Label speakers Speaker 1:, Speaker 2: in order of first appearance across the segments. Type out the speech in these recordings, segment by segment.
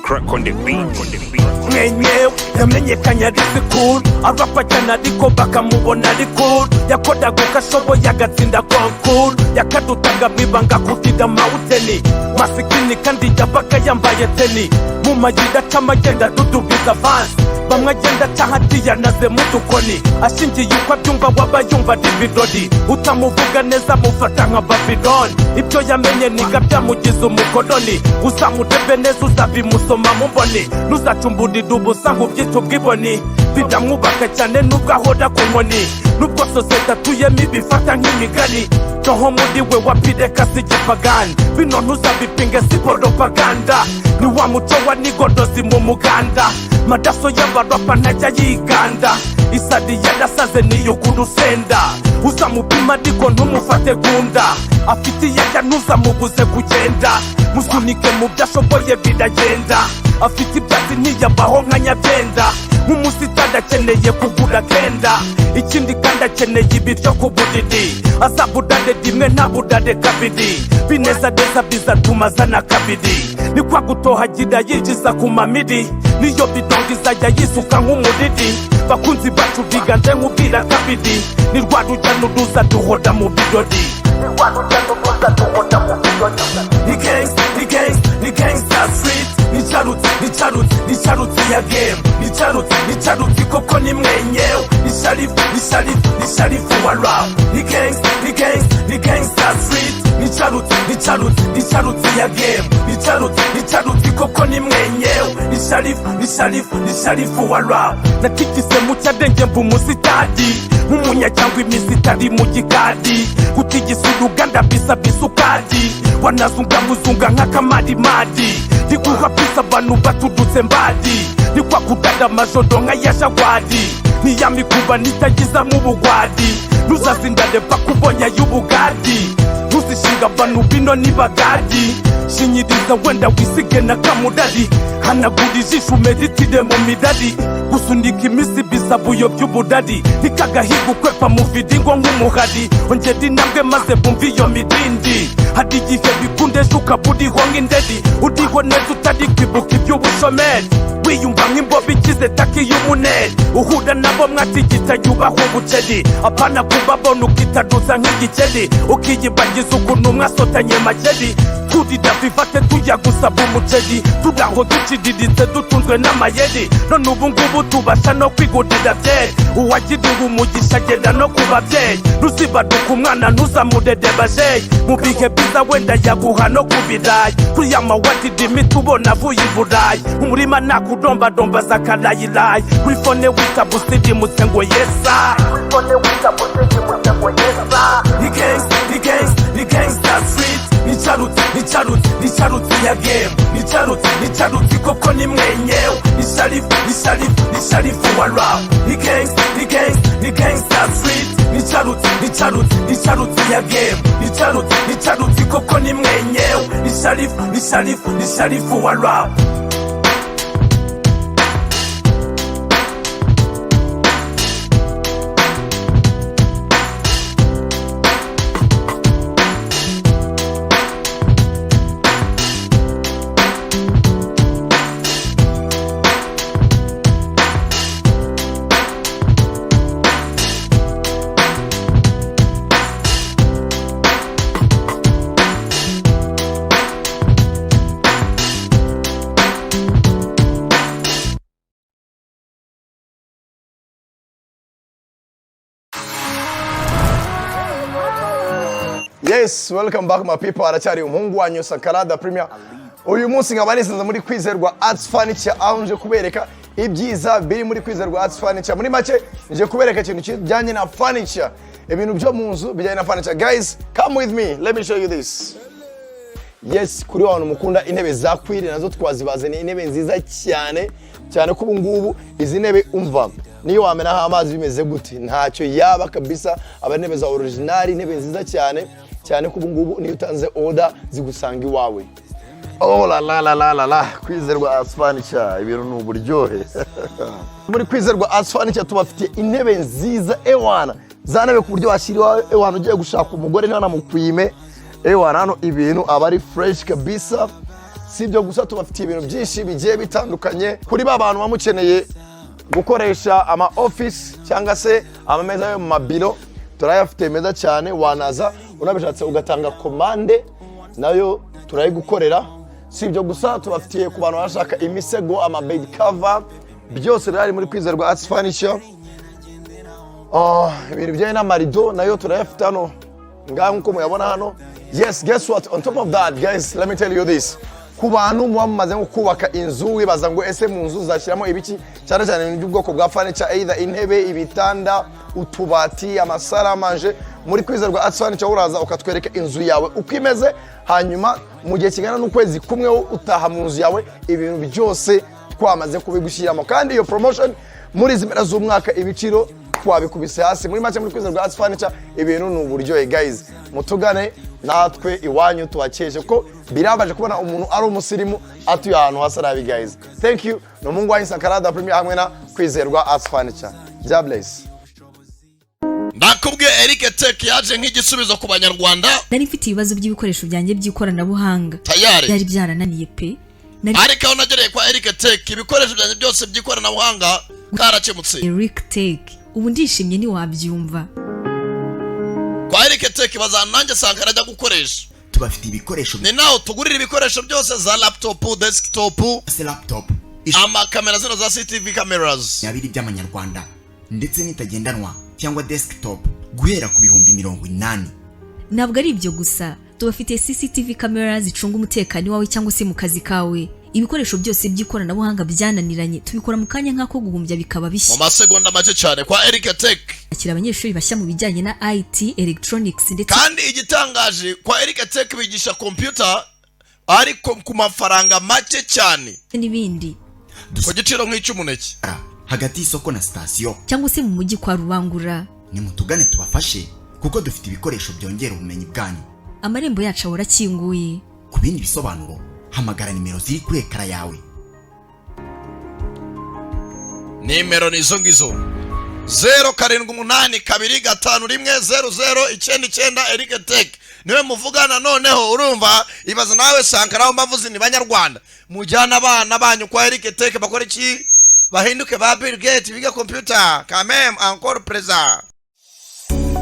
Speaker 1: Crack on the beat.
Speaker 2: Mwenyewe yamenyekanye ari cool, arapa cyane ariko bakamubona ari cool, yakodaga ukashoboye agatsinda concours, yakadutaga mwibanga kutida mountain, masikini kandi yabaga yambaye teni, mu mayira camagenda dudubiza vance, bamwe agenda tahatiya naze mudukoni, ashingiye uko abyumva wabayumva dibidodi, utamuvuga neza mufata nka Babylon, ibyo yamenye niga byamugize umukoloni, uzamudebe neza uzabimusoma mumboni, nuzacumbudida ubusa nk'ubyita ubwiboni, bidamwubaka cyane nubwo ahora ku nkoni, nubwo sosiyete atuyemo ibifata nk'imigani, noho muri we wapireka si igipagani, bino ntuzabipinge si propaganda, ni wa muco wa nigodozi mu muganda, madaso y'abarapa ntajya yiganda, isadi yarasaze niyo kurusenda, uzamupima ariko ntumufate gunda, afite iyajya ntuzamubuze kugenda, musunike mu byashoboye biragenda, afite ibyatsi ntiyabaho nka nyabyenda, nk'umusitari akeneye kugura kenda, ikindi kandi akeneye ibiryo ku budidi, azabudade rimwe ntabudade kabiri, binezaneza bizatuma azana kabiri, ni kwa gutohagira yinjiza ku mamiri, niyo bidongiza yayisuka nk'umuridi, bakunzi bacu biganze nk'ubwira kabiri, ni rwa rujya n'uruza duhoda mu birori, ni gangsta street, ni charutsi ya game, ni charutsi koko ni mwenyewe, ni sharifu wa rap, ni gangsta street, ni charutsi ya game, ni charutsi koko ni mwenyewe, ni sharifu wa rap, natikise mu cyadenge mbu musitadi, nk'umunya cyangwa imisitari mu gikadi, kutigisa uruganda bisa ukadi, wanazunga muzunga nk'akamarimadi, ndiguha pisa abantu batudutse mbadi, ni kwa kudada amajodo nka ya jagwadi, ni ya mikuba nitagiza mu bugwadi, ntuzazindane pakubonya y'ubugadi, ntuzishinga abantu bino ni bagadi, shinyiriza wenda wisige na kamudadi, hanagura ijisho umeditire mu midadi, gusunika imisi bisabuyo by'ubudadi, nikagahiga ukwepa mu vidingo nk'umuhari, ongera intambwe maze bumva iyo midindi, hari igihe bikundesha ukaburiho nk'indedi, uriho neza utari kwibuka iby'ubushomeri, wiyumva nk'imbobi ikize taki y'umuneri, uhura nabo mwatigita yubaho ubuceri, apana kubabona ukitaduza nk'igikeri, ukiyibagiza ukuntu mwasotanye makeri, turida bifate tujya gusaba umuceri, turaho duciriritse dutunzwe n'amayeri, none ubu ngubu tubasha no kwigurira byeri, uwagiriwe umugisha agenda no ku babyeyi, ntuzibaduka umwana ntuzamurede bajeyi, mu bihe biza wenda yaguha no ku birayi, kuriya mawadidi imiti ubona avuye i Burayi, umurima nakudombadomba za karayirayi, kuri fone wita busidimutse ngo yesa, ni gangsta street, ni charutsi ya game, ni charutsi koko ni mwenyewe, ni sharifu wa rap, ni gangsta street, ni charutsi ya game, ni charutsi koko ni mwenyewe, ni sharifu wa rap.
Speaker 3: Yes, welcome back my people. Aracyari umuhungu wanyu Sankara Premier. Uyu munsi nkabanisanze muri kwizerwa Arts Furniture, aho nje kubereka ibyiza biri muri kwizerwa Arts Furniture. Muri make nje kubereka ikintu kijyanye na furniture, ibintu byo mu nzu bijyanye na furniture. Guys, come with me, let me show you this. Yes, kuri abantu mukunda intebe za kwiri nazo twazibazaniye intebe nziza cyane ko ubungubu izi ntebe umva niyo wamenaho amazi bimeze gute ntacyo yaba kabisa, aba intebe za original, intebe nziza cyane cyane ko ubu ngubu niyo utanze order zigusanga iwawe. Oh la la la la la la, Kwizerwa Arts Furniture ibintu n'uburyohe. Muri Kwizerwa Arts Furniture tubafitiye intebe nziza ewana, zanabe ku buryo washyiriwa ewana ugiye gushaka umugore niba namukwime ewana, hano ibintu aba ari fresh kabisa. Si ibyo gusa tubafitiye ibintu byinshi bigiye bitandukanye kuri ba bantu bamukeneye gukoresha ama office cyangwa se amameza yo mu mabiro, turayafite meza cyane, wanaza unabishatse ugatanga komande nayo turayigukorera. Si ibyo gusa tubafitiye ku bantu bashaka imisego, ama bed cover, byose rari muri Kwizerwa Arts Furniture. Ibintu bijyanye n'amarido nayo turayafite hano ngaho nkuko muyabona hano. Yes, guess what, on top of that guys, let me tell you this, ku bantu muba mumaze nko kubaka inzu wibaza ngo ese mu nzu zashyiramo ibiki, cyane cyane ibintu by'ubwoko bwa furniture, either intebe, ibitanda, utubati, amasaramanje, muri Kwizerwa Arts Furniture uraza ukatwereka inzu yawe uko imeze, hanyuma mu gihe kingana n'ukwezi kumwe utaha mu nzu yawe ibintu byose twamaze kubigushyiramo. Kandi iyo promotion muri izi mpera z'umwaka ibiciro twabikubise hasi. Muri make muri Kwizerwa Arts Furniture ibintu n'uburyohe guys, mutugane natwe iwanyu tubakeje ko birabaje kubona umuntu ari umusirimu atuye ahantu hasa nabi guys. Thank you. No Mungu wa Sakarada Premier hamwe na Kwizerwa Arts Furniture. God bless.
Speaker 4: Ndakubwiye Eric Tech yaje nk'igisubizo ku banyarwanda.
Speaker 5: Nari mfite ibibazo by'ibikoresho byanjye by'ikoranabuhanga.
Speaker 4: Tayari.
Speaker 5: Byari byarananiye pe.
Speaker 4: Ariko nagereye kwa Eric Tech ibikoresho byanjye byose by'ikoranabuhanga karakemutse.
Speaker 5: Eric Tech ubu ndishimye ni wabyumva.
Speaker 4: Kwa Eric Tech bazananjye Sankara ajya gukoresha.
Speaker 6: Tubafite ibikoresho
Speaker 4: ni naho tugurira ibikoresho byose za laptop, desktop,
Speaker 6: laptop,
Speaker 4: amakamera zino za CCTV cameras
Speaker 6: yabiri by'amanyarwanda ndetse n'itagendanwa cyangwa desktop guhera ku bihumbi 80.
Speaker 5: Ntabwo ari ibyo gusa, tubafite CCTV cameras zicunga umutekano wawe cyangwa se mu kazi kawe. Ibikoresho byose by'ikoranabuhanga byananiranye tubikora mu kanya nk'ako guhumbya bikaba bishya
Speaker 4: mu masegonda make cyane. Kwa Eric Tech
Speaker 5: akira abanyeshuri bashya mu bijyanye na IT, electronics ndetse
Speaker 4: kandi igitangaje kwa Eric Tech bigisha computer ariko ku mafaranga make cyane
Speaker 5: n'ibindi
Speaker 4: ku giciro nk'icy'umuneke
Speaker 6: hagati y'isoko na station
Speaker 5: cyangwa se mu mujyi kwa Rubangura.
Speaker 6: Ni mutugane tubafashe kuko dufite ibikoresho byongera ubumenyi bwanyu.
Speaker 5: Amarembo yacu arakinguye.
Speaker 6: Ku bindi bisobanuro hamagara nimero ziri kuri ekara yawe.
Speaker 4: Nimero ni izo ngizo 0782510099 Eric Tech niwe muvugana noneho. Urumva ibaza nawe Sankara aho mbavuze ni banyarwanda mujyana abana banyu kwa Eric Tech bakora iki, bahinduke ba Bill Gates biga computer quand même encore présent.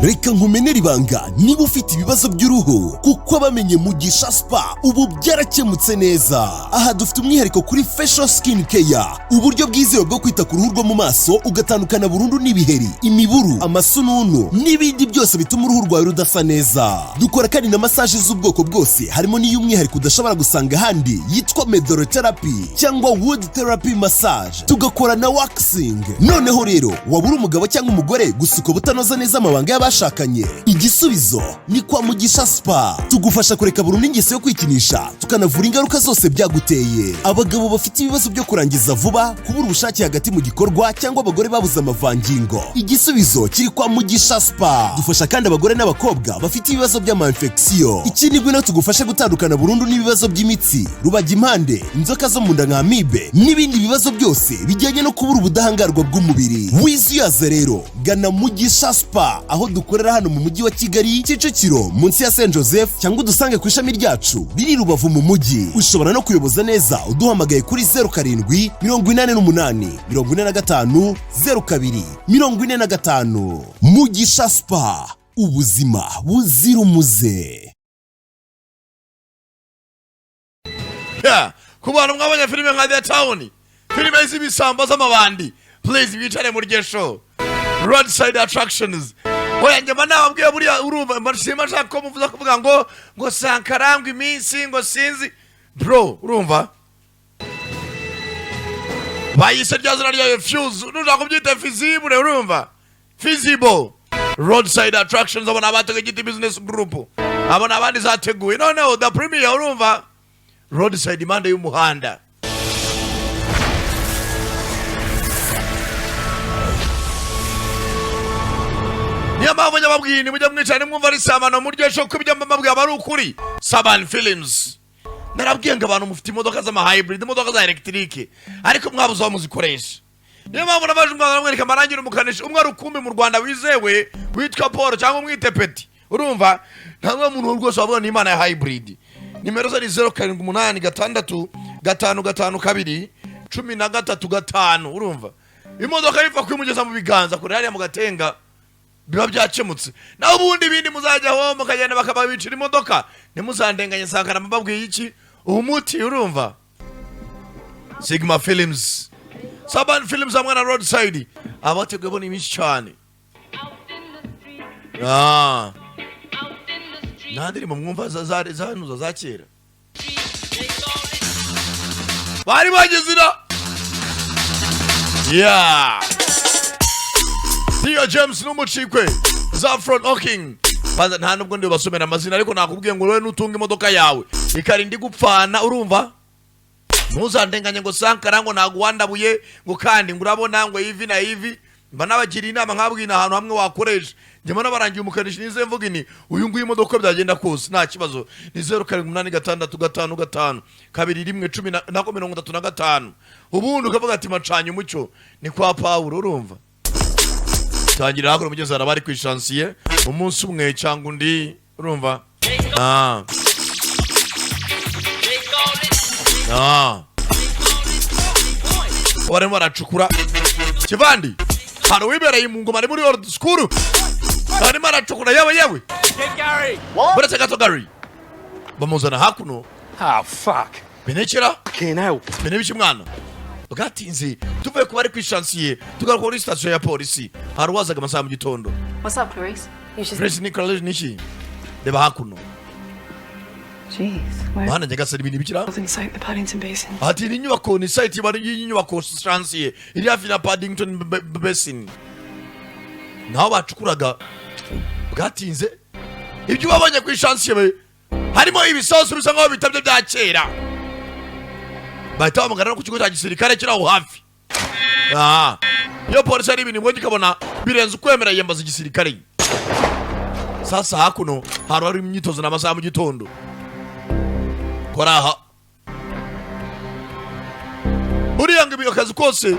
Speaker 7: Reka nkumenera ibanga niba ufite ibibazo by'uruhu kuko bamenye Mugisha Spa ubu byarakemutse neza. Aha dufite umwihariko kuri facial skin care, uburyo bwizewe bwo kwita ku ruhu rwo mu maso ugatandukana burundu n'ibiheri, imiburu, amasununu n'ibindi byose bituma uruhu rwawe rudasa neza. Dukora kandi na massage z'ubwoko bwose, harimo n'iy'umwihariko udashobora gusanga ahandi yitwa medorotherapy cyangwa wood therapy massage. Tugakora na waxing. Noneho rero wabura umugabo cyangwa umugore gusuka butanoza neza amabanga y'abashakanye, igisubizo ni kwa Mugisha Spa. Tugufasha kureka burundu ingeso yo kwikinisha, tukanavura ingaruka zose byaguteye. Abagabo bafite ibibazo byo kurangiza vuba, kubura ubushake hagati mu gikorwa cyangwa abagore babuze amavangingo, igisubizo kiri kwa Mugisha Spa. Dufasha kandi abagore n'abakobwa bafite ibibazo by'ama-infection. Ikindi ngwino tugufashe gutandukana burundu n'ibibazo by'imitsi, rubagimpande, inzoka zo mu nda nka amibe n'ibindi bibazo byose bijyanye no kubura ubudahangarwa bw'umubiri. Wizuyaze rero gana Mugisha Spa aho dukorera hano mu mujyi wa Kigali, Kicukiro munsi ya Saint Joseph, cyangwa udusange ku ishami ryacu biri Rubavu mu mujyi. Ushobora no kuyoboza neza uduhamagaye kuri 0788450245. Mugisha Spa, ubuzima buzira umuze.
Speaker 4: Ku bantu mwabonye filime nka The Town, filime z'ibisambo z'amabandi, please bicare muri gesho roadside attractions. Oya njema nababwiye buriya urumva mashima shaka ko muvuza kuvuga ngo Sankara ngo iminsi ngo sinzi bro. Urumva bayise ryazana rya Fuse nuja kubyita feasible. Urumva feasible roadside attractions abona abategeka business group abona abandi zateguye noneho the premier. Urumva roadside imande y'umuhanda niyo mpamvu njya babwiye nimujya mwicara nimwumva ari samano muryo sho kubyo mbabwiye aba ari ukuri. Saban Films narabwiye ngo abantu mufite imodoka z'ama hybrid, imodoka za electric, ariko mwabuze aho muzikoresha. Niyo mpamvu nabaje umwana mwereka amarangira umukanishi umwe ari ukumbi mu Rwanda wizewe witwa Paul cyangwa mwite Peti. Urumva nta muntu rwose wavuga ni Imana ya hybrid. Nimero ze ni 0786652213 urumva. Imodoka ifa kwimugeza mu biganza kure hariya mu Gatenga biba byacemutse. Naho ubundi bindi muzajyaho mukagenda bakababicira imodoka nimuzandenganye sakara mbabwiye iki umuti urumva. Sigma Films, Saban Films hamwe na Roadside abateguye bo ni myinshi cyane. Nandiri mu mwumva zanuza za kera bari bagezira Theo James n'umucikwe za Front Hawking baza nta nubwo ndi basomera amazina ariko nakubwiye ngo wewe nutunga imodoka yawe ikarindi gupfana urumva ntuzandenganye ngo Sankara ngo naguwandabuye ngo kandi ngo urabona ngo ivi na ivi mba nabagira inama nkabwina ahantu hamwe wakoresha njye mana barangiye umukanishi nize mvuga ni uyu nguyu imodoka byagenda kose nta kibazo ni 0786521135 ubundi ukavuga ati macanye umucyo ni kwa Paulo urumva tangira hakora mugeze arabari kwishansiye umunsi umwe cyangwa undi urumva barimo baracukura kivandi hano wibereye mu ngoma ari muri old school barimo baracukura yewe buretse gato Gary bamuzana hakuno
Speaker 1: fuck.
Speaker 4: benekera
Speaker 1: Fucking hell.
Speaker 4: benebici mwana bwatinze tuvuye kuba ari kwishansiye tugaruka kuri station ya polisi hari wazaga amasaha mu gitondo.
Speaker 8: What's up, Clarice?
Speaker 4: Grace Nicholas niki reba hakuno
Speaker 8: Jeez, where?
Speaker 4: bana njye gasari ibintu bikira
Speaker 8: Inside the Paddington Basin.
Speaker 4: ati ni nyubako ni site bari y'inyubako shansiye iri hafi na Paddington Basin naho bacukuraga bwatinze ibyo babonye kwishansiye be harimo ibisasu bisa nkaho bitabye bya kera bahita bamugana ku kigo cya gisirikare kiri aho hafi. Iyo polisi ari ibintu ngombwa ikabona birenze ukwemera yembaza igisirikare. Sasa hakuno hari imyitozo n'amasaha mu gitondo koraha buriya ngo ibyo kazi kose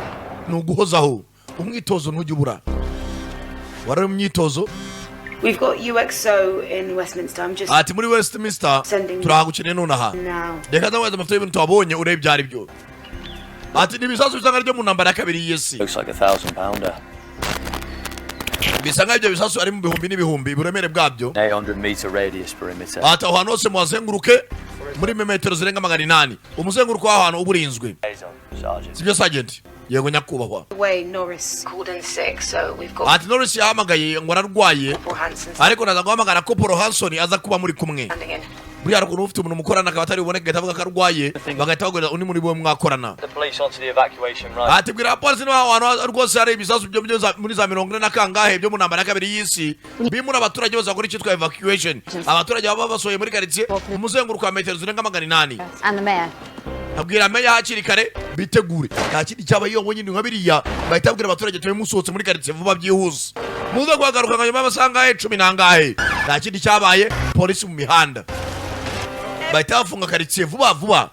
Speaker 4: ni uguhozaho umwitozo ntujya wari imyitozo.
Speaker 8: We've got UXO in Westminster. I'm just
Speaker 4: ati muri Westminster turahagukeneye nonaha reka ndaweza amafoto y'ibintu twabonye urebe byari byo. Ati nibisasu bisanga ryo mu ntambara ya kabiri y'isi.
Speaker 9: Looks like a 1,000 pounder.
Speaker 4: Bisanga ibyo bisasu ari mu bihumbi n'ibihumbi buremere bwabyo
Speaker 9: 800 meter radius perimeter.
Speaker 4: ati ahantu hose muhazenguruke muri metero zirenga 800 umuzenguruko w'ahantu uburinzwe. Sibyo Sergeant? Yego nyakubahwa.
Speaker 8: Way Norris called in sick, so we've got
Speaker 4: ati Norris yahamagaye ngo ararwaye ariko naza guhamagara ko Paul Hanson aza kuba muri kumwe. Buriya ariko ufite umuntu mukorana akaba atari buboneke gahita avuga ko arwaye bagahita bagurira undi muri bo mwakorana.
Speaker 9: The police onto the evacuation run.
Speaker 4: ati bwira polisi n'abantu rwose hari ibisasu byo muri za 40 na kangahe byo mu ntambara ya kabiri y'isi bimura abaturage bose bakora icyitwa evacuation. Abaturage baba basohoye muri quartier umuzenguruko wa metero zirenga 800
Speaker 10: and the mayor.
Speaker 4: abwira meya hakiri kare bitegure nta kindi cyaba iyo nyine nka biriya bahita abwira abaturage tuwe musohotse muri quartier vuba byihuse muze guhagaruka nyuma y'amasaha 10 nangahe nta kindi cyabaye polisi mu mihanda bahita bafunga quartier vuba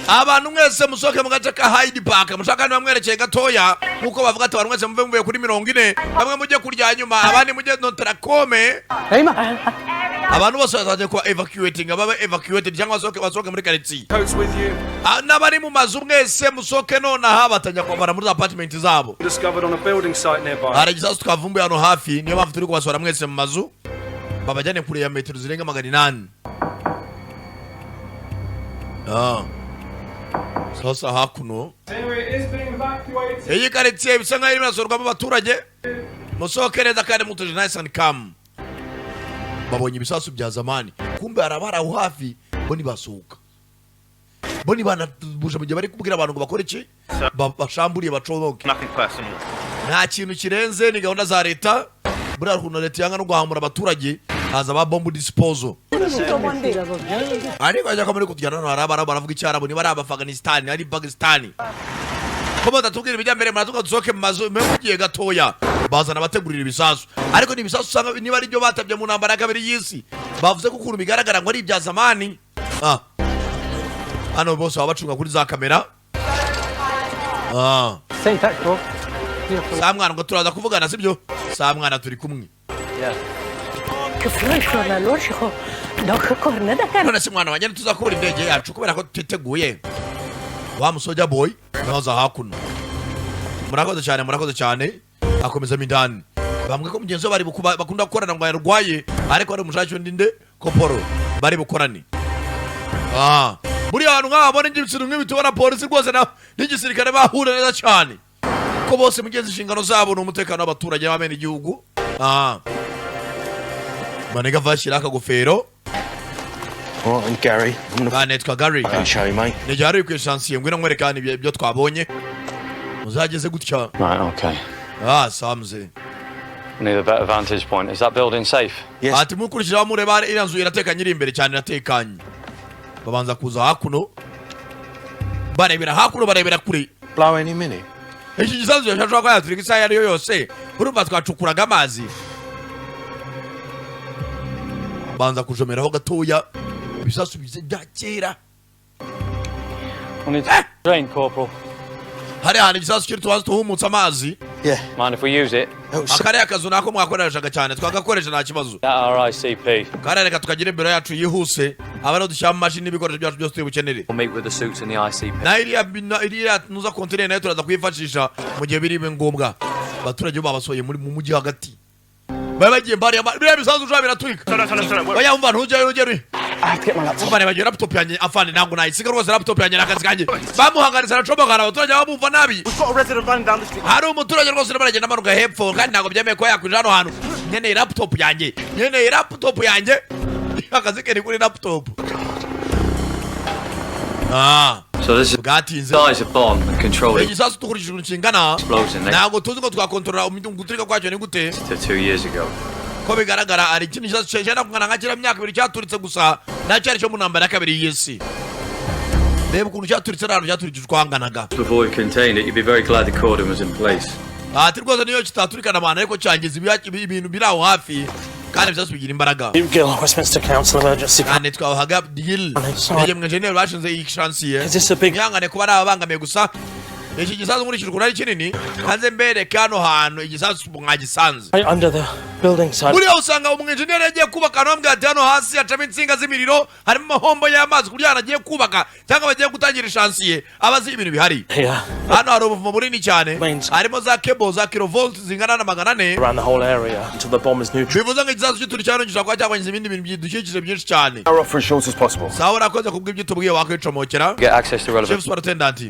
Speaker 4: abantu mwese musohoke mu gace ka Hyde Park mushaka bamwerekeye gatoya nkuko bavuga ati abantu mwese muve kuri 40 bamwe mujye kurya nyuma abandi mujye Notre-Dame abantu bose bazaje kwa evacuating ababa evacuated cyangwa basohoke muri quartier.
Speaker 1: Coats with you.
Speaker 4: N'abari mu mazu mwese musohoke nonaha batanya kwambara muri apartment zabo.
Speaker 1: Discovered on a building site nearby.
Speaker 4: Hari gisasu twavumbuye hano hafi niyo mpamvu turi kubasora mwese mu mazu babajyane kure ya metero zirenga 800. Sasa hakuno iyi quartier bisa nkaho irimo asorwamo abaturage musohoke neza kandi mutuje nice and calm. Babonye ibisasu bya zamani kumbe arabara aho hafi bo nibasohoka bo nibanabuja mu gihe bari kubwira abantu ngo bakore iki bashamburiye bacoboke.
Speaker 1: Nothing personal.
Speaker 4: Nta kintu kirenze ni gahunda za leta buriya rukundo leta yanga no guhamura abaturage haza ba bomb disposal. Ariko ajya kamuri kutujyana no arabara baravuga icyarabu ni bari Afghanistan ari Pakistan ko batatubwira ibijya mbere murazuka dusohoke mu mazu mugiye gatoya bazana abategurira ibisasu ariko ni ibisasu usanga niba ari byo batabye mu ntambara ya kabiri y'isi bavuze ko ukuntu bigaragara ngo ari ibya zamani hano bose baba bacunga kuri za kamera saa mwana ngo turaza kuvugana sibyo saa mwana turi kumwe none se mwana wanjye tuzakubura indege yacu kubera ko twiteguye wa musoja boy naza hakuno murakoze cyane akomeza mindani bamwe ko mugenzi bari bakunda gukorana ngo yarwaye ariko ari umushaki undi nde koporo bari bukorani muri ahantu nk'abone n'ibintu nk'ibi tubona polisi rwose n'igisirikare bahura neza cyane ko bose mugenzi inshingano zabo ni umutekano w'abaturage b'amene igihugu manega vashira akagofero
Speaker 1: and Gary.
Speaker 4: Netwa Gary.
Speaker 1: I can show you, mate.
Speaker 4: Ni Gary ku chance ngwino mwerekana ibyo twabonye. Muzageze gutya.
Speaker 9: Right, okay.
Speaker 4: Samze.
Speaker 9: Need a better vantage point. Is that building safe?
Speaker 1: Yes.
Speaker 4: Ati mukurikira mureba iriya nzu iratekanye iri imbere cyane iratekanye. Babanza kuza hakuno. Barebera hakuno barebera kuri.
Speaker 1: Blow any minute.
Speaker 4: Iki gisanzwe cyashobora ko yaturika isaha yari yose. Urumva twacukuraga amazi. Banza kujomeraho gatoya. Ibisasu bize bya kera.
Speaker 9: Drain, Corporal.
Speaker 4: Hari hano ibisasu kiri tubanza tuhumutsa amazi.
Speaker 1: Yeah.
Speaker 9: Mind if we use it?
Speaker 4: Akari akazu nako mwakoreshaga cyane twagakoresha nta kibazo.
Speaker 9: RICP.
Speaker 4: Karareka tukagire imbere yacu yihuse abana dushyira mu mashini n'ibikoresho byacu byose tubukenere.
Speaker 9: We'll meet with the suits in the ICP.
Speaker 4: Na iriya nuza kontineri nayo turaza kuyifashisha mu gihe biri ngombwa. Abaturage babasoye muri mu mujyi hagati. Babagiye mbari biriya bisasu ushobora biraturika. Oya umva ntujye umva nibagiye laptop yanjye afande ntabwo nayisiga rwose laptop yanjye n'akazi kanjye bamuhanganisa aracomagana abaturage bamumva nabi. Hari umuturage rwose baragenda amanuka hepfo kandi ntabwo byemeye ko yakwinjira hano hantu. Nkeneye laptop yanjye akazi ke ni kuri laptop.
Speaker 9: So this is size of bomb and control it.
Speaker 4: Igisasu tukurikije inshingana ntabwo tuzi ko twakontorora guturika kwacyo ni gute.
Speaker 9: 2 years ago.
Speaker 4: Ko bigaragara ari ikintu cyashana kumwana nkakira myaka 2 cyaturitse gusa nacyari cyo mu ntambara ya kabiri y'isi. Reba ukuntu cyaturitse rano cyaturikije twanganaga.
Speaker 9: Before we contained it, you'd be very glad the cordon was in place.
Speaker 4: Ati rwose niyo kitaturikana abantu ariko cyangiza ibintu biri aho hafi kandi byose bigira imbaraga.
Speaker 1: Westminster Council Emergency.
Speaker 4: Kandi twahaga deal. Nige mu engineer bashinze iyi chansiye. Yangane kuba abangamiye gusa. Iki gisasu muri kirukuna ari kinini hanze mbere kano hano igisasu mwagisanze.
Speaker 1: Under the building side.
Speaker 4: Muri usanga umunyenjineri yagiye kubaka n'ambwe ati hano hasi acamo insinga z'imiriro harimo amahombo y'amazi kugira ngo agiye kubaka cyangwa bagiye gutangira chansiye abazi ibintu bihari. Hano hari ubuvumo bunini cyane harimo za cable za kilovolt zingana na 400
Speaker 1: around the whole area until the bomb is neutral.
Speaker 4: Bivuze ngo igisasu cy'ituri cyane gishaka cyabanyeze ibindi bintu byidukikije byinshi cyane.
Speaker 1: For as short as possible.
Speaker 4: Sawa rakoze kubw'ibyo tubwiye wakwicomokera.
Speaker 9: Get access to relevant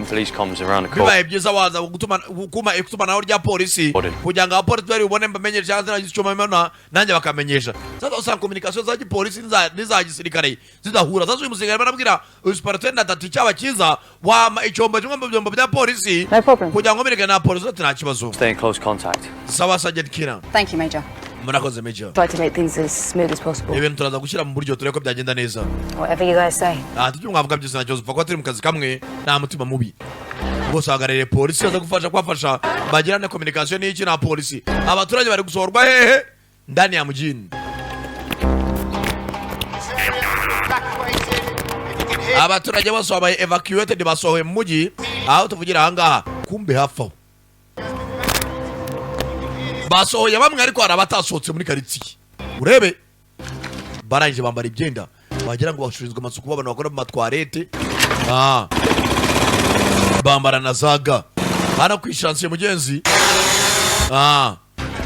Speaker 4: police
Speaker 9: comms around the court.
Speaker 4: Byiza waza gutuma naho rya polisi kugira ngo abapolisi bari bubone mbamenyesha cyangwa nagize icyo bamena nanjye bakamenyesha. Sasa usanga communication za polisi n'iza gisirikare zidahura. Sasa uyu musirikare barabwira superintendent ati cyaba kiza wama icyombo kimwe mu byombo bya polisi kugira ngo mbere na polisi ati nta kibazo.
Speaker 9: Stay in close contact.
Speaker 4: Sawa Sergeant Kina.
Speaker 8: Thank you, Major.
Speaker 4: Murakoze Major.
Speaker 8: Try to make things as smooth as possible.
Speaker 4: Ibintu turaza gushyira mu buryo tureko byagenda neza.
Speaker 8: Whatever you guys say.
Speaker 4: Ati mwavuga byose nacyo upfa ko turi mu kazi kamwe nta mutima mubi. Bose hagarariye polisi yaza gufasha kwafasha bagirane communication n'iki na polisi. Abaturage bari gusohorwa hehe ndani ya mujini. Abaturage bose babaye evacuated basohoye mu mujyi aho tuvugira ahangaha kumbe hafaho. Basohoye bamwe ariko hari abatasohotse muri karitsiye. Urebe barangije bambara ibyenda bagira ngo bashurizwe amasuku abantu bakora mu matwarete. Bambara na zaga hano kwishansiye mugenzi.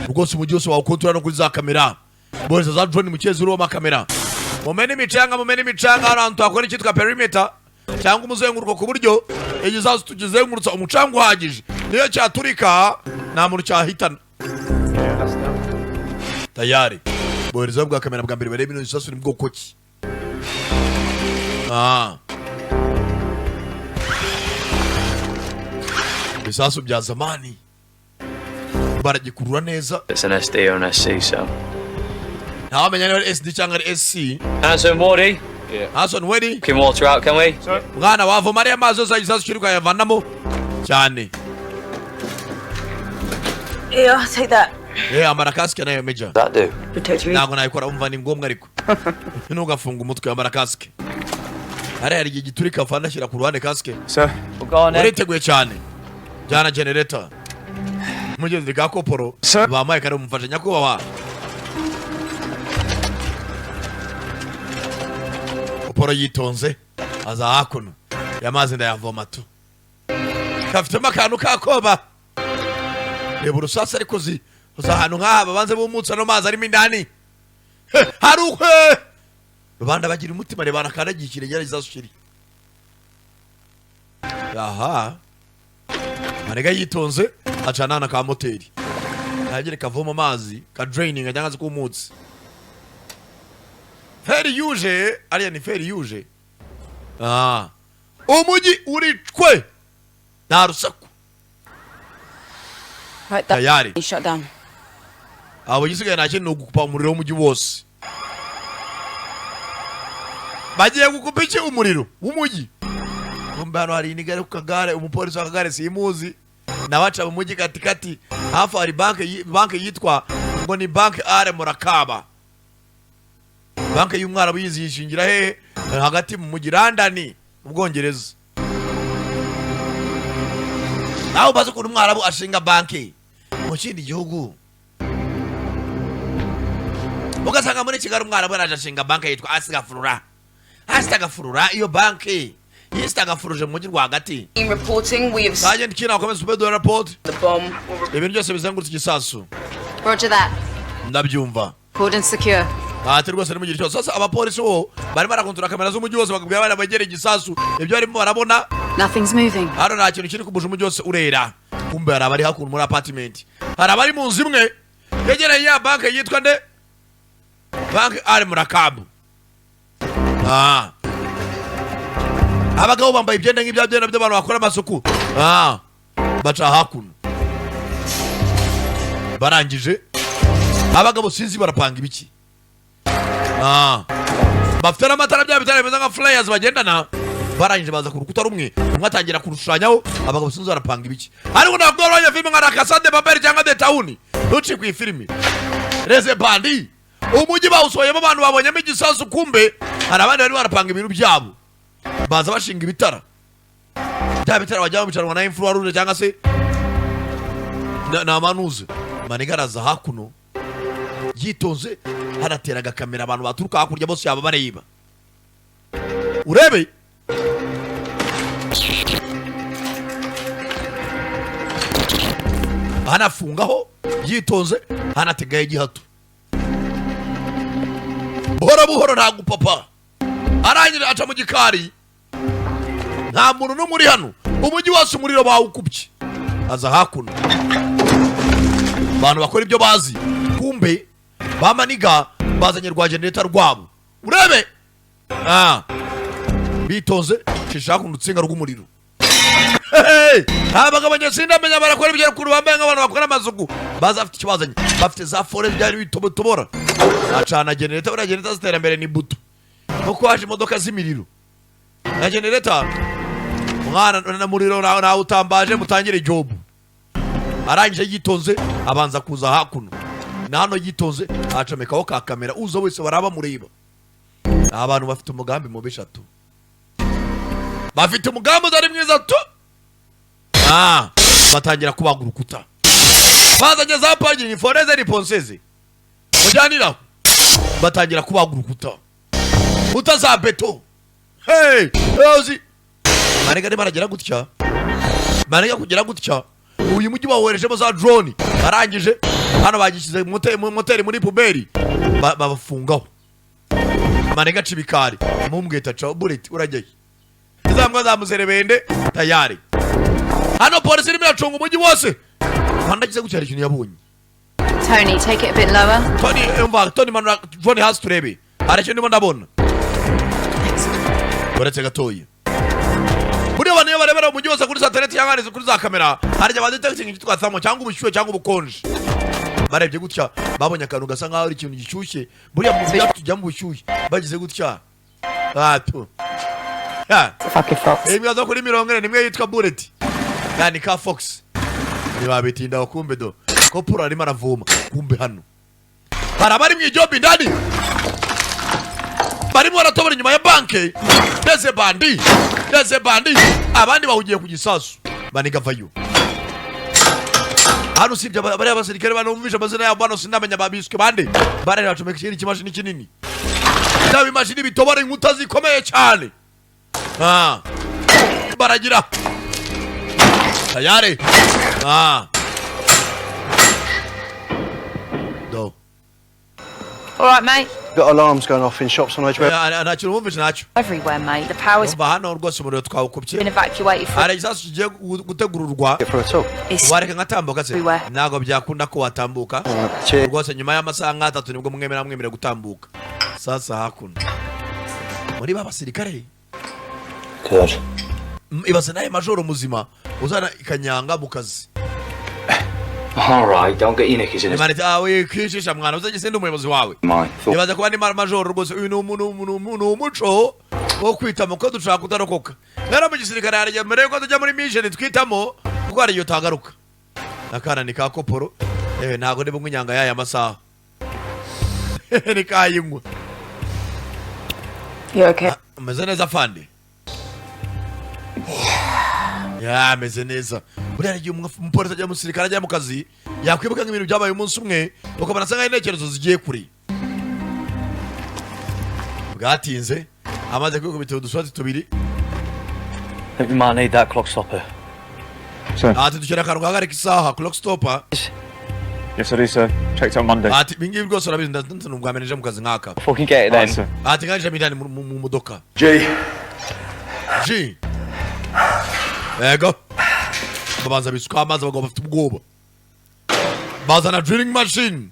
Speaker 4: Rwose umujyi wose wawukontorora no kuri za kamera. Bohereza za drone mu cyezuru wa kamera. Mumene imicanga hano twakora icyitwa perimeter cyangwa umuzenguruko ku buryo igisasu tugizengurutsa umucanga uhagije niyo cyaturika nta muntu cyahitana. Tayari bohereza bwa kamera bwa mbere barebe igisasu ni bwoko ki. Bisasu bya zamani baragikurura neza.
Speaker 9: It's an SD or an SC, so.
Speaker 4: Ntawamenya niba ari SD cyangwa ari SC.
Speaker 9: Hanson Wardy.
Speaker 4: Hanson Wardy.
Speaker 9: Can water out, can we?
Speaker 4: Mwana wavoma ariya mazi yose igisasu kiri kuyavanamo cyane.
Speaker 8: Yeah, I'll take that.
Speaker 4: Ambara kasike nayo Major.
Speaker 9: That do?
Speaker 8: Protect me.
Speaker 4: Ntabwo nayikora umva ni ngombwa ariko. Ntugafunga umutwe ambara kasike. Hari igihe giturika fanda ashyira ku ruhande kasike.
Speaker 1: Sir, we'll go on in.
Speaker 4: Uriteguye cyane. Jana generator. Mugenzi ka koporo. Bamaye kare umufasha nyakubahwa. Koporo yitonze. Aza hakuno. Yamazi ndayavoma tu. Kafitemo akantu kakoba. Reba urusasa ariko uza ahantu nk'aba banze bumutsa no mazi arimo indani. Haruhwe. Rubanda bagira umutima rebana kanagiye kirengera izasushiri. Aha. Manega yitonze acana na ka moteri. Nagire kavoma amazi ka draining ajyangaze ku mutsi. Feri yuje, ariya ni feri yuje. Umuji uricwe. Na rusaku.
Speaker 8: Right,
Speaker 4: Tayari.
Speaker 8: that shut down.
Speaker 4: Abo gisigaye nake no gukupa umuriro w'umuji wose. Bagiye gukupa iki umuriro w'umuji. Kumbano hari inigare kukagare umupolisi wakagare simuzi. Nawacha mu muji katikati hafa hari banke yitwa ngo ni banke are Murakaba. Banke y'umwara buyizi yishingira hehe hagati mu muji London mu Bwongereza. Naho bazo ku umwarabu ashinga banke mu kindi gihugu. Ugasanga muri Kigali umwarabu araje ashinga banke yitwa Asitagafurura iyo banke yistagafuruje mu muji rwagati.
Speaker 8: In reporting, we have
Speaker 4: Sergeant Kina commence to do report.
Speaker 8: the bomb.
Speaker 4: Ibintu byose bizengurutse igisasu.
Speaker 8: Roger that.
Speaker 4: Ndabyumva.
Speaker 8: Cordon secure.
Speaker 4: Ati rwose ni mu gihe cyose. Sasa abapolisi bo barimo barakontora kamera z'umujyi wose bakubwira abana bagere igisasu. Ibyo barimo barabona.
Speaker 8: Nothing's moving.
Speaker 4: Hano nta kintu kiri kubuje umujyi wose urera. Kumbe hari abari hakuno muri apartment. Hari abari mu nzu imwe. Yegereye ya banke yitwa nde? Banke ari Murakabu. Abagabo bambaye ibyenda nk'ibya by'abantu bakora amasuku. Baca hakuno. Barangije. Abagabo sinzi barapanga ibiki. Bafite n'amatara bya bitare bimeze nka flyers bagendana. Barangije baza ku rukuta rumwe. Umwe atangira kurushanyaho. Abagabo sinzi barapanga ibiki. Ariko ntabwo barwanya filime nka Casa de Papel cyangwa The Town. Ntuci ku filime. Reze bandi. Umujyi bawusoyemo abantu babonyemo igisasu kumbe. Hari abandi bari barapanga ibintu byabo. Baza bashinga ibitara. Bya bitara bajya bicarwa na influencer cyangwa se na manuze. Manigaraza hakuno. Yitonze harateraga kamera abantu baturuka hakurya bose yaba bareba. Urebe. Hanafungaho yitonze hanategaye gihato. Buhoro nta gupapa. Arangire aca mu gikari. Nta muntu n'umuri hano. Umujyi wose umuriro bawukubye. Aza hakuno. Abantu bakora ibyo bazi. Kumbe bamaniga bazanye rwa generator rwabo. Urebe. Bitonze shishaka unutsinga rw'umuriro. Abagabo nyasinda menya barakora ibyo kuri bambaye nk'abantu bakora amazugu. Baza afite ikibazanye. Bafite za forest byari bitobora. Acana generator bara generator ziterambere ni buto. Kuko haje imodoka z'imiriro. Na generator mwana na muriro na utambaje mutangire job. Arangije yitonze abanza kuza hakuno. Na hano yitonze acomekaho ka kamera uza wese baraba mureba. Abantu bafite umugambi mu bishatu. Bafite umugambi uzari mwiza tu. Batangira kubagura urukuta. Bazanye za pagini foreze ni ponseze. Mujanira. Batangira kubagura urukuta. Utaza beto. Ozi. Marega ne baragera gutya. Marega kugera gutya. Uyu mujyi bawoherejemo za drone. Arangije hano bagishyize moteri muri puberi. Babafungaho. Marega cibikari. Mumbweta cha bullet urajye. Izambwa za muzerebende tayari. Hano polisi irimo iracunga umujyi wose. Fandagize gucyara ikintu yabonye.
Speaker 8: Tony, take it a bit lower.
Speaker 4: Tony manura drone hasi turebe. Hari ikintu ndabona. Uretse gatoyi. Buriya abantu iyo barebera umujyi wose kuri satellite cyangwa kuri za kamera, hari igihe badetecting igitwa samo cyangwa ubushyuhe cyangwa ubukonje. Barebye gutya babonye akantu gasa nkaho ari ikintu gishyushye. Buriya mu byacu tujya mu bushyuhe bagize gutya.
Speaker 8: Fucking fox.
Speaker 4: Ibibazo kuri 40 nimwe yitwa bullet. Yani ka fox. Niba bitinda kumbe do. kopura arimo aravoma kumbe hano hari abari mu ijobi ndani barimo baratobora inyuma ya banke ndeze bandi abandi bahugiye ku gisasu baniga vayo hano usibye bariya basirikare banumvisha amazina yabo hano sindamenya babiswe bande barari bacomeka ikindi kimashini kinini ndaba imashini bitobora inkuta zikomeye cyane baragira tayari do
Speaker 8: All right, mate.
Speaker 9: Got alarms going off in shops on Edgware.
Speaker 4: ntacyo wumvishe ntacyo
Speaker 8: Everywhere, mate. The power's
Speaker 4: umva hano rwose umuriro twawukubye
Speaker 8: been evacuated from.
Speaker 4: hari igisasu kigiye gutegururwa
Speaker 9: Get through at all.
Speaker 8: It's
Speaker 4: wareka nkatambuka se
Speaker 8: everywhere.
Speaker 4: ntabwo byakunda ko watambuka
Speaker 9: Cheers.
Speaker 4: rwose nyuma y'amasaha nk'atatu nibwo mwemera gutambuka sasa hakuno muri ba basirikare
Speaker 9: Good.
Speaker 4: ibaze naye majoro muzima uzana ikanyanga mu kazi
Speaker 9: Alright, don't get your knickers in
Speaker 4: imana iti awe kwishisha mwana uzagise ndi umuyobozi wawe
Speaker 9: mine.
Speaker 4: ibaze kuba ni majoro rwose uyu ni umuco wo kwitamo ko dushaka kutarokoka rero mu gisirikare hari mbere yuko tujya muri mission twitamo kuko hari iyo tagaruka nakana ni ka koporo ntago ndi bumwe inyanga yaya masaha ni kayinywa
Speaker 8: You okay?
Speaker 4: umeze neza fandi ya meze neza buriya igihe umupolisi ajya mu musirikare ajya mu kazi yakwibuka nk'ibintu byabaye umunsi umwe ukabona asa nk'aho intekerezo zigiye kure bwatinze amaze kwikubita udushoti tubiri
Speaker 9: I think we might need that clock stopper.
Speaker 4: ati dukeneye akantu gahagarika isaha clock stopper
Speaker 10: Yes, I do, sir. Checked out Monday.
Speaker 4: ati ibingibi rwose urabizi ndetse n'ubwameneje mu kazi nk'aka
Speaker 9: If we can get it
Speaker 10: Right,
Speaker 9: then.
Speaker 10: sir.
Speaker 4: ati nkanjije midani mu modoka
Speaker 3: G.
Speaker 4: yego babanza bisuka amazi bagomba bafite ubwoba bazana drilling machine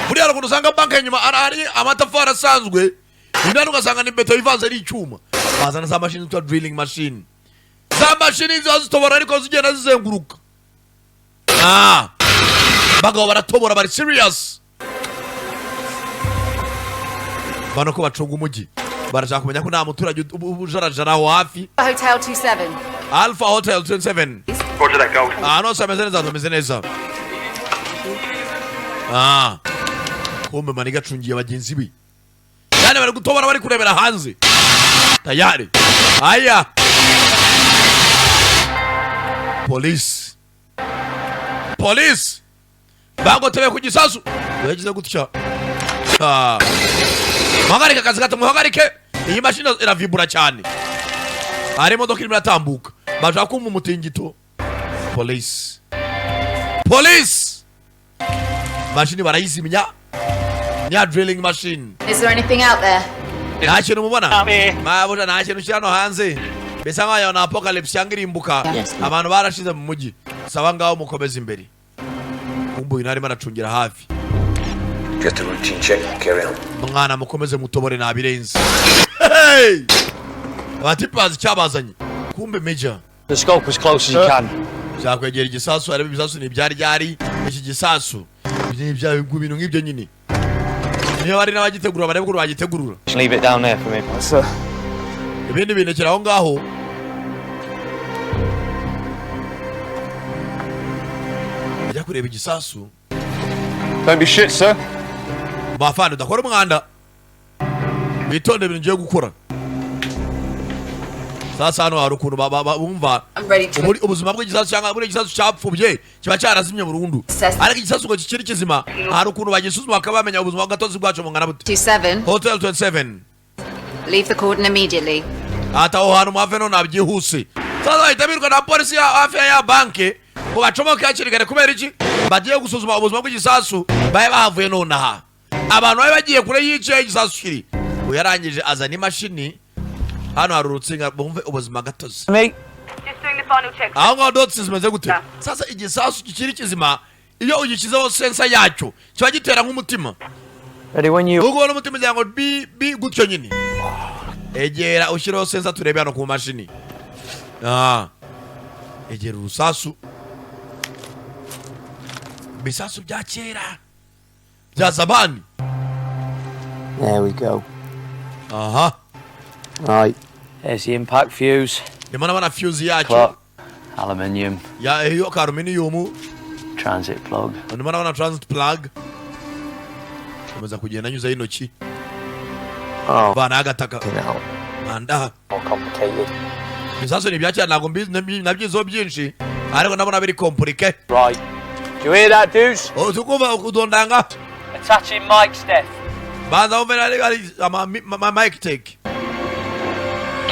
Speaker 4: buriya rukuntu usanga banki inyuma hari amatafari asanzwe indani ugasanga ni beto ivanze ari icyuma bazana za mashini zitwa drilling machine za mashini ziba zitobora ariko zigenda zizenguruka bagabo baratobora bari serious bano ko bacunga umujyi barashaka kumenya ko nta muturage ujarajara aho hafi
Speaker 8: Hotel 27.
Speaker 4: Alpha Hotel 27
Speaker 10: Roger that, Gold.
Speaker 4: nose ameze neza ameze neza kumbe maniga acungiye bagenzi be yani bari gutobora bari kurebera hanze tayari aya police bagotebe ku gisasu yagize gutya muhagarike akazi gato muhagarike iyi mashini iravibura cyane hari imodoka irimo iratambuka bashaka kumva umutingito police mashini barayizimya niya drilling machine
Speaker 8: Is there anything out there?
Speaker 4: nta kintu mubona mabuja nta kintu kiri hano hanze bisa nkaho na apocalypse cyangwa irimbuka abantu barashize mu mujyi saba ngaho mukomeze imbere kumbe uyu narimo aracungira hafi
Speaker 2: Just a routine check. Carry on.
Speaker 4: mwana mukomeze mutobore nabirenze abatipazi cyabazanye kumbe major
Speaker 9: The scope as close as you can.
Speaker 4: zakwegera igisasu arebe ibisasu ni byari iki gisasu ibintu nk'ibyo nyine niyo bari n'abagitegura barebe ko bagitegurura
Speaker 9: Just leave it down there for me.
Speaker 3: Sir.
Speaker 4: ibindi binekera aho ngaho ajya kureba igisasu
Speaker 10: Don't be shit, sir.
Speaker 4: bafana udakora umwanda bitonde ibintu ngiye gukora sasa hano hari ukuntu bumva
Speaker 8: I'm ready to
Speaker 4: ubuzima bw'igisasu cyangwa buri gisasu cyapfubye kiba cyarazimye burundu ariko igisasu ngo kikiri kizima hari ukuntu bagisuzuma bakaba bamenya ubuzima bw'agatozi bwacu bungana bute
Speaker 8: 27.
Speaker 4: Hotel 27
Speaker 8: Leave the cordon immediately.
Speaker 4: ata aho hantu muhave no nabyihuse sasa bahita biruka na polisi hafi ya banke ngo bacomoke hakiri kare kubera iki bagiye gusuzuma ubuzima bw'igisasu babe bahavuye nonaha abantu babe bagiye kure y'icyo igisasu kiri uyarangije azana imashini hano hari urutsinga bumve ubuzima gatozi
Speaker 9: Me?
Speaker 8: Just doing the final check.
Speaker 4: aho ngaho dotsi zimeze gute sasa igisasu kikiri kizima iyo ugishyizeho sensa yacyo kiba gitera nk'umutima
Speaker 9: Ready when you.
Speaker 4: ubwo n'umutima ugira ngo bi gutyo nyine egera ushyireho sensa turebe hano ku mashini egera urusasu bisasu bya kera bya zabani
Speaker 9: There we go.
Speaker 4: aha
Speaker 9: Right. There's the impact fuse.
Speaker 4: ndimo nabona fuse yacyo
Speaker 9: Clock. Aluminium.
Speaker 4: ya iyo ka aluminium
Speaker 9: transit plug.
Speaker 4: Ndimo naona transit plug. Komeza kugenda nyuza y'intoki. Bana agataka. Anda.
Speaker 9: More complicated.
Speaker 4: Bisaso ni byacya ntago nabyizo byinshi. Ariko ndabona biri complicated.
Speaker 9: Right. Do you hear that, dudes?
Speaker 4: Oh, tukumva ukudondanga.
Speaker 9: Attaching mic, Steph.
Speaker 4: Banza umvera ama mic take.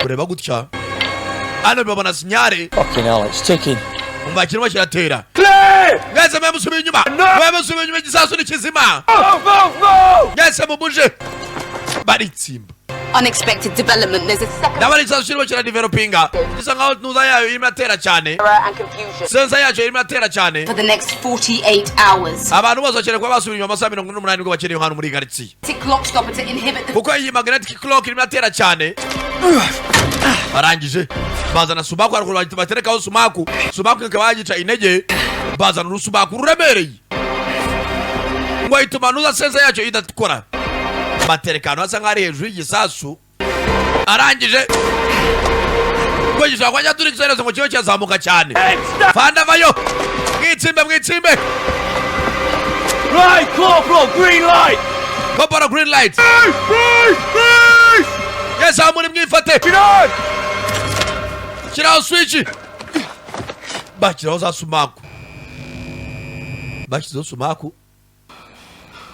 Speaker 4: Kureba gutya. Ano babona sinyare.
Speaker 9: Fucking hell, it's ticking.
Speaker 4: Umva kirimo kiratera.
Speaker 2: Clear!
Speaker 4: Ngeze mwe musubiye inyuma. Mwe musubiye inyuma gisasu ni kizima. Ngeze mubuje. Baritsimba.
Speaker 8: Unexpected development. There's a second
Speaker 4: Ndabona gisasu kirimo kira developinga. Gisa ngaho nuza yayo imatera cyane.
Speaker 8: and confusion
Speaker 4: Sensa yacu imatera cyane.
Speaker 8: for the next 48 hours.
Speaker 4: Abantu bose bakere kwa basubiye inyuma amasaha 48 nibwo bakere hano muri quartier.
Speaker 8: Tick clock stopper to inhibit the
Speaker 4: Kuko iyi magnetic clock imatera cyane. Barangije. Bazana subaku ariko baterekaho sumaku. Subaku ikaba yagica intege. Bazana urusubaku ruremereye. Ngo ituma nuza sensa yacu idakora. Baterekano asa nk'ari hejuru y'igisasu. Arangije. Ngo gishaka kwajya turi kisereza ngo kiyo cyazamuka cyane. Fanda vayo. Mwitsimbe.
Speaker 2: Right, Corporal, green light!
Speaker 4: Corporal, green light. Yes, I'm muri mwifate. Kiraho switch. Bakiraho za sumaku. Bakizo sumaku.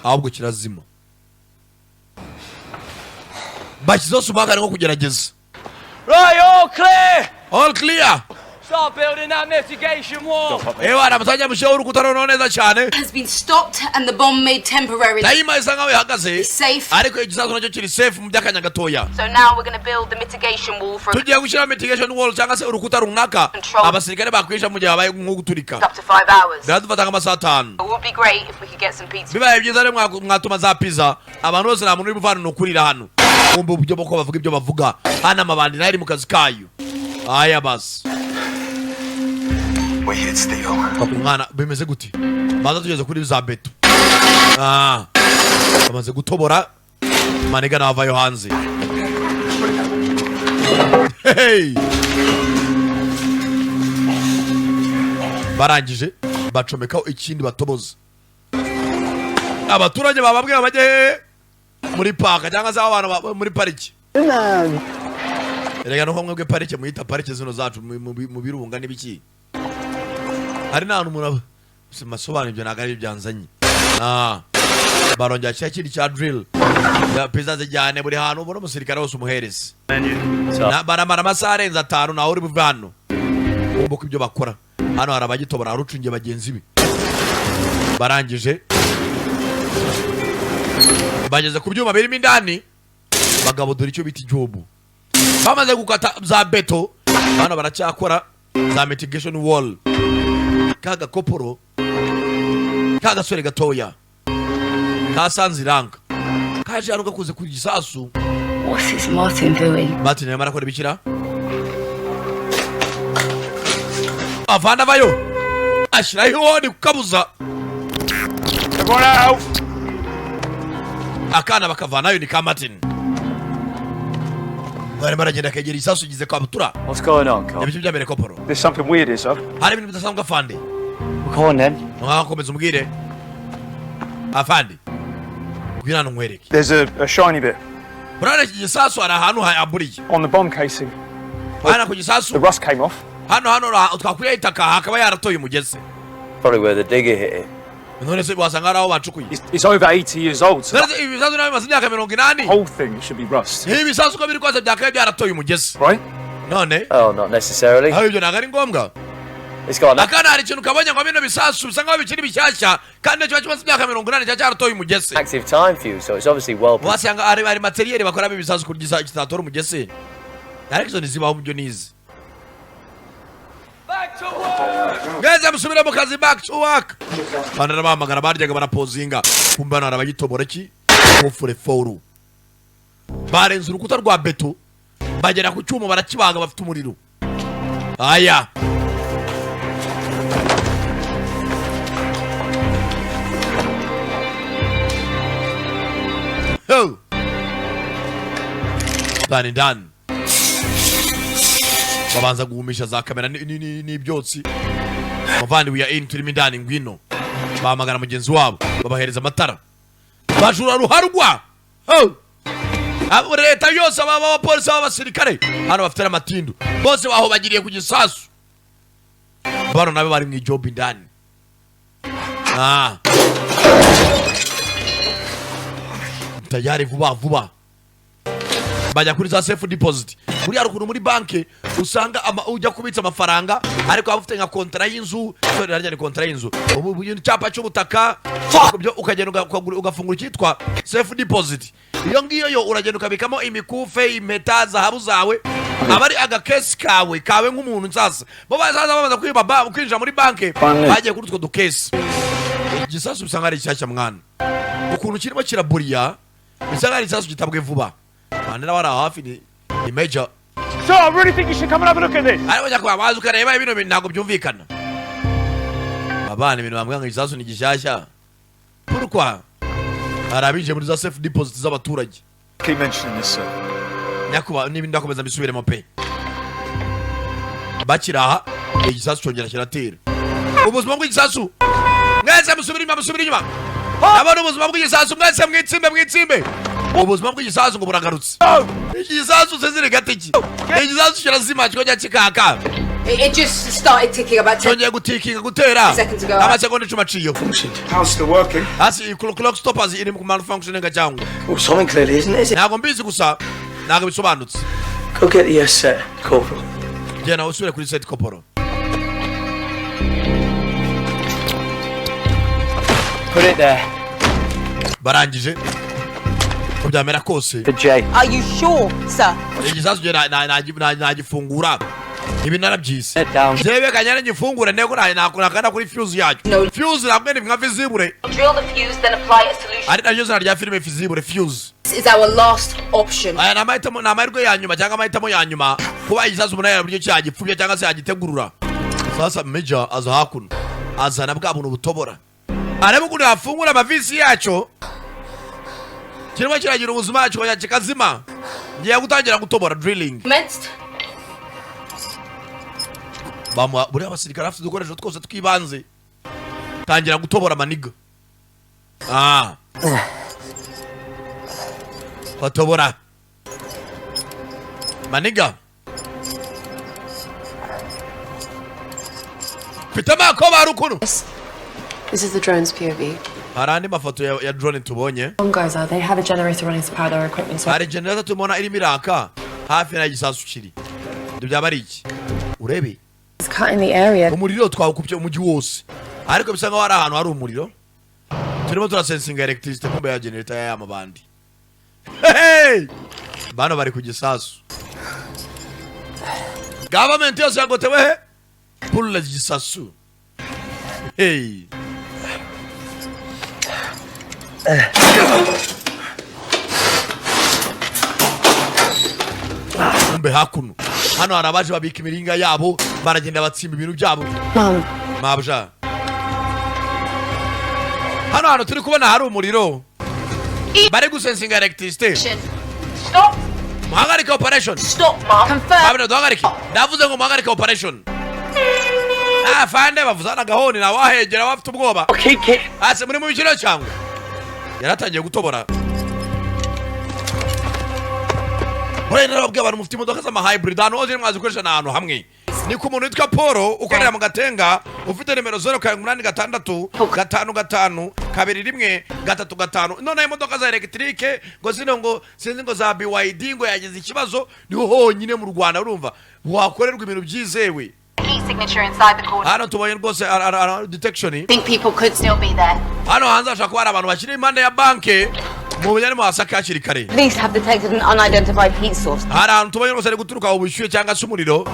Speaker 4: Ahubwo kirazima. Bakizo sumaku ariko kugerageza.
Speaker 9: Right, all clear!
Speaker 4: All clear.
Speaker 9: Start building that mitigation wall.
Speaker 4: Ewa namusajya mushauri kutarono neza cyane.
Speaker 8: has been stopped and the bomb made temporary.
Speaker 4: Daima isa nkawe hagaze.
Speaker 8: Safe.
Speaker 4: Ariko igisasu nacyo kiri safe mu byakanya gatoya.
Speaker 8: So now we're going to build the mitigation wall for
Speaker 4: Tugiye gushyira mitigation wall cyangwa se urukuta runaka. Abasirikare bakwisha mu gihe habaye nko guturika.
Speaker 8: up to 5 hours.
Speaker 4: Biradufata nk'amasaha 5.
Speaker 8: It would be great if we could get some pizza.
Speaker 4: Bibaye byiza rero mwatuma za pizza. Abantu bose nta muntu uri buvana no kurira hano. Kumbe uburyo bwo bavuga ibyo bavuga. Hana amabandi nari mu kazi kayo. Aya bas.
Speaker 2: We hit steel.
Speaker 4: Mwana bimeze guti. Baza tugeze kuri za beto. Bamaze gutobora. Maniga navayo hanze. Hey. Barangije bacomekaho ikindi batoboza. Abaturage bababwira bajye muri park cyangwa se abantu muri pariki. Erega no mwebwe parike muyita parike zino zacu mu birunga n'ibiki. Hari nta umuntu masobanuro ibyo nagari byanzanye. Barongera cya kindi cya drill. Ya pizza zijyane buri hantu ubona umusirikare wose umuhereza. Baramara amasaha arenze 5 nawe uri buve hano. Umva ko ibyo bakora. Hano hari abagitobora arucungiye bagenzi be. Barangije bageze ku byuma birimo indani bagabo dore icyo biti job. Bamaze gukata za beto bana baracyakora za mitigation wall. Kaga koporo kaga sore gatoya kasanziranga kaje aruka kuze ku gisasu.
Speaker 8: What's this Martin doing?
Speaker 4: Martin yamara kora bikira avana bayo ashira ihoni kukabuza.
Speaker 10: Everyone out!
Speaker 4: Akana bakavanayo ni ka Martin. Bari baragenda kegera isasu gize kwa butura.
Speaker 9: What's going on, Carl?
Speaker 4: Yabyo byamere koporo.
Speaker 10: There's something weird here, sir.
Speaker 4: Hari ibintu bidasanzwe afande.
Speaker 9: Come on then.
Speaker 4: Komeza umubwire. Afande. Gwira ntumwereke.
Speaker 10: There's a shiny bit
Speaker 4: Burana iki gisasu ari ahantu haburiye.
Speaker 10: on the bomb casing.
Speaker 4: Hana ku
Speaker 10: The
Speaker 4: gisasu.
Speaker 10: rust came off.
Speaker 4: Hano twakuye itaka hakaba yaratoye umugezi.
Speaker 9: Probably where the digger hit it.
Speaker 4: None se wasanga araho bacukuye.
Speaker 10: It's over 80 years old, sir.
Speaker 4: None ibi bisasu nawe maze imyaka 80.
Speaker 10: The whole thing should be rust.
Speaker 4: Ibi bisasu ko biri kwaza byakaye byaratoye umugezi.
Speaker 10: Right?
Speaker 4: None
Speaker 9: Oh, not necessarily.
Speaker 4: aho ibyo nagari ngombwa.
Speaker 9: It's got enough
Speaker 4: Akana hari ikintu kabonye ngo bino bisasu bisa nkaho bikiri bishyashya kandi cyo kimaze imyaka 80 cyaratoye umugezi.
Speaker 9: active time fuse, so it's obviously well.
Speaker 4: Wasanga ari materiel bakora bisasu kurigisa kitatora umugezi. Ariko izo nizibaho mu byo nizi.
Speaker 9: Back to work!
Speaker 4: Ngeze musubira mu kazi, back to work. Bana bamagara baryaga barapozinga. Kumba nara bagitobora ki? Kofure foru. Barenze urukuta rwa beto. Bagera ku cyuma barakibaga bafite umuriro. Aya. Ho. Done. Babanza guhumisha za kamera n'ibyotsi. Muvandi we are in turimo indani ngwino. bahamagara mugenzi wabo babahereza amatara bajura ruharwa leta yose abapolisi b'abasirikare hano bafite n'amatindu bose baho bagiriye ku gisasu bano nabe bari mu ijob indani tayari vuba bajya kuri za safe deposit muri haruguru muri banke usanga ujya kubitsa amafaranga ariko waba ufite nka kontra y'inzu ni kontra y'inzu ubu cyapa cy'ubutaka byo ukagenda ugafungura cyitwa safe deposit iyo ngiyo yo uragenda ukabikamo imikufe impeta zahabu zawe abari agakesi kawe nk'umuntu nsasa bo bazaza bamaze kwiba kwinjira muri banke bagiye kuri utwo dukesi igisasu bisanga ari cyashya mwana ukuntu kirimo kiraburiya bisanga ari igisasu gitabwe vuba Manera wara hafi ni major.
Speaker 10: So I really think you should come and have a look at this.
Speaker 4: Ari wajya kwa bazu kareba ibintu ntago byumvikana. Abana ibintu bambwa ngo izasu ni gishashya. Pourquoi? Arabije muri za safe deposit z'abaturage.
Speaker 10: Keep mentioning this, sir.
Speaker 4: Nyakuba nibi ndakomeza mbisubiremo pe. Bakiraha igisasu cyongera kiratera. Ubuzima bw'igisasu. Mwese musubira inyuma. Abana ubuzima bw'igisasu mwese mwitsimbe. Ubuzima bw'igisasu ngo buragarutse. Igisasu sezire gatiki. Igisasu kirazima kikojya kikaka.
Speaker 8: It just started ticking about 10
Speaker 4: Cyongeye gutikinga gutera.
Speaker 8: seconds ago.
Speaker 4: Amasegonda 10 aciyo.
Speaker 10: How's still working?
Speaker 4: Asi clock stoppers iri mu malfunctioning cyangwa.
Speaker 11: Well, something clearly isn't it? Is it?
Speaker 4: Ntago mbizi gusa. Ntago bisobanutse.
Speaker 11: Go get the set, Corporal.
Speaker 4: Gena usubire kuri set Corporal.
Speaker 11: Put it there.
Speaker 4: Barangije. Kubyamera kose.
Speaker 11: The J.
Speaker 8: Are you sure, sir?
Speaker 4: Igisasu je nagifungura. Ibi narabyise.
Speaker 11: Sit down.
Speaker 4: Jebe kanyana ngifungura nego nakana kuri fuse yacu.
Speaker 8: No.
Speaker 4: Fuse namwe ni nka visible.
Speaker 8: Drill the fuse, then apply a solution.
Speaker 4: Ari nayo zina rya filime visible fuse.
Speaker 8: This is our last option.
Speaker 4: Aya namahitamo namahirwe ya nyuma cyangwa amahitamo ya nyuma kuba igisasu umuntu yarabyo cyagipfubye cyangwa se yagitegurura. Sasa Major aza hakuno. Azana bwa buntu butobora. Arebe kuno afungura amavisi yacu. Kirimo kiragira ubuzima yacu kikazima. Ngiye gutangira gutobora drilling.
Speaker 8: Commenced.
Speaker 4: Bamwa buri abasirikare afite dukoresho twose twibanze. Tangira gutobora maniga. Batobora. Maniga. Pitama ko barukuno.
Speaker 12: This is the drone's POV.
Speaker 4: Harandi mafoto ya drone tubonye.
Speaker 12: Guys, they have a generator running to power their equipment. So
Speaker 4: Hari generator tumona iri miraka hafi na gisasu kiri. Ndibya bari iki? Urebe.
Speaker 12: it's cutting the area.
Speaker 4: Umuriro twawukupye umujyi wose. Ariko bisanga wari ahantu hari umuriro. Turimo turasensinga electricity kumbe ya generator ya mabandi. Hey! Bano bari ku gisasu. Government yose yagotewe he? Pull gisasu. Hey! Kumbe hakuno. Hano harabaje babika imiringa yabo baragenda batsimba ibintu byabo. Mabja. Hano turi kubona hari umuriro. Bari gusensinga electricity.
Speaker 8: Stop.
Speaker 4: Muhagarika operation.
Speaker 8: Stop, Mark. Confirm.
Speaker 4: Babino duhagarike. Ndavuze ngo muhagarika operation. Fande bavuzana gahoni na wahegera bafite ubwoba.
Speaker 11: Okay.
Speaker 4: Ase muri mu bikino cyangwa. Yaratangiye gutobora. Bore narabwe abantu mufite imodoka z'ama hybrid hano oje mwazi gukoresha nahantu hamwe. Ni ku muntu witwa Paul ukorera mu Gatenga ufite nimero 086 55 21 35. None imodoka za electrique ngo zino ngo sinzi ngo za BYD ngo yagize ikibazo niho honyine mu Rwanda urumva wakorerwa ibintu byizewe.
Speaker 8: Signature inside the corner.
Speaker 4: Hano tubonye rwose detection.
Speaker 8: Think people could still be there.
Speaker 4: Hano hanze ashaka ko hari abantu bakiri impande ya banke mu bunyane mu hasaka hakiri kare.
Speaker 8: Police have detected an unidentified heat source.
Speaker 4: Hari ahantu tubonye rwose ari guturuka ubushyuhe cyangwa se umuriro.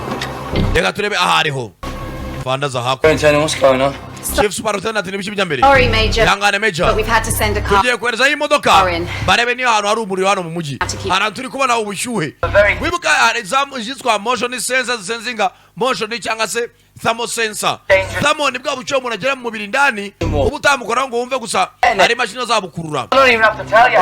Speaker 4: Reka turebe ahariho. Fanda za hako.
Speaker 11: What's going on?
Speaker 4: Chief Superintendent nibiki bijya mbere.
Speaker 8: Sorry, Major.
Speaker 4: Yangane Major.
Speaker 8: But we've had to send a car.
Speaker 4: Tugiye kwereza imodoka. Barebe ni ahantu hari umuriro hano mu mujyi. Hano turi kubona ubushyuhe. Wibuka hari exam yitwa motion sensors sensinga motion cyangwa se thermosensa. Thermo ni bwa bucyo umuntu agera mu mubiri ndani ubu utamukoraho ngo wumve gusa ari mashini zabukurura.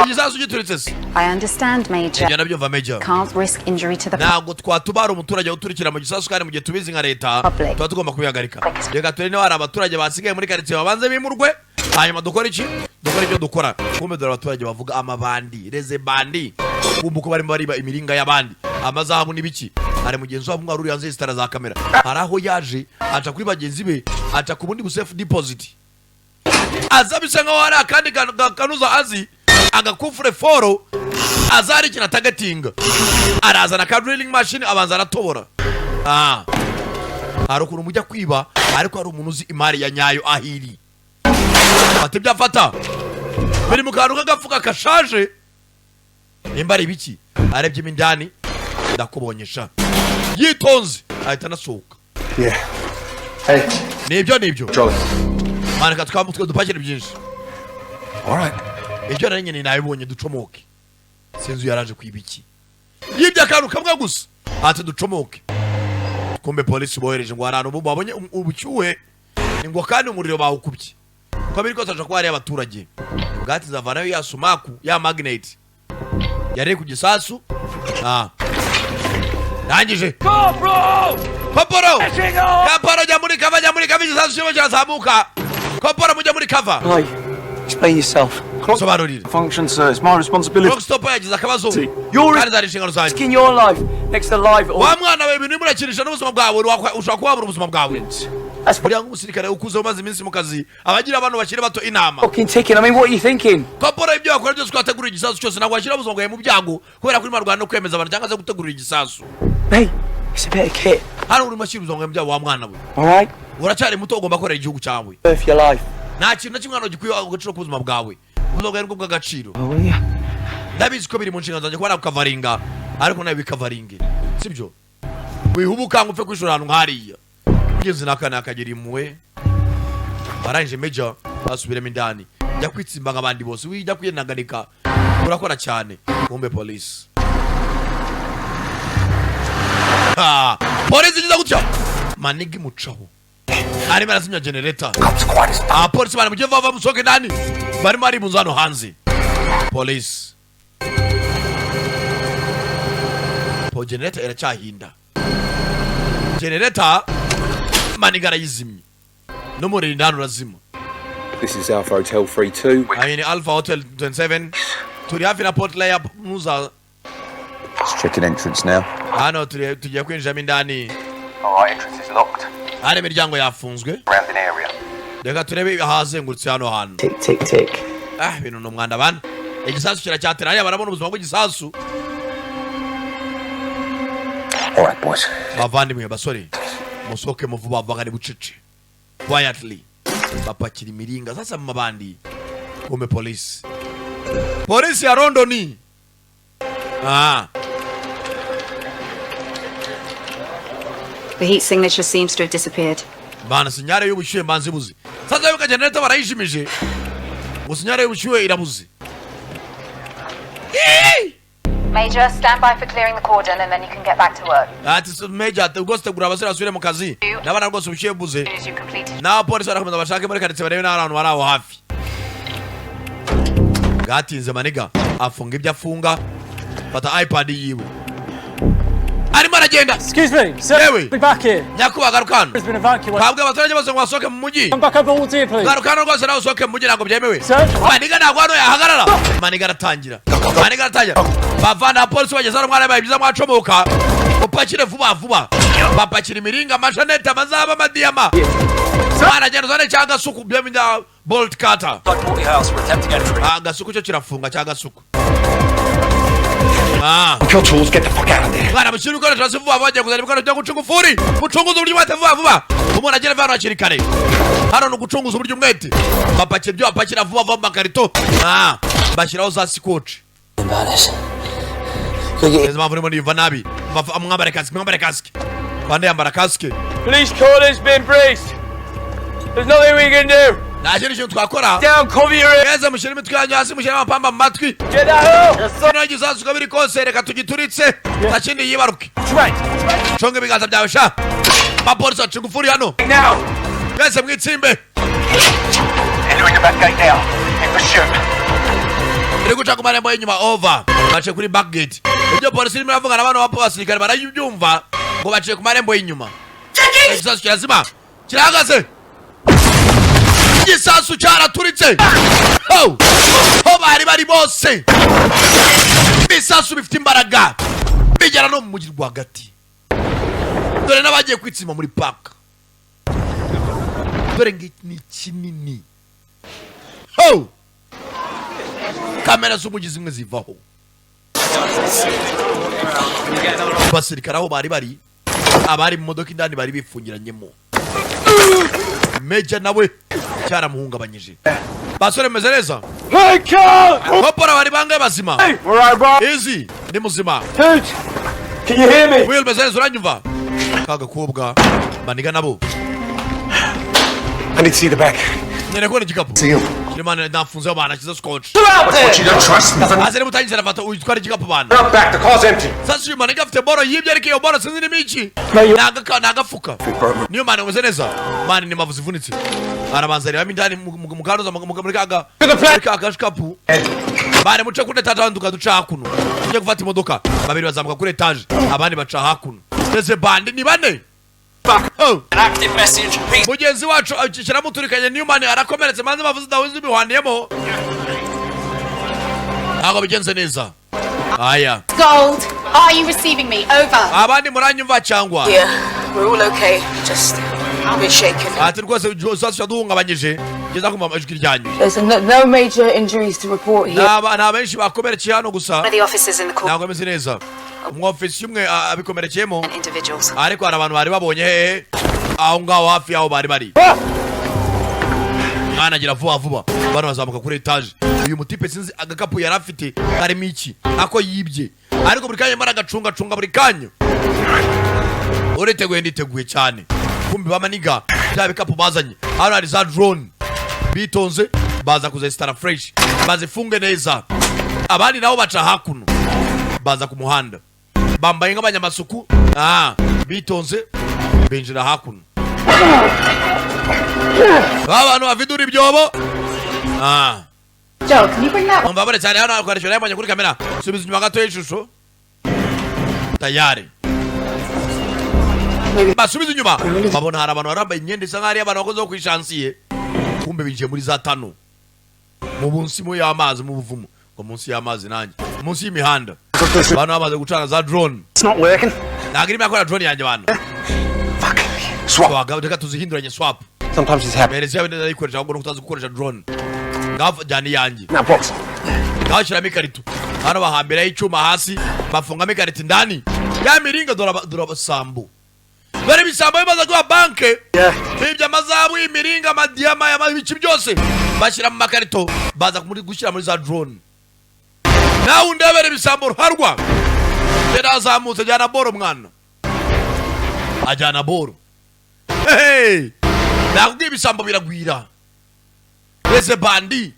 Speaker 4: Igisasu gituritse se.
Speaker 13: I understand, Major.
Speaker 4: Ibyo nabyo va Major.
Speaker 13: Can't risk injury to the
Speaker 4: ntabwo twatubara umuturage uturikira mu gisasu kandi mu gihe tubizi nka leta tuba tugomba kubihagarika. Reka turebe niba hari abaturage basigaye muri karitsiye babanze bimurwe hanyuma dukora iki dukora ibyo dukora. Kumbe dore abaturage bavuga amabandi reze bandi kumbe ko barimo bariba imiringa y'abandi amazahabu n'ibiki. Hari mugenzi wabo mwari uri hanze y'isitara za kamera hari aho yaje aca kuri bagenzi be aca ku bundi bu safe deposit aza bisa nkaho hari akandi kanuza azi agakufure foro azari kina tagatinga arazana ka drilling machine abanza aratobora. Hari ukuntu mujya kwiba ariko hari umuntu uzi imari ya nyayo ahiri ati byafata biri mu kantu k'agafuka kashaje nimba ari ibiki arebye imindani ndakubonyesha yitonze ahita anasohoka. Nibyo manika twamutwe dupakira byinshi. Alright ibyo nari nyine nabibonye ducomoke sinzi yaraje kwibiki yibya akantu kamwe gusa ati ducomoke. Kumbe polisi bohereje ngo harano bo babonye ubucyuhe ngo kandi umuriro bawukubye ko biri kose kwa ari abaturage bwati zavanayo ya sumaku ya magnet yari ku gisasu. Nangije Koporo jya muri kava gisasu cyo cyazamuka. Koporo mujya muri kava.
Speaker 11: Hi. Explain yourself.
Speaker 10: Function, sir. It's my responsibility.
Speaker 4: Clock stop yagize akabazo.
Speaker 11: You're risking your life next to life.
Speaker 4: Wa mwana wewe ni murakirisha n'ubuzima bwawe ushaka kubabura ubuzima bwawe. Buriya nk'umusirikare ukuze umaze iminsi mu kazi abagira abantu bakiri bato inama.
Speaker 11: Fucking ticking. I mean, what are you thinking?
Speaker 4: Koporo ibyo akora byose kwategura igisasu cyose nagwa ashyira ubuzima bwawe mu byago kubera kuri marwana no kwemeza abantu cyangwa se gutegura igisasu.
Speaker 11: Hey, it's a bit of kit.
Speaker 4: Hano uri mashyira ubuzima bwawe mu byago wa mwana we.
Speaker 11: Alright.
Speaker 4: Uracyari muto ugomba korera igihugu cyawe.
Speaker 11: If your life.
Speaker 4: Nta kintu na kimwe hano gikwiye agaciro ku buzima bwawe. Ubuzima bwawe bwo bw'agaciro. Ndabizi ko biri mu nshingano zanjye kuba nakukavaringa ariko nawe bikavaringe sibyo wihubuka ngo upfe kwishura ahantu nk'hariya ugeze n'akana akagira impuhwe barangije Major basubiremo indani jya kwitsimba nk'abandi bose wijya kwiyenaganika urakora cyane. Kumbe polisi polisi igize gutya manigi mucaho arimo arazimya generator. Polisi bari mugiye bava musoke ndani barimo ari bunzo hano hanze. Polisi generator iracyahinda generator manigara yizimye n'umuriro ndani urazima.
Speaker 14: This is Alpha Hotel 32.
Speaker 4: Ayini Alpha Hotel 27 turi hafi na port layup muza.
Speaker 14: Let's check an entrance now.
Speaker 4: Hano tugiye kwinjira indani.
Speaker 14: Alright, entrance is locked.
Speaker 4: Hano imiryango yafunzwe.
Speaker 14: Around an area.
Speaker 4: Reka turebe ahazengurutse hano hantu.
Speaker 11: Tick tick tick.
Speaker 4: Bintu no mwanda bana. Igisasu kiracyatera hariya barabona ubuzima bw'igisasu.
Speaker 14: Alright boys.
Speaker 4: Bavandimwe basore musoke muvuba bavagane bucece quietly bapakira imiringa sasa mu mabandi. Kumbe polisi ya Rondoni.
Speaker 8: The heat signature seems to have disappeared.
Speaker 4: Bana sinyare y'ubushyuhe mbanze buzi sasa yuko generator barayishimije ngo sinyare y'ubushyuhe irabuze.
Speaker 13: Major, stand by for clearing the cordon and then you can get back to work.
Speaker 4: Ati Major ugose gura abasira asubire mu kazi nabana rwose ubushyuhe buze na polisi barakomeza bashake muri karitsiye barebe n'abantu bari aho hafi. Gatinze maniga afunga ibyo afunga fata iPad yiwe arimo aragenda.
Speaker 10: Excuse me, sir. Be back here.
Speaker 4: Nyakuba garukano.
Speaker 10: There's been evacuated.
Speaker 4: Kabwe abaturage bose ngo basohoke mu mujyi.
Speaker 10: Come back over all day, please.
Speaker 4: Garukano rwose nawe usohoke mu mujyi ntabwo byemewe. Maniga ntabwo hano yahagarara. Maniga aratangira. Bavana polisi bageze hano mwana bayibiza mwacomoka. Upakire vuba. Bapakira imiringa amashanete amazaba amadiyama. Mwana genda uzane cyagasuku byemida bolt cutter. Agasuku cyo kirafunga cyagasuku.
Speaker 14: Kill tools, get the fuck out of there.
Speaker 4: Mwana mushiru ko turase vuba bagiye kuzana ibikoresho byo gucungufuri. Gucunguza uburyo mwate vuba. Umuntu agera vano akiri kare. Hano no gucunguza uburyo mwete. Bapakira byo bapakira vuba makarito. Bashyiraho za scotch. Ezma vurimo ni vanabi. Mwambare kaski. Bande yambara kaski.
Speaker 10: Police call has been breached. There's nothing we can do.
Speaker 4: Najeri cyo twakora.
Speaker 10: Down, cover your ears.
Speaker 4: Eza mushira imitwe yanyu hasi mushira amapamba mu matwi.
Speaker 10: Get out.
Speaker 4: Sino gisasu kabiri kose reka tugituritse. Takindi yibaruke. Chonge biganza byawe sha. abapolisi baca ingufuri hano mwese mwitsimbe
Speaker 14: Entering the back gate now. In pursuit.
Speaker 4: iri guca ku marembo y'inyuma over baciye kuri back gate ibyo polisi irimo iravugana n'abantu b'abasirikare barabyumva ngo baciye ku marembo y'inyuma igisasu kirazima kirahagaze igisasu cyaraturitse ho bari bose ibisasu bifite imbaraga bigera no mu mujyi rwagati dore n'abagiye kwitsima muri park dore ni kinini ho kamera z'umujyi zimwe zivaho basirikare aho bari abari mu modoka indani bari bifungiranyemo Meja nawe cyaramuhungabanyije basore meze neza kopora bari bangaye bazima easy ni muzima
Speaker 10: Dude, can you hear me?
Speaker 4: Will meze neza uranyumva kaga kubwa baniga nabo
Speaker 14: I need to see the back.
Speaker 4: Nere igikapu kirimana nafunze abana kiza scotch
Speaker 14: But you don't trust me.
Speaker 4: azere mutangizira fata uyitwara igikapu bana
Speaker 14: Not back, the car's empty.
Speaker 4: sasa yuma nigafite boro yibye ariko iyo boro sinzi n'imiki nagafuka niyo mane meze neza mane ni mavuzi vunitse arabanza reba mindani mu kanoza muri kaga shikapu bane muce kune tatanduka duca hakuno tujye gufata imodoka babiri bazamuka kuri etage abandi baca hakuno ese bandi ni bane an active message mugenzi wacu akikira muturikanye Newman arakomeretse manze bavuze dawizi bihwaniyemo ntabwo bigenze neza aya
Speaker 13: Gold, are you receiving me? Over.
Speaker 4: abandi muranyumva cyangwa
Speaker 12: Yeah, we're all okay. Just a bit shaken.
Speaker 4: ati rwose sasa duhungabanyije ngeza kumva ijwi ryanyu
Speaker 12: There's no major injuries to report here.
Speaker 4: nta benshi bakomerekeye hano gusa
Speaker 13: One of the officers in the court.
Speaker 4: ntabwo ameze neza umwofisi umwe abikomerekeyemo
Speaker 13: Individuals.
Speaker 4: ariko hari abantu bari babonye hehe aho ngaho hafi yaho bari mwana agira vuba bano bazamuka kuri etage uyu mutipe sinzi agakapu yari afite karimo iki ako yibye ariko buri kanya mara gacunga buri kanya uriteguye nditeguye cyane kumbi bamaniga bya bikapu bazanye hano hari za drone bitonze baza kuzesitara fresh bazifunge neza abandi nabo baca hakuno baza ku muhanda bambaye nk'abanyamasuku bitonze binjira hakuno abantu bavidura ibyobo
Speaker 13: Joe, can you bring that one?
Speaker 4: umva bure cyane hano akoresha yamanye kuri kamera subiza inyuma gato y'ishusho tayari basubiza inyuma babona hari abantu barambaye imyenda isa nk'ari abantu bakoze ku ishansiye kumbe binjiye muri za tano mu munsi mu y'amazi mu buvumo ngo munsi y'amazi nanjye munsi y'imihanda abantu bamaze gucana za drone
Speaker 14: It's not working.
Speaker 4: ntabwo irimo yakora drone yanjye abantu swap reka tuzihinduranye swap
Speaker 14: Sometimes it's happening.
Speaker 4: merezi yawe ndayikoresha ahubwo no kutazi gukoresha drone ngaho jyana iyanjye
Speaker 14: Now, box.
Speaker 4: ngaho shyiramo ikarito hano bahambiraho icyuma hasi bafungamo ikarito indani ya miringa dore abasambu dore ibisambo bimaze kuba banke bibye amazabu y'imiringa amadiyama ibiki byose bashyira mu makarito baza gushyira muri za drone nawe undebere ibisambo ruharwa yari azamutse ajyana boro mwana ajyana boro hehe nakubwiye ibisambo biragwira ese bandi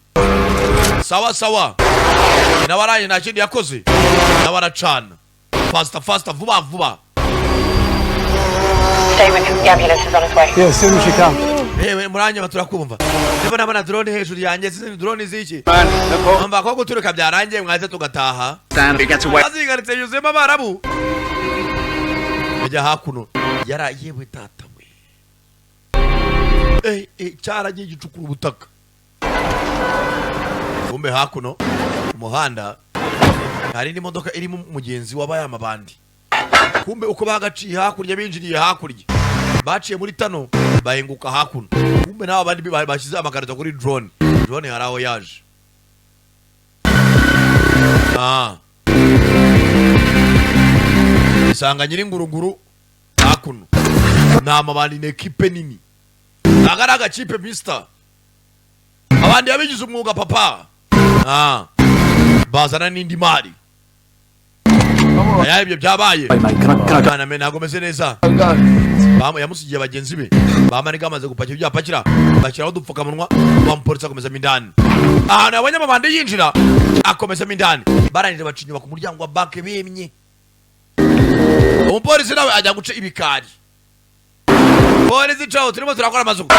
Speaker 4: sawa nawe aranye nta kindi yakoze nawe aracana fasta vuba
Speaker 13: Damon, the ambulance is on its way.
Speaker 10: Yeah, as soon as you come.
Speaker 4: yewe muranye baturakumva niba nabona drone hejuru yanjye sinzi drone ziki
Speaker 10: Man, no
Speaker 4: umva ko guturuka byarangiye mwaze tugataha
Speaker 14: Stand, we get away.
Speaker 4: azigaritse yuzuyemo abarabu ajya hakuno yewe tata we cyaragiye gicukura ubutaka kumbe hakuno umuhanda hari indi modoka irimo umugenzi wabaye amabandi kumbe uko bagaciye hakurya binjiriye hakurya baciye muri tano bahenguka hakuno kumbe nabo abandi bashyize amakarito kuri drone hari aho yaje isanga nyiri nguruguru hakuno ni amabandi ni ekipe nini ntabwo ari agakipe mister abandi yabigize umwuga papa bazana n'indi mari ibyo byabaye ntabwo meze neza yamusigiye bagenzi be bamaniga amaze gupakira ibyo yapakira bashyiraho udupfukamunwa bamupolisi akomezamo indani ahantu yabonye amabandi yinjira akomezamo indani barangije baca inyuma ku muryango wa banke bemye umupolisi nawe ajya guca ibikari polisi caho turimo turakora amasuku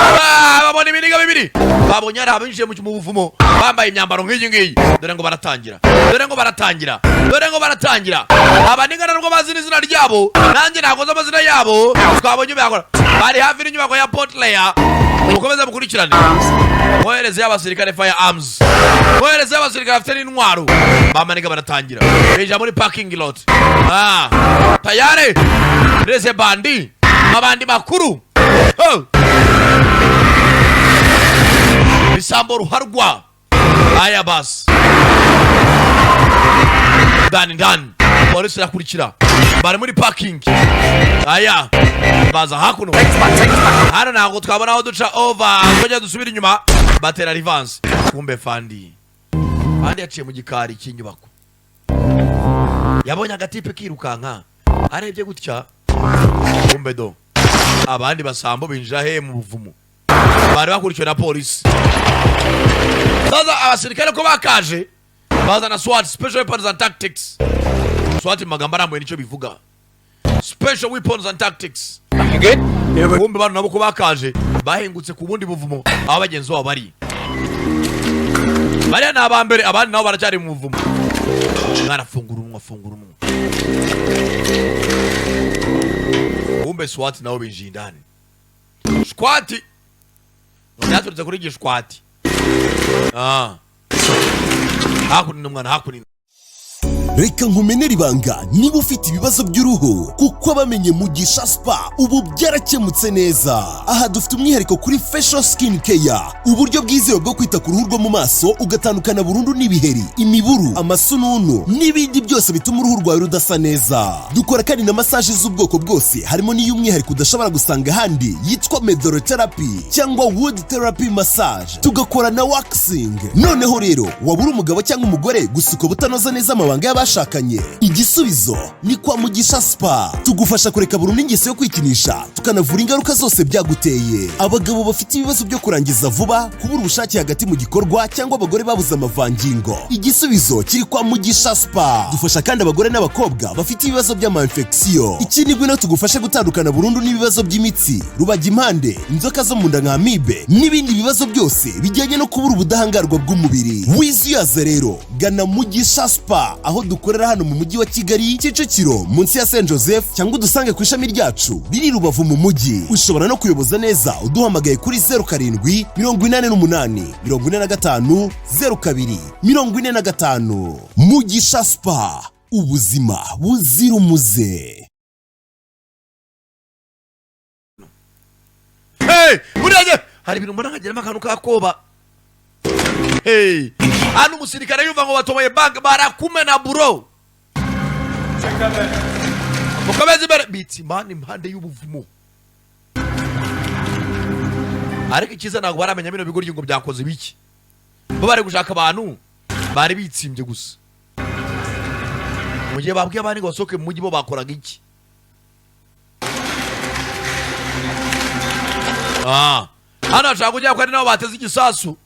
Speaker 4: babona ibiniga bibiri babonye ari abinjiye mu buvumo bambaye imyambaro nk'iyi ngiyi dore ngo baratangira abaningana rwo bazi n'izina ryabo nanjye nakoze amazina yabo twabonye byakora bari hafi n'inyubako ya Portlayer mukomeze mukurikirane mwohereze y'abasirikare fire arms mwohereze y'abasirikare afite n'intwaro bamaniga baratangira beja muri parking lot tayare reze bandi abandi makuru bisambo ruharwa aya bas dan polisi yakurikira bari muri parking aya baza hakuno hano ntabwo twabona aho duca over kujya dusubira inyuma batera reverse kumbe fandi yaciye mu gikari cy'inyubako yabonye agatipe kirukanka arebye gutya kumbe do abandi basambo binjira he mu buvumo bari bakurikiwe na polisi sasa abasirikare ko bakaje bazana SWAT special weapons and tactics SWAT magamba arambuye nicyo bivuga special weapons and tactics kumbe bano nabo ko bakaje bahengutse ku bundi buvumo aho bagenzi babo bari bari na abambere abandi nabo baracyari mu buvumo mwana fungura umunwa kumbe SWAT nabo binjiye indani SWAT yaturutse kuri gishwati hakuno mwana hakuno
Speaker 7: reka nkumenera ibanga niba ufite ibibazo by'uruhu kuko abamenye Mugisha Spa ubu byarakemutse neza. Aha dufite umwihariko kuri facial skin care, uburyo bwizewe bwo kwita ku ruhu rwo mu maso ugatandukana burundu n'ibiheri, imiburu, amasununu n'ibindi byose bituma uruhu rwawe rudasa neza. Dukora kandi na massage z'ubwoko bwose, harimo n'iy'umwihariko udashobora gusanga ahandi yitwa medorotherapy cyangwa wood therapy massage. Tugakora na waxing. Noneho rero wabura umugabo cyangwa umugore gusuka butanoza neza amabanga y'abashakanye, igisubizo ni kwa Mugisha Spa. Tugufasha kureka burundu ingeso yo kwikinisha, tukanavura ingaruka zose byaguteye. Abagabo bafite ibibazo byo kurangiza vuba, kubura ubushake hagati mu gikorwa cyangwa abagore babuze amavangingo, igisubizo kiri kwa Mugisha Spa. Dufasha kandi abagore n'abakobwa bafite ibibazo by'ama-infection. Ikindi ngwino tugufashe gutandukana burundu n'ibibazo by'imitsi, rubagimpande, inzoka zo mu nda nka amibe n'ibindi bibazo byose bijyanye no kubura ubudahangarwa bw'umubiri. Wizuyaze rero gana Mugisha Spa aho dukorera hano mu mujyi wa Kigali, Kicukiro munsi ya Saint Joseph, cyangwa udusange ku ishami ryacu riri Rubavu mu mujyi. Ushobora no kuyoboza neza uduhamagaye kuri 07 88 45 02 45. Mugisha Spa, ubuzima buzira umuze.
Speaker 4: Hey, uraje hari ibintu mbona nkagira akantu kakoba. Hey, hano umusirikare yumva ngo batomoye bank barakumena bro. Mukomeze bare biti mani impande y'ubuvumo. Ariko ikiza ntabwo baramenya bino bigo ry'ingo byakoze biki. Bo bari gushaka abantu bari bitsimbye gusa. Mugiye babwiye abandi ngo basoke mu mujyi bo bakoraga iki? Hano ashaka kujya kwa nabo bateze igisasu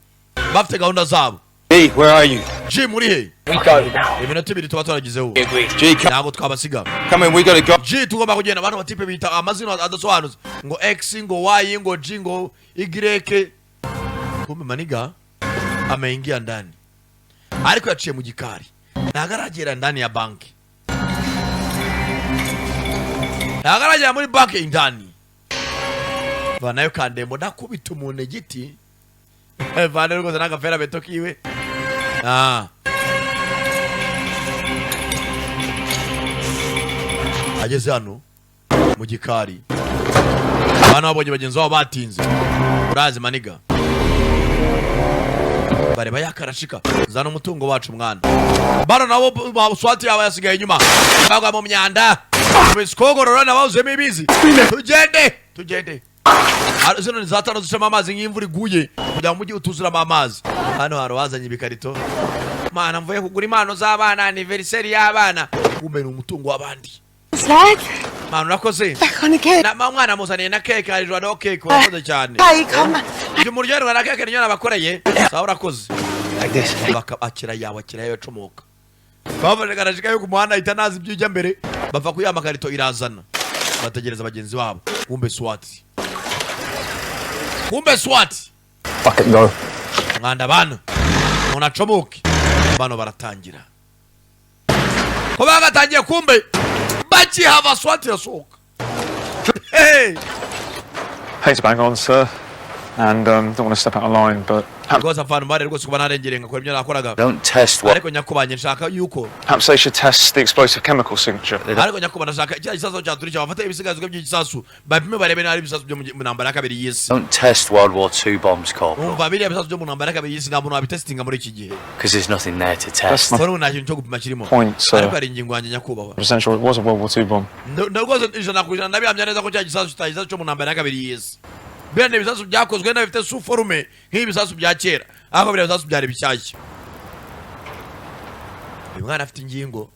Speaker 4: bafite gahunda zabo.
Speaker 10: Hey, where are you?
Speaker 4: G muri he?
Speaker 10: We got it now.
Speaker 4: Iminota ibiri tuba twaragizeho.
Speaker 10: G,
Speaker 4: ntabwo twabasiga.
Speaker 10: Come in, we gotta go.
Speaker 4: G tugomba kugenda abantu batipe bita amazina adasobanuza ngo X ngo Y ngo G ngo Y. Kumbe maniga ameingia ndani, ariko yaciye mu gikari, ntagaragera ndani ya banki, ntagaragera muri banki indani. Vanayo kandembo nakubita umuntu igiti. Vanayo rwose n'agafera beto kiwe. Ageze hano mu gikari, abantu babonye bagenzi babo batinze. Urazi maniga bareba yakarashika zana umutungo wacu mwana. Bano nabo swati yaba yasigaye inyuma bagwa mu myanda, biskogorora nabawuzemo ibizi. Tugende zino ni zatano zicamo amazi nk'imvura iguye kugira ngo mujye utuzuramo amazi. Hano haro wazanye ibikarito, mana mvuye kugura impano z'abana, anniversary y'abana, kumbe ni umutungo w'abandi. Mana urakoze na mwana muzaniye na cake, hari jwa no cake urakoze cyane. Ibyo muryoherwa na cake niyo nabakoreye. Sawa urakoze. Akira yawe comoka. Bava garajika yo ku muhanda itanazi byujya mbere bava kuyama karito irazana, bategereza bagenzi babo. Kumbe swati kumbe SWAT
Speaker 1: Fuck it, no.
Speaker 4: mwanda bana munacomoke bano baratangira ko bagatangiye kumbe bakihava SWAT yasohoka. Hey,
Speaker 15: Hate to bang on, sir, and don't want to step out of line, but
Speaker 4: rwose avantu bari rwose kuba narengere ngakora ibyo nakoraga.
Speaker 9: Don't test what.
Speaker 4: Ariko nyakubanye nshaka yuko
Speaker 15: perhaps they should test the explosive chemical signature.
Speaker 4: ariko nyakubana nshaka icyo gisasu cyaturika bafata ibisigazwa by'igisasu bapime barebe nabi ibisasu byo mu ntambara ya kabiri y'isi.
Speaker 9: Don't test World War II bombs, Corporal,
Speaker 4: umva biriya bisasu byo mu ntambara ya kabiri y'isi nta muntu wabitestinga muri iki gihe.
Speaker 9: because there's nothing there to test.
Speaker 4: Wari nta kintu cyo gupima kirimo.
Speaker 15: Point, sir.
Speaker 4: Ariko hari ingingo yanjye nyakubahwa.
Speaker 15: Essential, it was a World War II bomb.
Speaker 4: Rwose ijana ku ijana ndabihamya neza ko cya gisasu kitagisasu cyo mu ntambara ya kabiri y'isi. Biriya ni ibisasu byakozwe n'abifite suforume nk'ibisasu bya kera. Aho biriya bisasu byari bishyashya. Uyu mwana afite ingingo.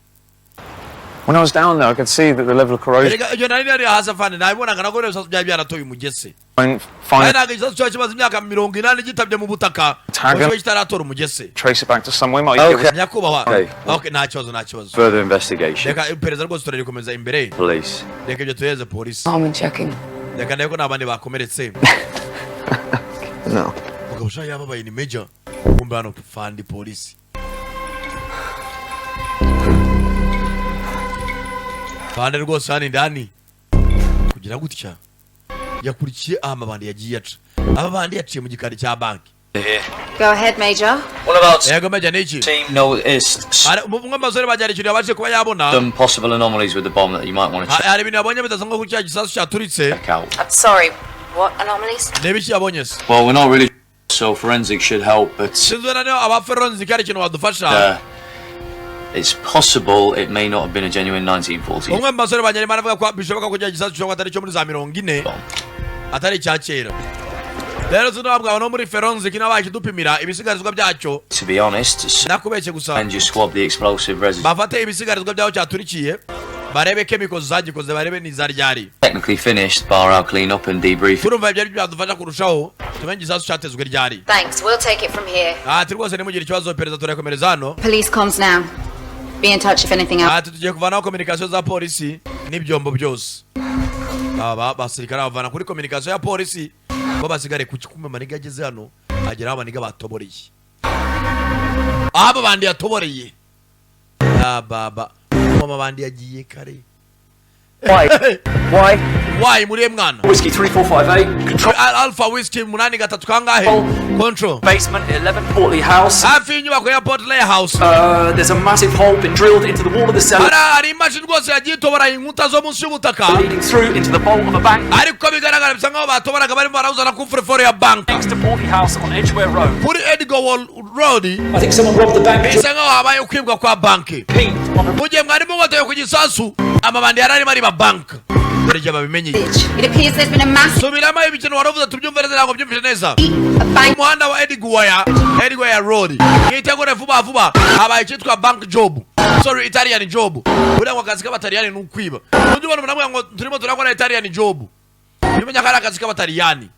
Speaker 15: When I was down there, I could see that the level of corrosion.
Speaker 4: Iyo nari hasi afande nabibonaga nako ibisasu byari byaratoye umugese.
Speaker 15: When finally
Speaker 4: Ntabwo igisasu cyo kimaze imyaka 80 gitabye mu butaka. Cyo kitaratora umugese.
Speaker 15: trace it back to somewhere, might
Speaker 9: Okay.
Speaker 15: give
Speaker 4: Nyakubahwa.
Speaker 9: Okay.
Speaker 4: Okay, nta kibazo.
Speaker 9: Further investigation.
Speaker 4: Reka iperereza rwose turarikomeza imbere.
Speaker 9: Police.
Speaker 4: Reka ibyo tuyeze polisi.
Speaker 12: Arm checking.
Speaker 4: Reka ndebe ko n'abandi bakomeretse.
Speaker 3: No.
Speaker 4: Mugabo ushaka yababaye ni major. Kumbe hano fandi polisi. Fandi rwose hano ndani. Kugira gutya. Yakurikiye amabandi yagiye aca. Ababandi yaciye mu gikari cya banki.
Speaker 12: Go ahead, Major.
Speaker 9: What about
Speaker 4: Yego major niki?
Speaker 9: team noticed
Speaker 4: Ari umwe mazore bajarikiriye abaje kuba yabona.
Speaker 9: some possible anomalies with the bomb that you might want to check
Speaker 4: Hari ibintu yabonye bidasanga ku cya gisasu cyaturitse.
Speaker 9: out?
Speaker 12: Sorry, what anomalies?
Speaker 4: Nebiki yabonye se?
Speaker 9: Well, we're not really so forensic should help, but
Speaker 4: Sinzwe na abaferonzi kari kintu badufasha.
Speaker 9: it's possible it may not have been a genuine 1940s
Speaker 4: Umwe mazore banyari maravuga ko bishoboka ko cya gisasu cyo atari cyo muri za 40
Speaker 9: bomb.
Speaker 4: atari cya kera. Rero tunabwa no muri feronzi kinabaje dupimira ibisigarizwa byacyo.
Speaker 9: To be honest,
Speaker 4: Nakubeshye gusa.
Speaker 9: and you swab the explosive residue.
Speaker 4: Bafate ibisigarizwa byaho cyaturikiye. Barebe chemicals zagikoze barebe nizaryari.
Speaker 9: Technically finished, bar our clean up and debrief.
Speaker 4: Turumva ibyo byadufasha kurushaho. Tumenye izasu cyatezwe ryari.
Speaker 12: Thanks, we'll take it from here.
Speaker 4: Rwose nimugira ikibazo pereza turakomereza hano.
Speaker 12: Police comms now. Be in touch if anything else.
Speaker 4: Tugiye kuvanaho communication za polisi n'ibyombo byose. Aba basirikare bavana kuri communication ya polisi. Bo basigare ku kikume maniga ageze hano agera abaniga batoboreye. Aba bandi yatoboreye. Baba. Mama bandi yagiye kare. Why muri mwana?
Speaker 11: Whiskey 3458. Control.
Speaker 4: Alpha Whiskey 83 kangahe? Control.
Speaker 11: Basement 11 Portley House.
Speaker 4: Hafi inyubako ya Portley House.
Speaker 11: There's a massive hole been drilled into the wall of the cellar.
Speaker 4: Hari imashini rwose yagiye itobora inkuta zo munsi y'ubutaka.
Speaker 11: Leading through into the bowl of a bank.
Speaker 4: Ariko bigaragara bisa nkaho batoboraga barimo barawuzana ku frefore ya bank.
Speaker 11: Next to Portley House on Edgware Road.
Speaker 4: Kuri Edgware Road.
Speaker 11: I think someone robbed the bank.
Speaker 4: Bisa nkaho habaye ukwibwa kwa banki. Mugihe mwarimo ngotoye ku gisasu amabandi yarari bari ba bank. Dore jya babimenye.
Speaker 12: It appears there's been a massive
Speaker 4: Subiramo ibintu waravuze tubyumvereze ntabwo byumvise neza. Umuhanda wa Edgware Road. Yitegure vuba habaye cyitwa bank job. Sorry, Italian job. Uri ngo akazi k'abataliyani n'ukwiba. Undi ubona namwe ngo turimo turakora Italian job. Bimenya kara akazi k'abataliyani.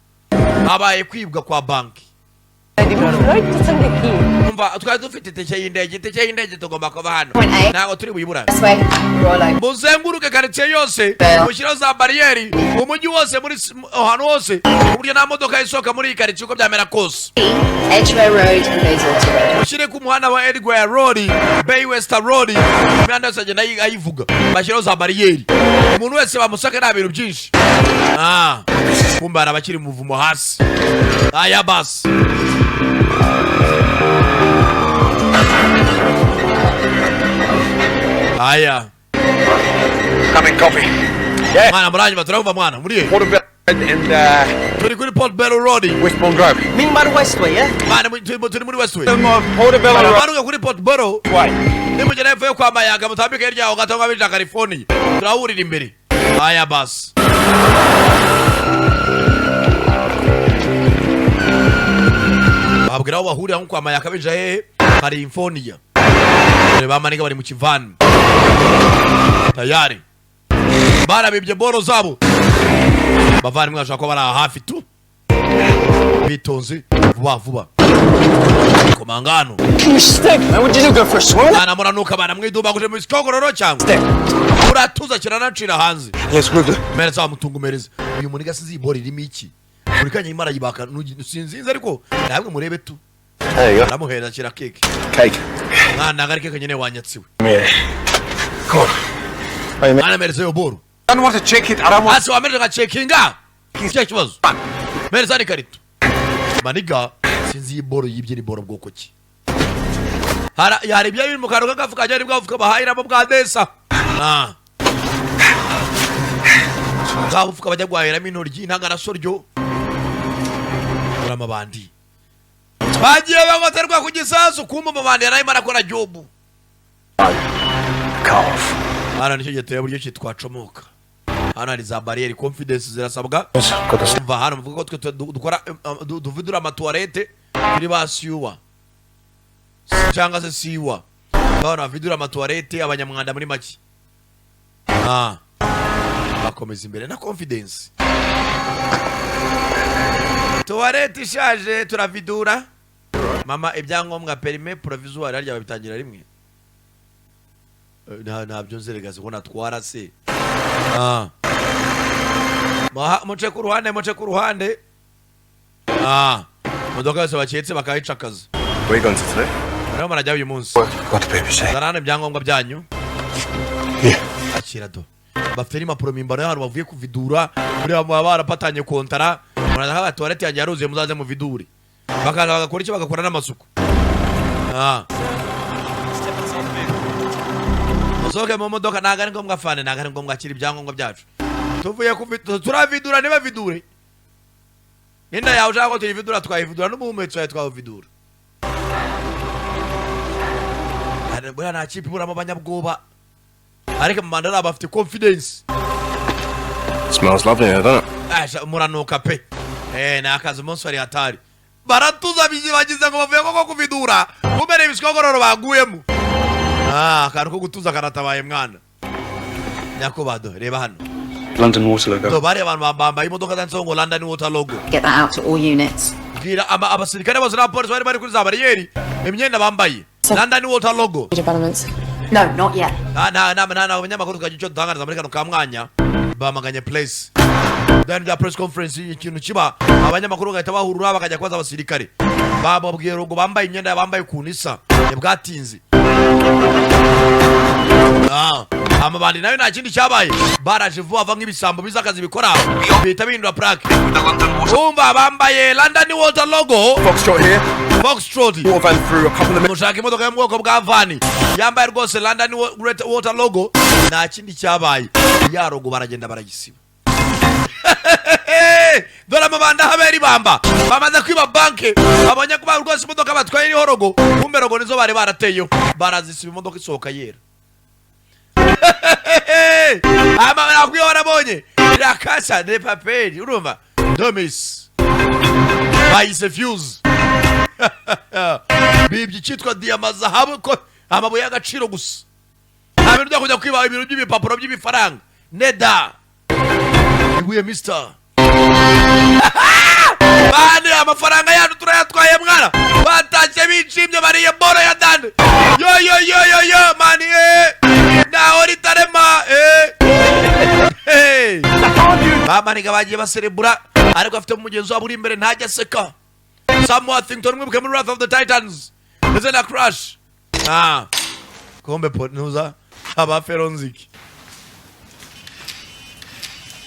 Speaker 4: Habaye kwibwa kwa banki. Umva twari dufite iteke y'indege tugomba kuba hano. Ntabwo turi buyibura. Muzenguruke karitsiye yose mushyiraho za bariyeri umujyi wose muri ahantu hose uburyo nta modoka isohoka muri iyi karitsiye uko byamera kose.
Speaker 12: Edgware Road and Bayswater Road.
Speaker 4: Mushyire ku muhanda wa Edgware Road, Bayswater Road, imihanda yose agenda ayivuga bashyiraho za bariyeri. Umuntu wese bamusaka nta bintu byinshi. Kumbe hari abakiri mu muvumo hasi. Aya basi. Aya.
Speaker 14: Coming, copy. Yeah.
Speaker 4: Mwana muranyuma turavuga mwana muriye.
Speaker 14: Portobello and
Speaker 4: Turi kuri Portobello Road.
Speaker 14: Westbourne Drive.
Speaker 11: Mean by the Westway, yeah?
Speaker 4: Mwana turi muri Westway.
Speaker 14: Portobello Road.
Speaker 4: Baruka kuri Portobello.
Speaker 14: Why?
Speaker 4: Nimugera hepfo yo kwa Mayaga mutambike hirya aho gato nk'abija California. Turahurira imbere. Aya basi. Babwira aho bahurira nko kwa Mayaga bija hehe California. Reba maniga bari mu kivani. Tayari. Barabibye boro zabo. Bavani mwashaka ko bari hafi tu. Bitonze vuba. Komangano.
Speaker 11: Stick, man. What did you go for a swim?
Speaker 4: Ana muranuka bana mwidumba kuje mu sikogororo cyangwa. Uratuza kirana cira hanze.
Speaker 14: Yes, we're good.
Speaker 4: Mereza mutungumereza. Uyu muniga sizi ibori rimwe iki. buri kanya imara yibaka sinzinze ariko namwe murebe tu
Speaker 16: There you go.
Speaker 4: aramuhera kira cake
Speaker 16: Cake.
Speaker 4: mwana ngari keke nyene wanyatsiwe
Speaker 16: Yeah. Come on.
Speaker 4: ana mereze yo boro
Speaker 16: I don't want to check it. I don't want.
Speaker 4: ase wamereka checkinga kike kibazo mereza ni karito maniga sinzi iboro yibye ni boro bwoko ki yari ibyo biri mu kantu k'agafuka cyari bwavuka bahayiramo bwa desa bwavuka bajya guhahiramo intoryi intangana soryo uramabandi bagiye bagoterwa ku gisasu kumba amabandi yaraye marakora jobu hano nicyo giteye buryo kitwacomoka hano hari za barriere confidence zirasabwa umva hano mvuga ko twe dukora duvidura amatuwarete kuri basiyuwa cyangwa se siwa bana vidura amatuwarete abanyamwanda muri make bakomeza imbere na confidence tuwarete ishaje turavidura mama ibyangombwa perime provisoire harya babitangira rimwe ntabyo nzeregaze ko natwara se muce ku ruhande modoka yose baketse bakayicakaza
Speaker 16: Where you going to today?
Speaker 4: Rero marajya uyu munsi
Speaker 16: Got the paper say.
Speaker 4: zarana ibyangombwa byanyu
Speaker 16: Yeah.
Speaker 4: akira do bafite impapuro mimbaro y'ahantu bavuye kuvidura muri baba barapatanye kontara muraza ha toilette yanjye yaruzuye muzaze mu vidure bakaza bagakora iki bagakora n'amasuku musohoke mu modoka ntago ari ngombwa fane ntago ari ngombwa akira ibyangombwa byacu tuvuye turavidura niba vidure inda yawe ushaka ko tuyividura twayividura n'umuhumetso yawe twawividura buriya nta kipe iburamo abanyabwoba ariko mu mandara bafite confidence.
Speaker 16: Smells lovely here, doesn't it?
Speaker 4: Muranuka pe ni akazi umunsi wari hatari baratuza bagize ngo bavuye koko kuvidura kumere ibisikogororo baguyemo akantu ko gutuza karatabaye mwana nyakubado reba hano
Speaker 16: London Water logo.
Speaker 4: to bari abantu bambaye imodoka zanditseho ngo London Water logo.
Speaker 12: Get that out to all units.
Speaker 4: Bwira abasirikare bose n'abapolisi bari kuri za bariyeri imyenda bambaye London Water logo.
Speaker 12: Developments. No, not yet.
Speaker 4: Na abanyamakuru tukagira icyo dutangariza muri kano ka mwanya bamaganye place. Then the press conference ikintu kiba abanyamakuru gahita bahurura bakajya kwaza abasirikare bababwiye ngo bambaye imyenda bambaye kunisa yabwatinze amabandi nayo nta kindi cyabaye baraje vuba va nk'ibisambo bizakazi bikora bita bindura plaque umva bambaye London Water logo.
Speaker 16: Foxtrot here.
Speaker 4: Foxtrot
Speaker 16: Van through a couple of
Speaker 4: mushaka imodoka yo mu bwoko bwa vani yambaye rwose London Water logo nta kindi cyabaye ya logo baragenda baragisiba. Dore amabanda habera ibamba bamaze kwiba banke abanya kuba rwose imodoka batwaye iriho logo kumbe logo nizo bari barateyo barazisiba imodoka isohoka yera. Ama nakwiyo barabonye irakasa de papel urumva domis bayise fuse bibye cyitwa diyama zahabu ko amabuye y'agaciro gusa nta bintu byo kujya kwiba ibintu by'ibipapuro by'ibifaranga neda ibuye mister bane amafaranga yacu turayatwaye mwana batashye bicimye bariye boro ya dande yo mani na oritarema bamaniga bagiye baserebura ariko afite umugenzi wabo uri imbere ntajya aseka Sam Worthington mwibuke muri Wrath of the Titans ndetse na Crash kombe potnuza abaferonziki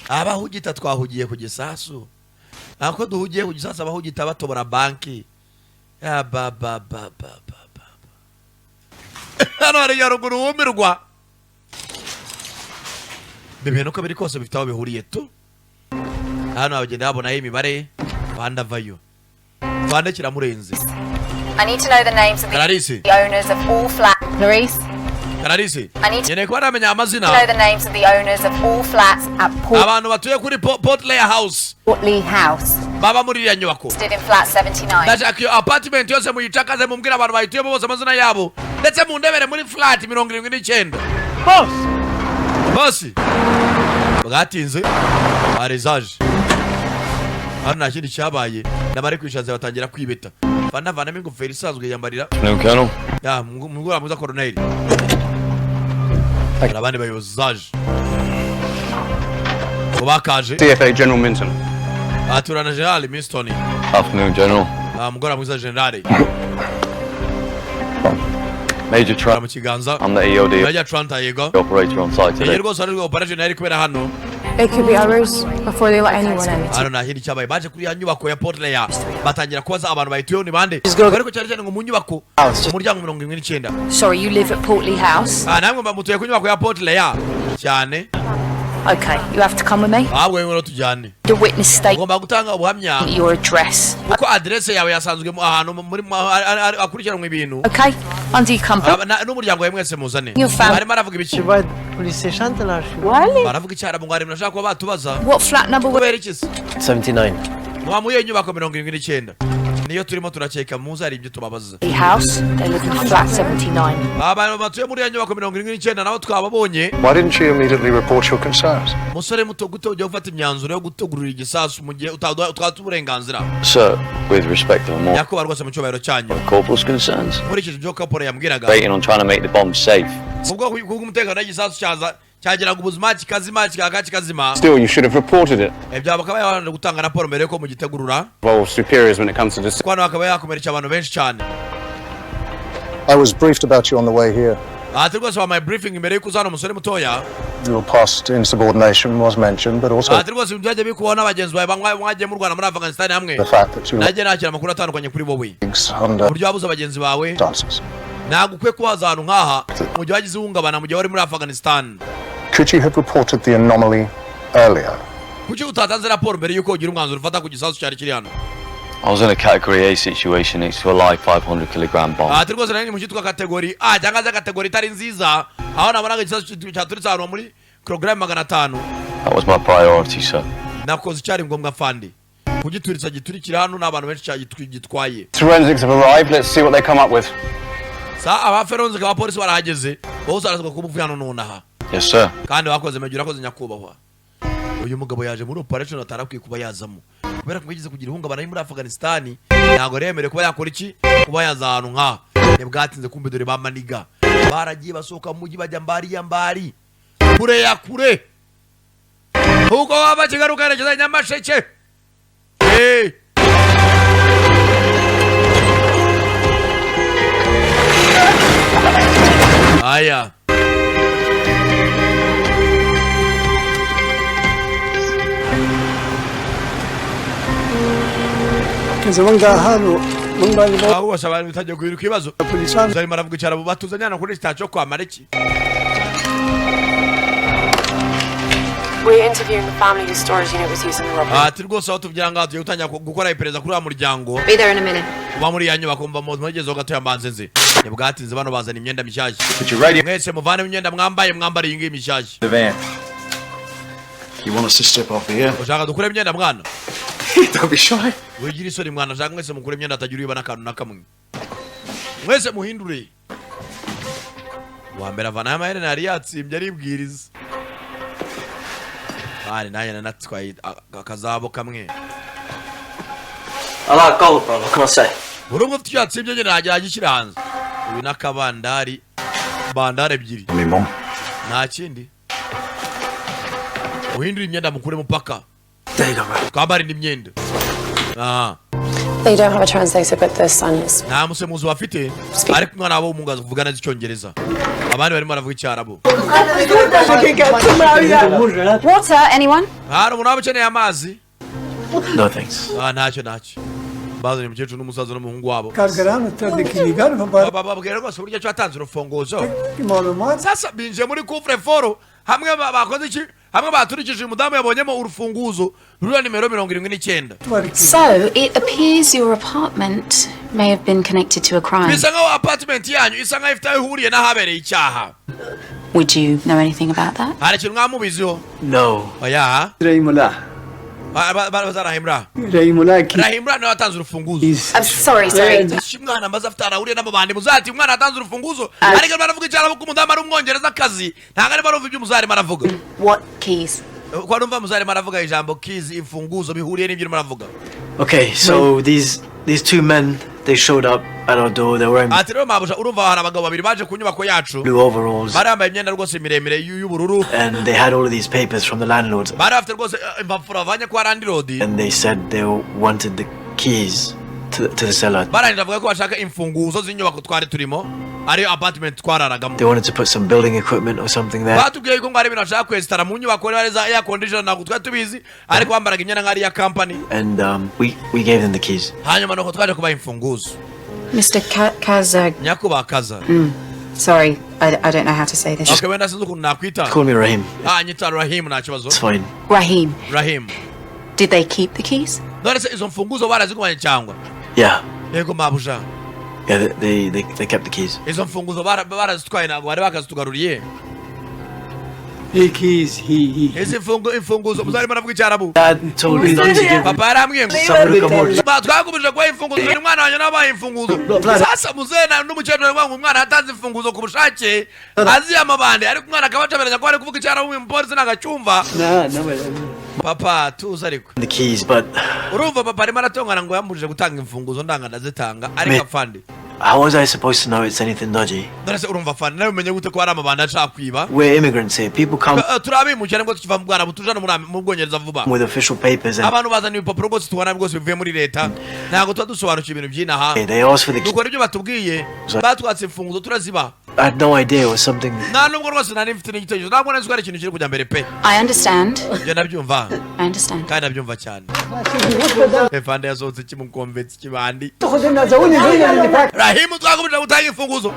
Speaker 4: abahugita twahugiye ku gisasu ako duhugiye ku gisasu abahugita batobora banki ya baba hano hari yaruguru wumirwa bibeno ko biri kose bifite aho bihuriye tu hano abagenda babonaho imibare banda vayo banda kiramurenze.
Speaker 13: I need to know the names of the owners of all flats. Clarice?
Speaker 4: Clarisse,
Speaker 13: I need to
Speaker 4: know
Speaker 13: the names of the owners of all flats at
Speaker 4: abantu batuye kuri Portley House.
Speaker 13: Portley House.
Speaker 4: Baba muri iriya nyubako.
Speaker 13: Listed in flat 79.
Speaker 4: Ndashaka iyo apartment yose muyicakaze mumbwira abantu bayituyemo bose amazina yabo ndetse mundebere muri flat 79. Boss bwatinze arizaje hano nta kindi cyabaye nabari kwishaza batangira kwibeta vanamo ingofero isanzwe yambarira
Speaker 16: Colonel.
Speaker 4: ya mugura muza colonel abandi bayobozi zaje ubakaje
Speaker 16: CFA General Minton.
Speaker 4: Aturana General Mistoni.
Speaker 17: Afternoon, General.
Speaker 4: Mugora mwiza General.
Speaker 17: Major Trump. I'm the EOD
Speaker 4: Major Trump yego.
Speaker 17: Operator on site today.
Speaker 4: Yego sari operation yari kubera hano.
Speaker 18: It could be hours before they let anyone in.
Speaker 4: I don't know hiri cyabaye baje kuri ya nyubako ya Port Layer batangira kubaza abantu bayituye ni bande ariko cyari cyane ngo mu nyubako umuryango 79.
Speaker 18: Sorry, you live at Portley House?
Speaker 4: Namwe bamutuye ku nyubako ya Port Layer cyane.
Speaker 18: Okay, you have to come with me.
Speaker 4: Ahubwo ngoro tujyane.
Speaker 18: The witness state.
Speaker 4: Ngomba gutanga ubuhamya.
Speaker 18: Your address.
Speaker 4: Uko address yawe yasanzwe ahantu muri akurikiranwe ibintu.
Speaker 18: Okay, under your company.
Speaker 4: N'umuryango wawe mwese muzane.
Speaker 18: Bari
Speaker 4: maravuga ibiki.
Speaker 18: Police station Wale.
Speaker 4: Baravuga icyara mu ngari mnashaka kuba batubaza.
Speaker 18: What flat number
Speaker 4: were it?
Speaker 1: 79.
Speaker 4: Mwamuye nyubako 79. Niyo turimo turacheka muza ari ibyo tubabaza.
Speaker 18: The house, they live in flat 79.
Speaker 4: Abantu batuye muri nyubako 79 nabo twababonye.
Speaker 16: Why didn't you immediately report your concerns?
Speaker 4: Musore muto guto ujya ufata imyanzuro yo gutogurura igisasu mu gihe utwata uburenganzira.
Speaker 17: Sir, with respect to more.
Speaker 4: Yakuba rwose mu cyubahiro cyanyu.
Speaker 17: Corporal's concerns.
Speaker 4: Muri iki byo Corporal yambwiraga.
Speaker 17: Waiting on trying to make the bomb safe.
Speaker 4: Ubwo umutekano w'igisasu cyaza cyageraga ubuzima kikazima kikazima.
Speaker 16: Still, you should have reported it.
Speaker 4: Ebya bakaba yabanje gutanga raporo mbere ko mu gitegurura.
Speaker 16: Well, superiors when it comes to this.
Speaker 4: Kwano bakaba yakomerecha abantu benshi cyane.
Speaker 16: I was briefed about you on the way here.
Speaker 4: Atirwose wa my briefing mbere yuko uzana umusore mutoya.
Speaker 16: Your past insubordination was mentioned, but also
Speaker 4: Atirwose byaje bikuona abagenzi bawe mwagiye mu Rwanda muri Afghanistan hamwe.
Speaker 16: the fact that you
Speaker 4: naje nakira makuru atandukanye kuri wowe.
Speaker 16: under
Speaker 4: Buryo wabuze abagenzi bawe.
Speaker 16: circumstances.
Speaker 4: Nagukwe kwaza ahantu nkaha mu gihe wagize uhungabana mu gihe wari muri Afghanistan.
Speaker 16: Could you have reported the anomaly earlier?
Speaker 4: Kuki utatanze raporo mbere yuko ugira umwanzuro ufata ku gisasu cyari kiri hano?
Speaker 17: I was in a category A situation next to a live 500 kilogram bomb.
Speaker 4: Atirwose nani mu cyitwa category A cyangwa za category itari nziza. Aho nabonaga igisasu cyaturitse ahantu muri kilogram 500.
Speaker 17: That was my priority, sir.
Speaker 4: Nakoze cyari ngombwa fandi. Kugituritsa giturikira hano n'abantu benshi cyagitwaye.
Speaker 16: Forensics have arrived. Let's see what they come up with.
Speaker 4: Sa aba forensic aba polisi barahageze. Bose arasabwa kubuvuga hano nonaha.
Speaker 17: Yes, sir.
Speaker 4: Kandi wakoze mejura akoze nyakubahwa. Uyu mugabo yaje muri operation atarakwiye kuba yazamo. Kubera ko yagize kugira ihungabana muri Afghanistan, ntago remere kuba yakora iki kuba yaza ahantu nka. Nebwatinze kumbe dore bamaniga. Baragiye basohoka mu mujyi bajya mbari. Kure ya kure. Uko waba kigaruka rekeza Nyamasheke. Hey. Aya. Aho wasabana bitajya kuyiruka ibibazo. Zari maravuga cyara batuzanya na kuri stage yo kwa Mareki.
Speaker 12: We're interviewing the family whose storage unit was used in the robbery.
Speaker 4: Tirwose aho tuvyira ngaho tugiye gutangira gukora iperereza kuri wa muryango.
Speaker 12: Be there in a minute.
Speaker 4: Uba muri yanyu bakumva mu mugezo gato yambanzenze. Nebwatinze bano bazana imyenda mishyashya.
Speaker 16: Put your radio.
Speaker 4: Mwese muvane imyenda mwambare iyi ngiyi mishyashya.
Speaker 16: The van. You want us to step off here?
Speaker 4: Ushaka dukure imyenda mwana?
Speaker 16: Don't be shy.
Speaker 4: Wigira isoni mwana, ushaka mwese mukure imyenda atagira uyiba n'akantu na kamwe. Mwese muhindure. Wambera vana y'amaherena yari yatsimbye aribwiriza. Bari naye nanatwaye akazabo kamwe.
Speaker 1: Allah gold, bro. What can I say?
Speaker 4: Burungu tyatsimbye nyine najya gishyira hanze. Uyu nakabandari. Bandari ebyiri.
Speaker 16: Mimo.
Speaker 4: Nta kindi. Uhindura imyenda mukure mupaka. Kwambara indi myenda. Ah.
Speaker 12: They don't have a translator, but the son is.
Speaker 4: Nta musemuzi bafite. Ariko umwana wabo w'umugazi kuvuga neza icyongereza. Abandi barimo baravuga icyarabo.
Speaker 13: Water, anyone?
Speaker 4: Hari umuntu wabukeneye amazi?
Speaker 1: No thanks.
Speaker 4: Ntacyo. Bazanye umukecuru n'umusaza n'umuhungu wabo. Bababwira rwose uburyo cyo atanze urufunguzo. Sasa binje muri couvre fort hamwe bakoze iki? Hamwe baturikije umudamu yabonyemo urufunguzo rura nimero 79.
Speaker 13: So, it appears your apartment may have been connected to a crime.
Speaker 4: Bisa nkaho apartment yanyu isa nkaho ifite ihuriye n'ahabereye icyaha.
Speaker 13: Would you know anything about that?
Speaker 4: Hari ikintu mwamubiziho?
Speaker 1: No.
Speaker 4: Oya.
Speaker 18: Rahimullah.
Speaker 4: Rahimullah niwe watanze urufunguzo.
Speaker 13: I'm sorry.
Speaker 4: Mwana maze afite arahuriye n'abandi muzati umwana atanze urufunguzo ariko baravuga icyarabo ko umudamu ari umwongereza akazi ntabwo ari barumva ibyo umuzari maravuga.
Speaker 13: What keys?
Speaker 4: Kwa numva muzari maravuga ijambo keys imfunguzo bihuriye n'ibyo maravuga.
Speaker 1: Okay, so these two men They showed up at our door. They were in
Speaker 4: Atiro mabuja urumva hari abagabo babiri baje ku nyubako yacu.
Speaker 1: blue overalls.
Speaker 4: Bari bambaye imyenda rwose miremire y'ubururu.
Speaker 1: And they had all of these papers from the landlords.
Speaker 4: Bari afite rwose impapuro avanye kwa landlord.
Speaker 1: And they said they wanted the keys to the cellar.
Speaker 4: Barangije bavuga ko bashaka imfunguzo z'inyubako twari turimo. Ari apartment twararagamo.
Speaker 1: They wanted to put some building equipment or something there.
Speaker 4: Batubwiye ko ngari bintu bashaka kwestara mu nyubako ari za air conditioner ntabwo twari tubizi ariko bambaraga imyenda nk'ari ya company.
Speaker 1: And we gave them the keys.
Speaker 4: Hanyuma nuko twaje kubaha imfunguzo.
Speaker 8: Mr. Kaza.
Speaker 4: Nyakuba Kaza.
Speaker 8: Sorry, I don't know how to say this.
Speaker 4: Okay, wenda sinzi ukuntu nakwita.
Speaker 1: Call me Rahim.
Speaker 4: Nyita Rahim nta kibazo.
Speaker 1: It's fine.
Speaker 8: Rahim. Did they keep the keys?
Speaker 4: None se izo mfunguzo barazigumanye cyangwa?
Speaker 1: Yeah.
Speaker 4: Yego mabuja.
Speaker 1: Yeah, they kept the keys.
Speaker 4: Izo mfunguzo barazitwaye ntabwo bari bakazitugaruriye.
Speaker 1: Keys,
Speaker 4: Izi imfunguzo muzari maravuga icyarabu.
Speaker 1: Dad told me not to give
Speaker 4: Papa yarambwiye ngo twagumije kwa imfunguzo ni umwana wanjye nabaye imfunguzo. Sasa muzena n'umukecuru wangu umwana atanze imfunguzo ku bushake azi amabande ariko umwana akabacabereza ko ari kuvuga icyarabu umupolisi nagacyumva. Papa tuza ariko.
Speaker 1: The keys, but
Speaker 4: urumva papa arimo aratongana ngo yambujije gutanga imfunguzo ndanga ndazitanga ariko afande.
Speaker 1: How was I supposed to know it's anything dodgy?
Speaker 4: Ndarase urumva afande nawe umenye gute ko ari amabanda ashaka kwiba?
Speaker 1: We're immigrants here. People come
Speaker 4: turabimukira ngo tukiva mu Rwanda butujana mu Bwongereza vuba.
Speaker 1: with official papers and
Speaker 4: abantu bazana ibipapuro rwose tubona rwose bivuye muri leta ntabwo tuba dusobanukiwe ibintu by'inaha.
Speaker 1: they asked for the keys.
Speaker 4: Dukora ibyo batubwiye batwatse imfunguzo turaziba.
Speaker 1: I had no idea it was something.
Speaker 4: Nta nubwo rwose nari mfite n'igitekerezo ntabwo nari ari ikintu kiri kujya mbere pe.
Speaker 8: I understand.
Speaker 4: Njye nabyumva.
Speaker 8: I understand.
Speaker 4: Kandi nabyumva cyane. Efande yasohotse kimukonvetse kibandi. Rahimu twagumije gutanga imfunguzo.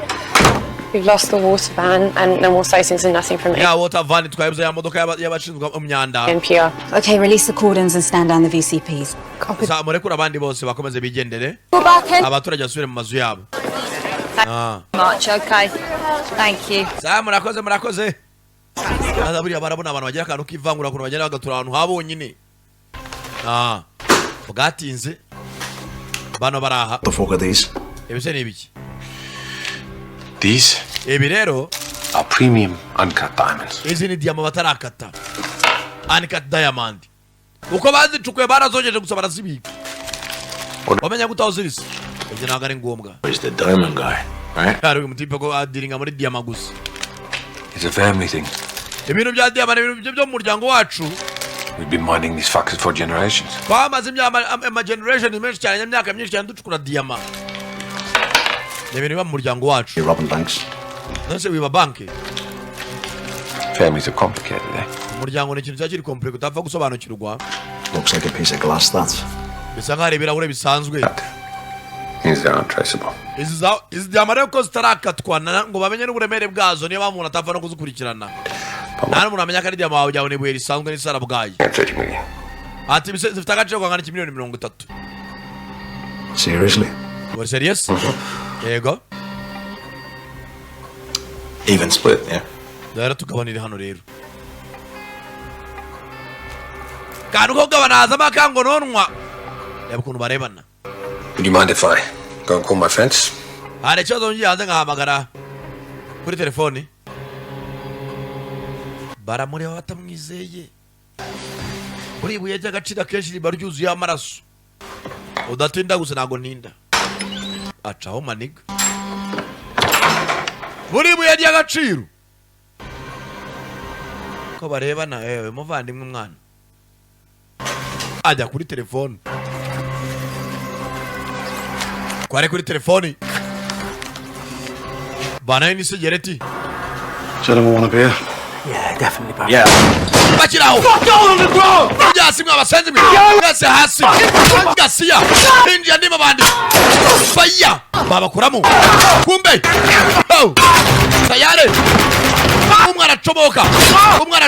Speaker 12: We've lost the water van and no more sightings and nothing from it.
Speaker 4: Yeah, water van twabuze ya modoka y'abashinzwe umyanda.
Speaker 12: NPR.
Speaker 8: Okay, release the cordons and stand down the VCPs.
Speaker 4: Sa murekura abandi bose bakomeze bigendere. Abaturage basubire mu mazu yabo.
Speaker 18: Much, okay. Thank you.
Speaker 4: Sa murakoze. Buriya barabona abantu bagira akantu kivangura kuno bagenda bagatura ahantu habonyine. Bwatinze. Bano baraha.
Speaker 16: The fuck are these?
Speaker 4: Ebise ni biki?
Speaker 16: These
Speaker 4: Ebi rero
Speaker 16: are premium uncut diamonds.
Speaker 4: izi ni diamond batarakata. Uncut diamond. Uko bazicukuye barazogeje gusa barazibika. Wamenya gutaho zirisi. Ibyo ntabwo ari ngombwa.
Speaker 16: Where's the diamond guy, right?
Speaker 4: Hari umutipe ko adiringa muri diamond gusa.
Speaker 16: It's a family thing.
Speaker 4: Ibintu bya diamond ibintu byo mu muryango wacu.
Speaker 16: We've been mining these fuckers for generations.
Speaker 4: Bamaze imyaka generation menshi cyane imyaka myinshi cyane ducukura diamond. Ibintu biba mu muryango wacu.
Speaker 16: You're robbing banks.
Speaker 4: Nose wiba banki.
Speaker 16: Families are complicated, eh?
Speaker 4: Umuryango ni ikintu cyakiri complex utapfa gusobanukirwa.
Speaker 16: Looks like a piece of glass, that.
Speaker 4: Bisa nk'aho ari ibirahure bisanzwe.
Speaker 16: Means they're untraceable.
Speaker 4: Izi diamond ko zitarakatwa ngo bamenye n'uburemere bwazo niyo mpamvu atapfa no kuzikurikirana. Nta n'umuntu amenya ko ari diamond wawe byawe n'ibuye risanzwe n'isara bwayo.
Speaker 16: 30 million.
Speaker 4: Ati zifite agaciro kangana n'imiliyoni 30.
Speaker 16: Seriously?
Speaker 4: Were serious? Yego.
Speaker 16: Even split, yeah.
Speaker 4: Dara tugabanira hano rero. Kantu ko gabanaza makango nonwa. Yaba kuntu barebana.
Speaker 16: Would you mind if I go and call my friends?
Speaker 4: Hari cyozo ngiye hanze ngahamagara kuri telefone. Baramureba batamwizeye. Buri buye cy'agaciro kenshi riba ryuzuye amaraso. Udatinda gusa nago ninda. Acaho maniga. Buri buye cy'agaciro. Ko barebana muvandimwe mwana. Ajya kuri telefone. Kware kuri telefone. Bana ni sigareti.
Speaker 16: Gentlemen want a beer?
Speaker 1: Yeah, definitely, bro.
Speaker 16: Yeah.
Speaker 4: Bachiraho. Fuck all on the ground. Yasi mwa basenzi mwe. Yasi hasi. Gasiya. India ndimo bandi. Faya. Baba kuramu. Kumbe. Oh. Tayari. Umwana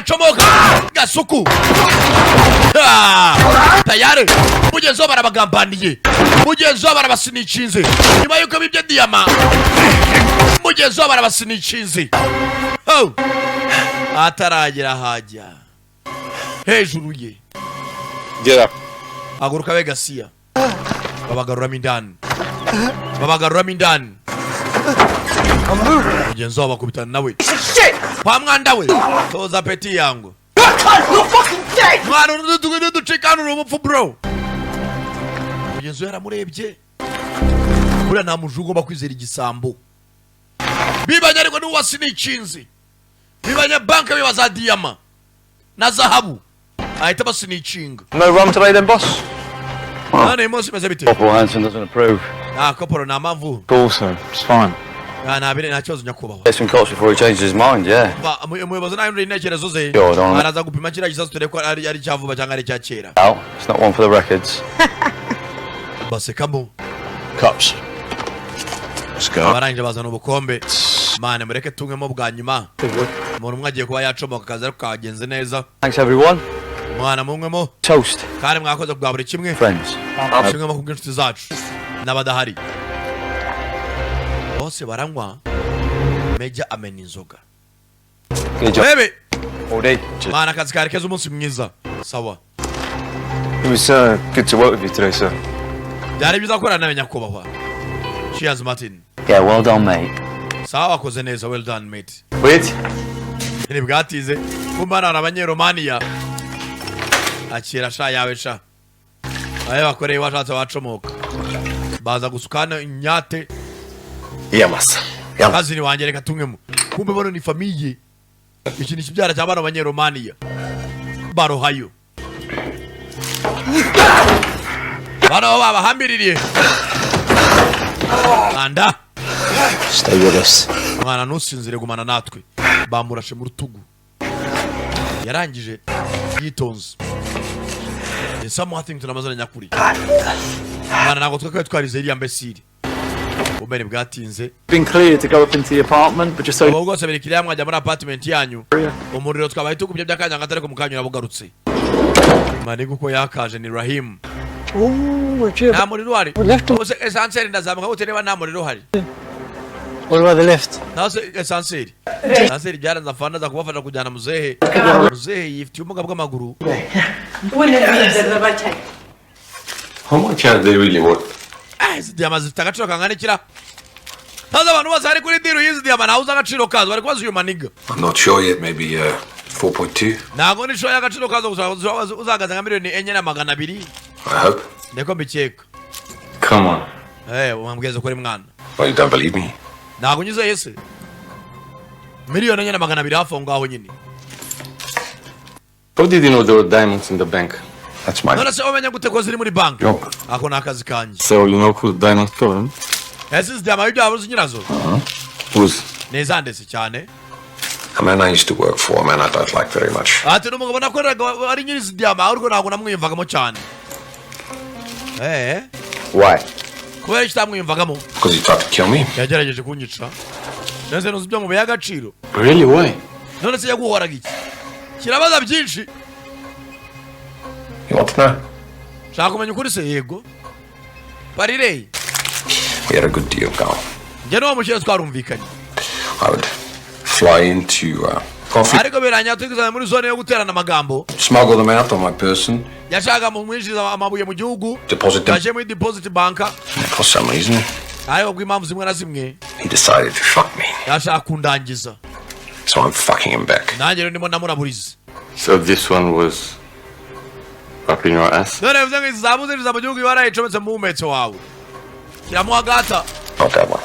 Speaker 4: chomoka. Gasuku. Tayari. Mugenzo barabagambaniye. Mugenzo barabasinicinze. Nyuma yuko bibye diama. Mugenzo barabasinicinze. Oh. Ataragira hajya. Hejuru ye.
Speaker 16: Get up.
Speaker 4: Aguruka we Gasiya. Babagaruramo indani. Mugenzo bakubitana nawe. Kwa mwanda we. Toza peti yangu. Mwana uduchikana urumupfu bro. Mugenzo yaramurebye. buriya nta mujura ugomba kwizera igisambo. Bibanye ariko n'ubu wasinikinzi. Bibanye banka bibaza diyama na zahabu. Ahita basinikinga.
Speaker 15: No rum today then, boss?
Speaker 4: None imose meze bite?
Speaker 17: Corporal Hanson doesn't approve.
Speaker 4: Corporal na mpamvu.
Speaker 15: Also, it's fine.
Speaker 4: Nabire nta kibazo nyakubahwa.
Speaker 17: Get some cops before he changes his mind, yeah.
Speaker 4: Umuyobozi nayo intekerezo ze. Araza gupima kiriya kisasu tureko ari cyavuba cyangwa ari cyakera.
Speaker 17: Oh, it's not one for the records.
Speaker 4: Basekamo.
Speaker 16: Cops. Let's go.
Speaker 4: Barangije bazana ubukombe. Mane mureke tungemo bwa nyuma. Umuntu umwe agiye kuba yacomoka akazi ariko kagenze neza.
Speaker 17: Thanks everyone.
Speaker 4: Mwana mungwemo.
Speaker 17: Toast.
Speaker 4: Kandi mwakoze bwa buri kimwe.
Speaker 17: Friends.
Speaker 4: Kimwe mu bw'inshuti zacu n'abadahari. Bose baranywa. Meja amena inzoga. Bebe. Mana akazi kari keza umunsi mwiza. Sawa.
Speaker 15: It was good to work with you today, sir.
Speaker 4: Byari byiza gukorana nawe nyakubahwa. Cheers, Martin.
Speaker 17: Yeah, well done, mate.
Speaker 4: Sawa wakoze neza, well done, mate.
Speaker 15: Wait.
Speaker 4: Ni bwatize. Kumbana abanyeromania. Akira sha yawe sha. Aye bakoreye washatse wacomoka. Baza gusukana inyate.
Speaker 16: Yamas.
Speaker 4: Kazi ni wanje reka tungemo. Kumbe bono ni famille. Iki ni kibyara cy'abana abanyeromania. Barohayo. Bano baba hambiririye. Anda.
Speaker 16: Stay with us.
Speaker 4: Mwana nusinzire gumana natwe. Bamurashe mu rutugu. Yarangije yitonze. There's something tunamazana nyakuri. Mwana nago twarize iriya mbesiri. Ubene bwatinze.
Speaker 10: Been clear to go up into the apartment, but just so.
Speaker 4: Ubwo se birikiriya mwajya muri apartment yanyu. Umuriro twabaye tukubye byakanya ngatare ko mukanyura bugarutse. Mane guko yakaje ni Rahim. Nta muriro hari. Ose esanseri ndazamuka utereba nta muriro hari.
Speaker 1: What about the left?
Speaker 4: Nase esanseri. Esanseri byaranza fana za kubafasha kujyana muzehe. Muzehe yifitiye ubumuga bw'amaguru.
Speaker 16: How much are they really worth?
Speaker 4: Izi diyama zifite agaciro kangana ikira. Haza abantu bose ari kuri diru yizi diyama naho uza agaciro kazo bari kubaza uyu maniga.
Speaker 16: I'm not sure yet, maybe 4.2.
Speaker 4: Nago ni shoya agaciro kazo uzagaza nka miliyoni 4,200.
Speaker 16: I hope.
Speaker 4: Ndeko mbikeka.
Speaker 16: Come on.
Speaker 4: Wambwiza ko ari mwana.
Speaker 16: Well, you don't believe me.
Speaker 4: Nago nyuze yese. Miliyoni 4,200 hafi ngaho nyine.
Speaker 16: How did you know there were diamonds in the bank? That's my
Speaker 4: None se wamenya gute ko ziri muri bank?
Speaker 16: job.
Speaker 4: Ako nakazi kanje.
Speaker 16: So you know who the diamonds stolen?
Speaker 4: Ese diyama y'ibyo abuze nyirazo.
Speaker 16: Who's?
Speaker 4: Neza ndese cyane.
Speaker 16: A man I used to work for, a man I don't like very much.
Speaker 4: Ati numugabo nakoreraga ari nyirizi diyama ariko nago namwiyumvagamo cyane.
Speaker 16: Why?
Speaker 4: Kubera ikitamwiyumvagamo.
Speaker 16: Because he tried to kill me.
Speaker 4: Yagerageje kunyica. Nese nuzi byo mu by'agaciro.
Speaker 16: Really? Why?
Speaker 4: None se yaguhoraga iki? Kirabaza byinshi.
Speaker 16: You want to know?
Speaker 4: Shaka kumenya ukuri se yego. Parirei.
Speaker 16: We had a good deal going.
Speaker 4: Njye no mushyira twarumvikanye.
Speaker 16: I would fly into coffee,
Speaker 4: Ariko biranya twigizana muri zone yo guterana amagambo.
Speaker 16: smuggle them out on my person,
Speaker 4: Yashaka mu mwinjiza amabuye mu gihugu.
Speaker 16: deposit them.
Speaker 4: Kaje muri deposit banka.
Speaker 16: For some reason,
Speaker 4: Ayo bw'impamvu zimwe na zimwe.
Speaker 16: he decided to fuck me.
Speaker 4: Yashaka kundangiza.
Speaker 16: So I'm fucking him back.
Speaker 4: Nanjye rero ndimo namuraburiza.
Speaker 16: So this one was up in your ass?
Speaker 4: None bivuze ngo izabuze riza mu gihugu yarayicometse mu mumetso wawe. Kiramuhagata.
Speaker 16: Not that one.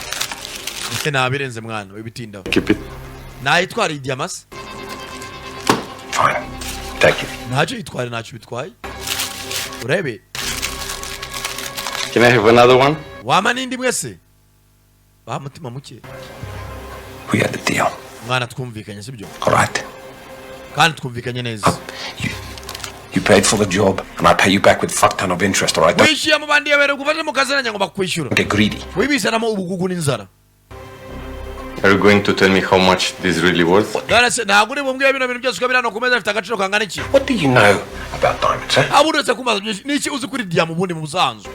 Speaker 4: Nabirenze mwana wibitinda.
Speaker 16: Keep it.
Speaker 4: Nayitwara idiamas.
Speaker 16: Fine. Take it.
Speaker 4: Ntacyo yitwara ntacyo bitwaye. Urebe.
Speaker 16: Can I have another one?
Speaker 4: Wama nindi mwese. Ba mutima muke.
Speaker 16: We had the deal.
Speaker 4: Mwana twumvikanye sibyo.
Speaker 16: All right.
Speaker 4: Kandi twumvikanye neza.
Speaker 16: You paid for the job, and I pay you back with fuck ton of interest, all right?
Speaker 4: Wishyuye mu bandi yabere gufasha mu kazi nanjye ngo bakwishyura.
Speaker 16: Get greedy.
Speaker 4: Wibisanamo ubugugu n'inzara.
Speaker 16: Are you going to tell me how much this really worth?
Speaker 4: None se ntabwo uri bumbwiye bino bintu byose ukabirana ku meza bifite agaciro kangana iki?
Speaker 16: What do you know about diamonds, eh?
Speaker 4: Aburetse kumaza niki uzi kuri diamond ubundi mu busanzwe?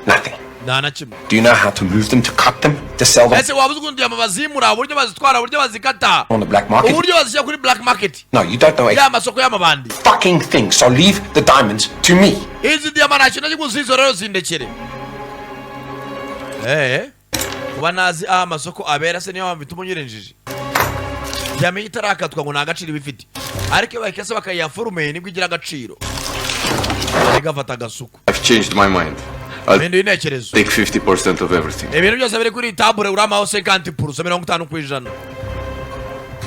Speaker 16: Nothing.
Speaker 4: Nta na kimwe.
Speaker 16: Do you know how to move them, to cut them, to sell them?
Speaker 4: Ese wabuze ukuntu diamond bazimura uburyo bazitwara uburyo bazikata?
Speaker 16: On the black market?
Speaker 4: Uburyo bazishyira kuri black market?
Speaker 16: No, you don't know
Speaker 4: Ya masoko y'amabandi.
Speaker 16: fucking thing, so leave the diamonds to me.
Speaker 4: Izi diamond ntacyo nari kuzizo rero zindekere. Kuba nazi amasoko abera se niyo mpamvu bituma unyirenjije. Diamond itarakatwa ngo nta gaciro bifite. Ariko bakese bakayiya forume nibwo igira agaciro. Igafata agasuku.
Speaker 16: I've changed my mind.
Speaker 4: I'll take
Speaker 19: 50% of everything.
Speaker 4: Ibintu byose biri kuri table uramaho 50%, 50%.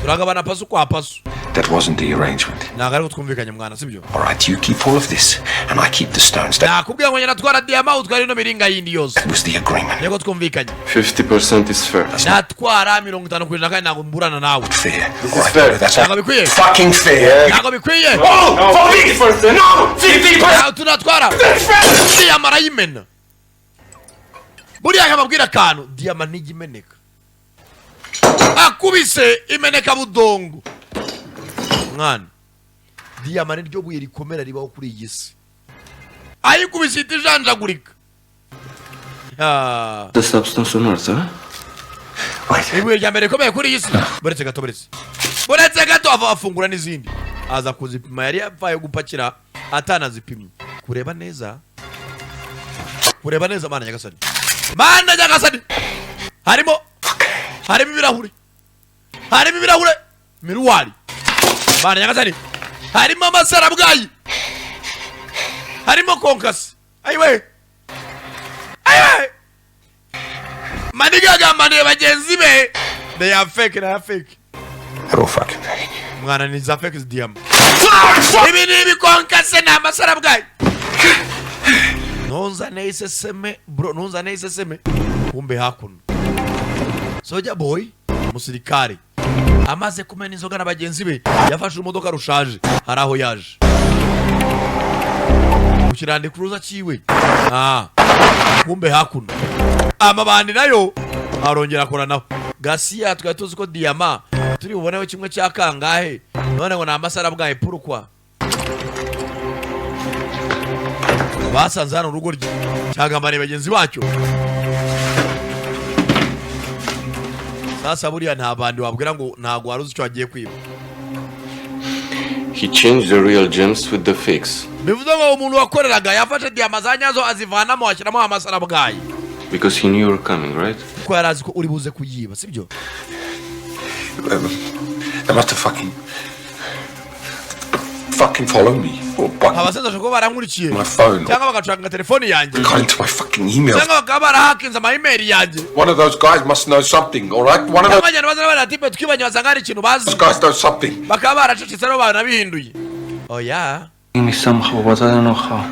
Speaker 4: Turagabana pasu kwa pasu.
Speaker 16: That wasn't the arrangement.
Speaker 4: Nagaruko twumvikanye mwana sibyo?
Speaker 16: All right, you keep all of this and I keep the stones. That
Speaker 4: Nakubwiye ngo natwara diamond utwara no miringa yindi yose.
Speaker 16: was the agreement.
Speaker 4: Yego twumvikanye.
Speaker 19: 50% is fair.
Speaker 4: Natwara 50% kandi ntabwo mburana nawe.
Speaker 16: Fair.
Speaker 19: This is fair.
Speaker 16: That's
Speaker 4: Ntabwo bikwiye.
Speaker 16: fucking fair.
Speaker 4: Ntabwo bikwiye.
Speaker 16: Oh, for 50%. No, 50%.
Speaker 4: Tunatwara. Diamond arayimena. Buriya nkababwira kantu diamond ntigimeneka. Akubise imeneka budongo. Mwana diamond niryo buye rikomera ribaho kuri iyi si. Ayikubise itijanjagurika.
Speaker 19: The substance on earth, huh?
Speaker 4: Ibuye rya mbere rikomeye kuri iyi si. Buretse gato afungura n'izindi. Aza kuzipima yari yapfaye gupakira atanazipimye. Kureba neza mana nyagasani. Mana nyagasani. Harimo ibirahure. Miruwari. Mana nyagasani. Harimo amasarabwayi. Harimo konkasi. Ayiwe. Maniga gambane bagenzi be. They are fake.
Speaker 16: They're all fucking fake.
Speaker 4: Mwana ni za fake diamond. Ibi ni konkasi na amasarabwayi. Nonza nese seme kumbe hakuno. Soja boy musirikare amaze kumena inzoga n'abagenzi be yafashe umodoka rushaje haraho yaje ukirande kuruza ciwe kumbe hakuno amabandi nayo arongera akora naho Garcia twari tuzi ko diamond turi buboneho kimwe cya kangahe none ngo na amasara bwaye purukwa basanze hano urugo cyagambane bagenzi bacyo. Sasa buriya nta bandi wabwira ngo ntago waruzi icyo agiye kwiba.
Speaker 19: He changed the real gems with the fakes.
Speaker 4: Bivuze ngo umuntu wakoreraga yafashe diamond zanyazo azivanamo ashyiramo amasara bwaye.
Speaker 19: Because he knew you were coming, right?
Speaker 4: Ko yarazi ko uri buze kuyiba sibyo?
Speaker 16: They must have fucking follow me.
Speaker 4: Abasaza shoko barankurikiye.
Speaker 16: My phone.
Speaker 4: Cyangwa bagacanga telefone yanjye.
Speaker 16: Got into my fucking email.
Speaker 4: Cyangwa bakabara hackinze my email yanjye.
Speaker 16: One of those guys must know something, all right? One of those guys knows something.
Speaker 4: Bakabara cecetse no bana bihinduye. Oh yeah.
Speaker 19: Me somehow, but I don't know how.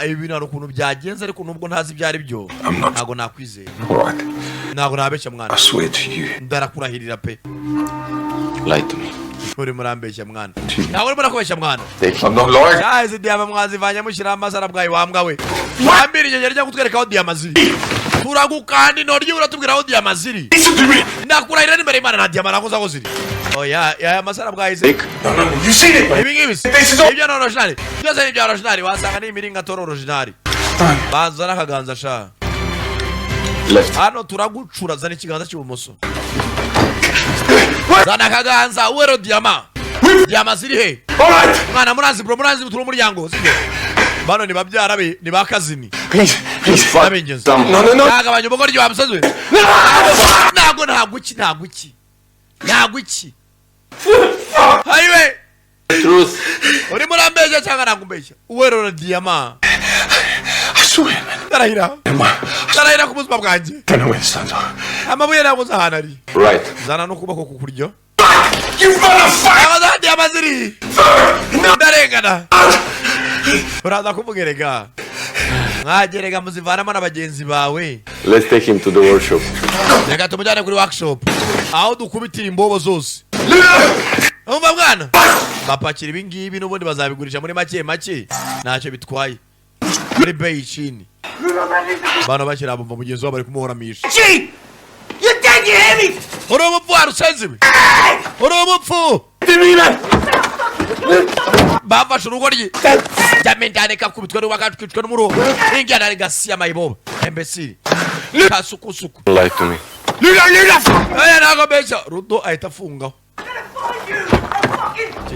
Speaker 4: Ibi naro kuntu byagenze ariko nubwo ntazi byari byo. Ntago nakwizera.
Speaker 16: All right.
Speaker 4: Ntago nabeshya mwana.
Speaker 16: I swear to you.
Speaker 4: Ndarakurahirira pe.
Speaker 19: Lie to me.
Speaker 4: Uri murambeshya mwana. Ntago uri murakubeshya mwana.
Speaker 16: I'm not lying.
Speaker 4: Guys, diamond mwazi vanya mushyira amasara bwayi wambwa we. Wambira igenge rya kutwereka aho diamond ziri. Turagukandi noryi uratubwira aho diamond ziri. Ndakurahirira imbere Imana na diamond nakoza aho ziri. Oh yeah, amasara bwayi ziri.
Speaker 16: No, you seen it, man.
Speaker 4: This is all original. Just say original. Wasanga ni miringa toro original. Banza nakaganza sha. Hano turagucura zana ikiganza cy'ubumoso. Zana kaganza uwero diamond. Diamond ziri he?
Speaker 16: Alright.
Speaker 4: Mwana muranzi turi umuryango sibyo? Bano ni babyara be ni bakazini.
Speaker 16: Please.
Speaker 4: No. Nagabanye ubugoryi bamusazwe. Ntago iki. Hayiwe.
Speaker 19: Truth.
Speaker 4: Uri murambeshya cyangwa nakumbeshya? Uwero diamond.
Speaker 16: I swear, man.
Speaker 4: Tarahira ku buzima bwanjye. Amabuye ntabwo zahanari.
Speaker 19: Right.
Speaker 4: Zana no kubako kukuryo.
Speaker 16: You better fight.
Speaker 4: Abaza diamond ziri. Ndarengana. Uraza kuvugerega. Mwagerega muzivanamo n'abagenzi bawe.
Speaker 19: Let's take him to the workshop.
Speaker 4: Reka tumujyane kuri workshop. Aho dukubitira imbobo zose. Umva mwana. Bapakira ibi ngibi n'ubundi bazabigurisha muri make ntacyo bitwaye. Muri bay chini. Bano bakira abumva mugenzi wabo bari kumuhoramisha.
Speaker 2: You think you hear me?
Speaker 4: Uri umupfu warusenziwe. Uri umupfu. Bafashe urugoryi. Jamendane kakubitwa n'ubakatwicwa n'umuro. Ingana Garcia mayibobo. Imbecile. Kasukusuku.
Speaker 19: Lie to me.
Speaker 4: Nago becha. Rudo ahita afungaho.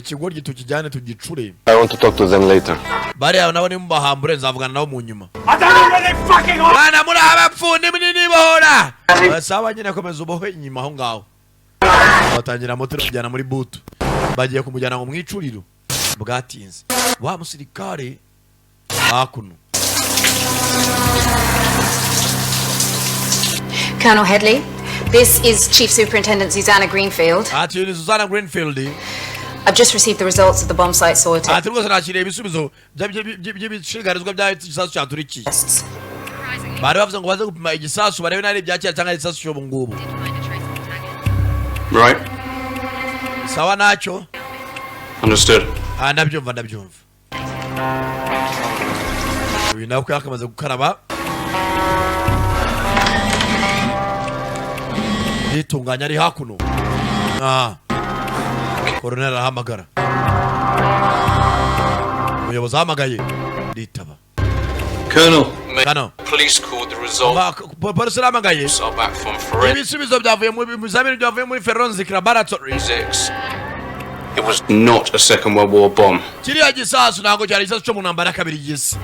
Speaker 4: Kigoryi tukijyane tugicure.
Speaker 19: I want to talk to them later.
Speaker 4: Bariya nabo ni mbahambure nzavugana nabo mu nyuma.
Speaker 2: I don't know where they fucking are.
Speaker 4: Bana muri abapfundi munini bohora. Basaba nyine komeza ubohe inyuma aho ngaho. Batangira motero kujyana muri butu. Bagiye kumujyana mu mwicuriro. Bwatinze. Wa musirikare hakuno.
Speaker 13: Colonel Headley, this is Chief Superintendent Susanna Greenfield.
Speaker 4: Susanna Greenfield.
Speaker 13: I've just received the results of the bomb site sorted.
Speaker 19: Right.
Speaker 4: Sawa nacho.
Speaker 19: Understood.
Speaker 4: Ndabyumva. Uyu nawe yakamaze gukaraba. Yitunganya ari hakuno. Colonel ahamagara. Umuyobozi ahamagaye. Nditaba.
Speaker 19: Colonel.
Speaker 4: Colonel.
Speaker 19: Police called the result.
Speaker 4: Polisi ahamagaye.
Speaker 19: So back from forensics.
Speaker 4: Ibisubizo byavuye mu bizamini byavuye muri forensic laboratory.
Speaker 19: It was not a Second World War bomb.
Speaker 4: Kiriya gisasu ntabwo cyari gisasu cyo mu ntambara ya kabiri y'isi.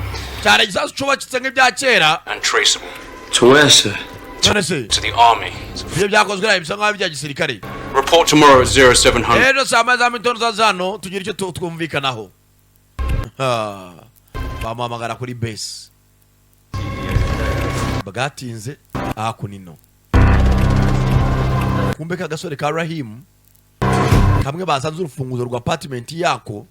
Speaker 4: Cyari gisasu cyubakitse nk'ibya kera.
Speaker 19: Untraceable. To where, sir? To the army.
Speaker 4: Ibyo byakozwe nabi bisa nk'aho bya gisirikare.
Speaker 19: Report tomorrow at 0700.
Speaker 4: Ejo saa moya za mitondo zazano tugira icyo twumvikanaho. Bamuhamagara kuri base. Bagatinze kunino. Kumbe ka gasore ka Rahim kamwe basanze urufunguzo rwa apartment yako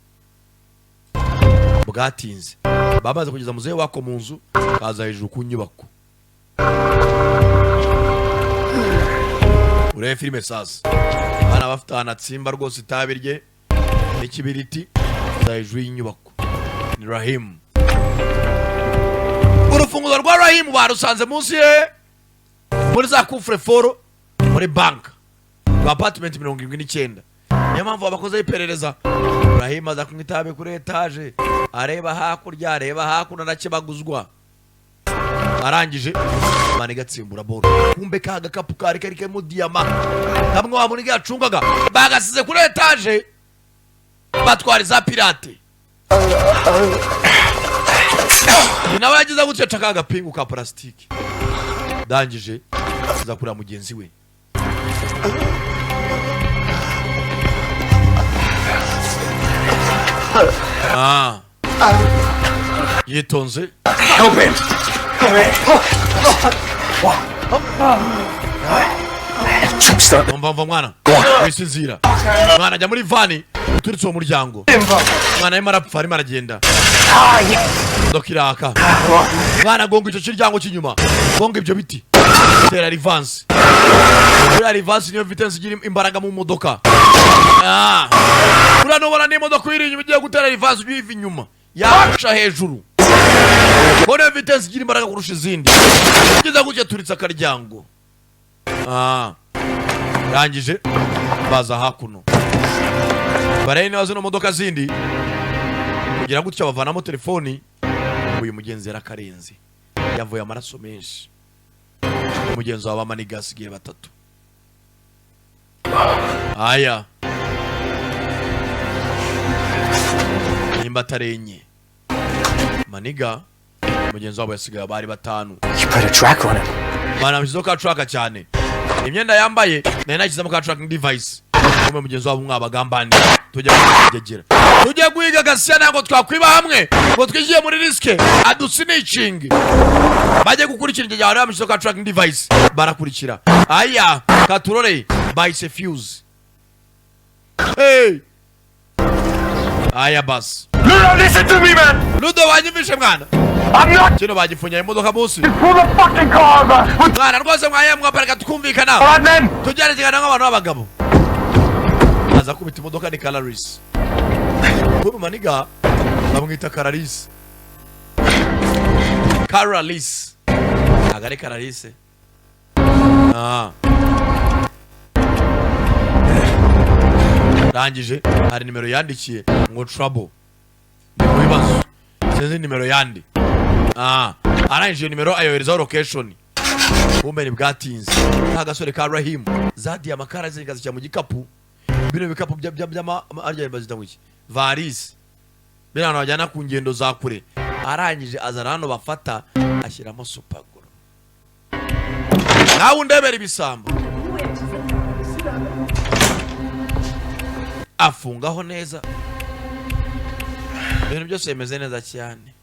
Speaker 4: bwatinze. Babaza kugeza muzehe wako mu nzu kaza hejuru ku nyubako. Ure filime sasa. Bana bafitana tsimba rwose tabirye n'ikibiriti za hejuru y'inyubako. Ni Rahim. Urufunguzo rwa Rahim barusanze munsi ye muri za kufre foro muri bank rwa apartment 79. Niyo mpamvu abakoze iperereza Rahim aza kumwitabe kuri etage areba hakurya areba hakuno nakibaguzwa. Arangije Maniga tsimbura boro. Kumbe kaga kapu kari kari mu diama. Kamwe wa Muniga yacungaga bagasize kuri etage batwari za pirate. Nawe yagize gutya kaga pingu ka plastiki. Dangije za kura mugenzi we. Yitonze.
Speaker 2: Help him.
Speaker 4: Mva mwana. Wisinzira. Mwana jya muri vani turitse mu muryango. Mwana yema arapfa arimo aragenda. Dokiraka. Mwana gonga icyo kiryango cy'inyuma. Gonga ibyo biti. Tera advance. Tera advance niyo vitesse igira imbaraga mu modoka. Uranobora ni modoka iri inyuma igiye gutera advance uyiva inyuma. Yaca hejuru. Kone vitesse igira imbaraga kurusha izindi. Kugeza gutya turitse akaryango. Rangije baza hakuno. Barene wazo no modoka zindi. Kugira gutya bavanamo telefoni. Uyu mugenzi yarakarenze. Yavuye amaraso menshi. Umugenzi wa Maniga asigiye batatu. Aya. Nimba tarenye. Maniga umugenzi wabo yasigaye bari batanu.
Speaker 1: You put a track on him.
Speaker 4: Bana mwizoka tracker cyane. Imyenda yambaye na nakizamo ka tracking device. Umwe mugenzi wabo mwabagambani. Tujya kugegera. Tujya guhiga Gasiya ntabwo twakwiba hamwe ngo twigiye muri riske adusiniching. Baje gukurikira igihe yari yamushize ka tracking device barakurikira. Aya katurore by fuse. Hey. Aya bas.
Speaker 2: Ludo, listen to me, man.
Speaker 4: Ludo wanyumvishe mwana.
Speaker 2: I'm not.
Speaker 4: Kino bagifunya imodoka bosi.
Speaker 2: Pull the fucking car, man.
Speaker 4: Mwana rwose mwaya mwaparaka tukumvikana.
Speaker 2: All right, man.
Speaker 4: Tugerageza nk'abantu b'abagabo. Aza kubita imodoka ni Calaris. Kuba Maniga bamwita Calaris. Calaris. Agare Calaris. Rangije hari nimero yandikiye ngo trouble. Wibazo. Seze nimero yandi. Arangije nimero ayohereza location. Kumbe ni bwatinze. Agasore ka Rahim. Zadi amakara zikaza cya mu gikapu. Bino bikapu by'ama arya bazita ngiki. Varis. Bino hano bajyana ku ngendo za kure. Arangije azana hano bafata ashyiramo supaguru. Nawe undebera ibisambo. Afungaho neza. Ibintu byose bimeze neza cyane.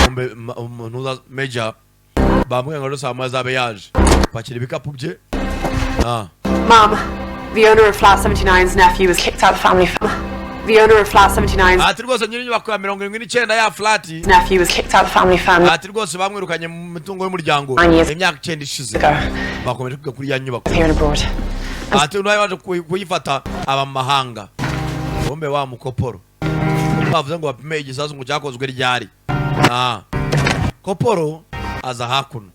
Speaker 4: Kumbe Major bamwe ngo saa moya zabe yaje kwakira ibikapu bye.
Speaker 12: Mom, the owner of Flat 79's nephew was kicked out of the family farm. The owner of Flat 79's
Speaker 4: ati rwose nyiri nyubako ya 79 ya flat
Speaker 12: nephew was kicked out of the family farm.
Speaker 4: ati rwose bamwirukanye mu mitungo y'umuryango imyaka 9 ishize bakomeje kwiga kuri ya nyubako ati unaye waje kuyifata aba mahanga bombe wa mukoporo bavuze ngo bapime igisasu ngo cyakozwe ryari koporo aza hakuno